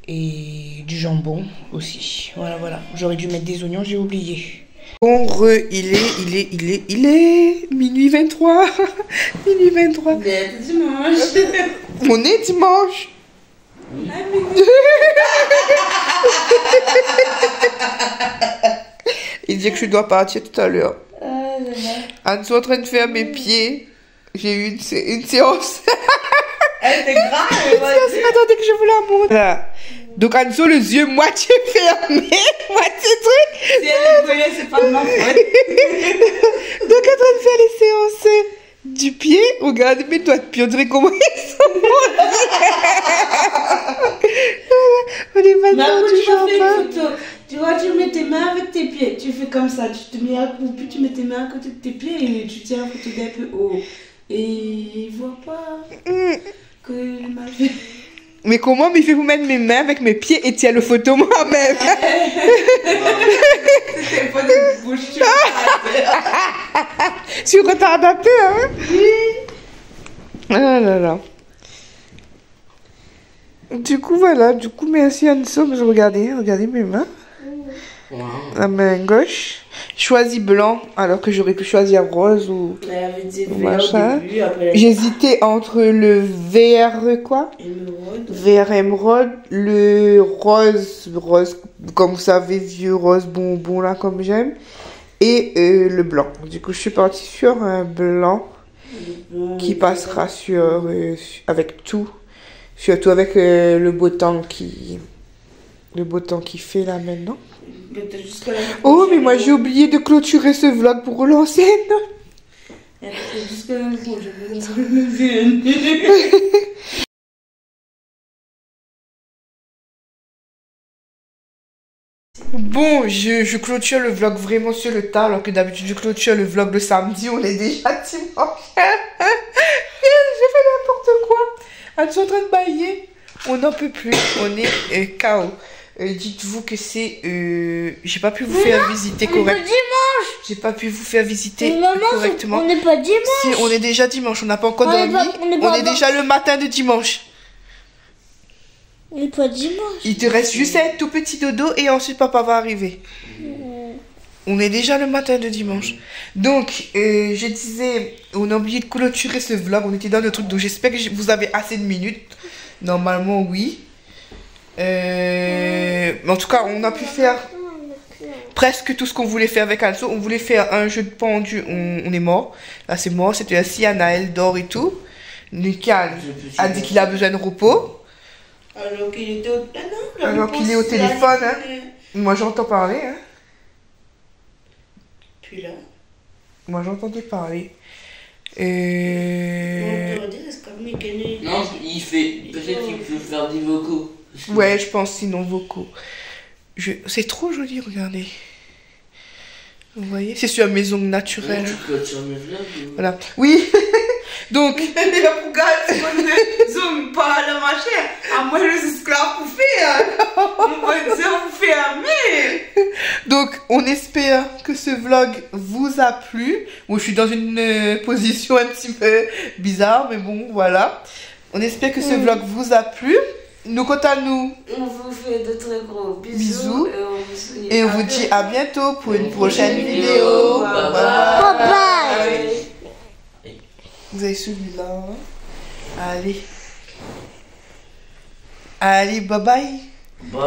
Speaker 1: et du jambon aussi. Voilà. J'aurais dû mettre des oignons, j'ai oublié. Bon, il est minuit 23. Minuit 23.
Speaker 5: C'est dimanche.
Speaker 1: On est dimanche. Il dit que je dois partir tout à l'heure. Anso est en train de faire mes pieds. J'ai eu une séance.
Speaker 5: Elle était grave.
Speaker 1: Attendez que je vous la montre. Voilà. Donc Anso, les yeux moitié fermés, moitié truc.
Speaker 5: Si elle est brûlée, c'est pas de ma faute.
Speaker 1: Donc en train de faire les séances du pied. Regardez mes doigts de pied, on dirait comment ils sont. On est
Speaker 5: Mais
Speaker 1: maintenant
Speaker 5: après,
Speaker 1: du
Speaker 5: tu vas faire
Speaker 1: champagne.
Speaker 5: une photo. Tu vois, tu mets tes mains avec tes pieds. Tu fais comme ça. Tu te mets à puis tu mets tes mains à côté de tes pieds et tu tiens la photo d'un peu haut. Et il voit pas que ma vie.
Speaker 1: Mais comment il fait pour mettre mes mains avec mes pieds et tiens le photo moi-même?
Speaker 5: C'est pas de bouche.
Speaker 1: Je suis retardataire, hein? Ah là là. Du coup, voilà. Du coup, merci Anso. Regardez mes mains. La main gauche. Choisis blanc alors que j'aurais pu choisir rose ou
Speaker 5: Elle avait dit
Speaker 1: machin.
Speaker 5: au début, après
Speaker 1: J'hésitais entre le vert quoi?
Speaker 5: émeraude.
Speaker 1: Vert émeraude, le rose comme vous savez, vieux rose bonbon là comme j'aime, et le blanc. Du coup, je suis partie sur un blanc qui passera sur avec tout, surtout avec le beau temps qui fait là maintenant. Oh, mais moi j'ai oublié de clôturer ce vlog pour relancer. Bon, je clôture le vlog vraiment sur le tard, alors que d'habitude je clôture le vlog le samedi, on est déjà dimanche. J'ai fait n'importe quoi. Elles sont en train de bailler. On n'en peut plus. On est KO. Dites-vous que c'est... j'ai pas pu vous faire visiter correctement.
Speaker 2: Dimanche.
Speaker 1: J'ai pas pu vous faire visiter
Speaker 2: Mais maman,
Speaker 1: correctement.
Speaker 2: on n'est pas dimanche.
Speaker 1: Si, on est déjà dimanche. On n'a pas encore
Speaker 2: On est
Speaker 1: dormi.
Speaker 2: pas- on est pas-
Speaker 1: déjà le matin de dimanche.
Speaker 2: On n'est pas dimanche.
Speaker 1: Il te reste juste un tout petit dodo et ensuite papa va arriver. On est déjà le matin de dimanche. Donc, je disais, on a oublié de clôturer ce vlog. On était dans le truc. Donc, j'espère que vous avez assez de minutes. Normalement, oui. Mais en tout cas, on a pu faire presque tout ce qu'on voulait faire avec Anso. On voulait faire un jeu de pendu. On est mort. Là, c'est mort. C'était assis. Anaël dort et tout. Lucas a dit qu'il a besoin de repos.
Speaker 5: Alors qu'il était
Speaker 1: au téléphone. Hein. Moi, j'entends parler. Hein.
Speaker 5: Puis là,
Speaker 1: Moi, j'entendais parler.
Speaker 6: Non, il fait. Peut-être qu'il peut faire des vocaux.
Speaker 1: Ouais, je pense sinon vocaux. C'est trop joli, regardez. Vous voyez? C'est sur la maison naturelle.
Speaker 6: Tu clôtures mes vlogs ou...
Speaker 1: Voilà. Oui. Donc.
Speaker 5: zoom pas la machin. À moi, les esclaves pour faire. On va dire, vous fermez.
Speaker 1: Donc, on espère que ce vlog vous a plu. Bon, je suis dans une position un petit peu bizarre, mais bon, voilà. On espère que ce vlog vous a plu. Nous, quant à nous,
Speaker 5: On vous fait de très gros
Speaker 1: Bisous.
Speaker 5: bisous.
Speaker 1: et on vous dit à bientôt pour une prochaine vidéo.
Speaker 6: Bye
Speaker 1: Bye
Speaker 6: bye.
Speaker 1: bye. Vous avez celui-là. Hein? Allez. Allez, bye bye.
Speaker 6: Bye.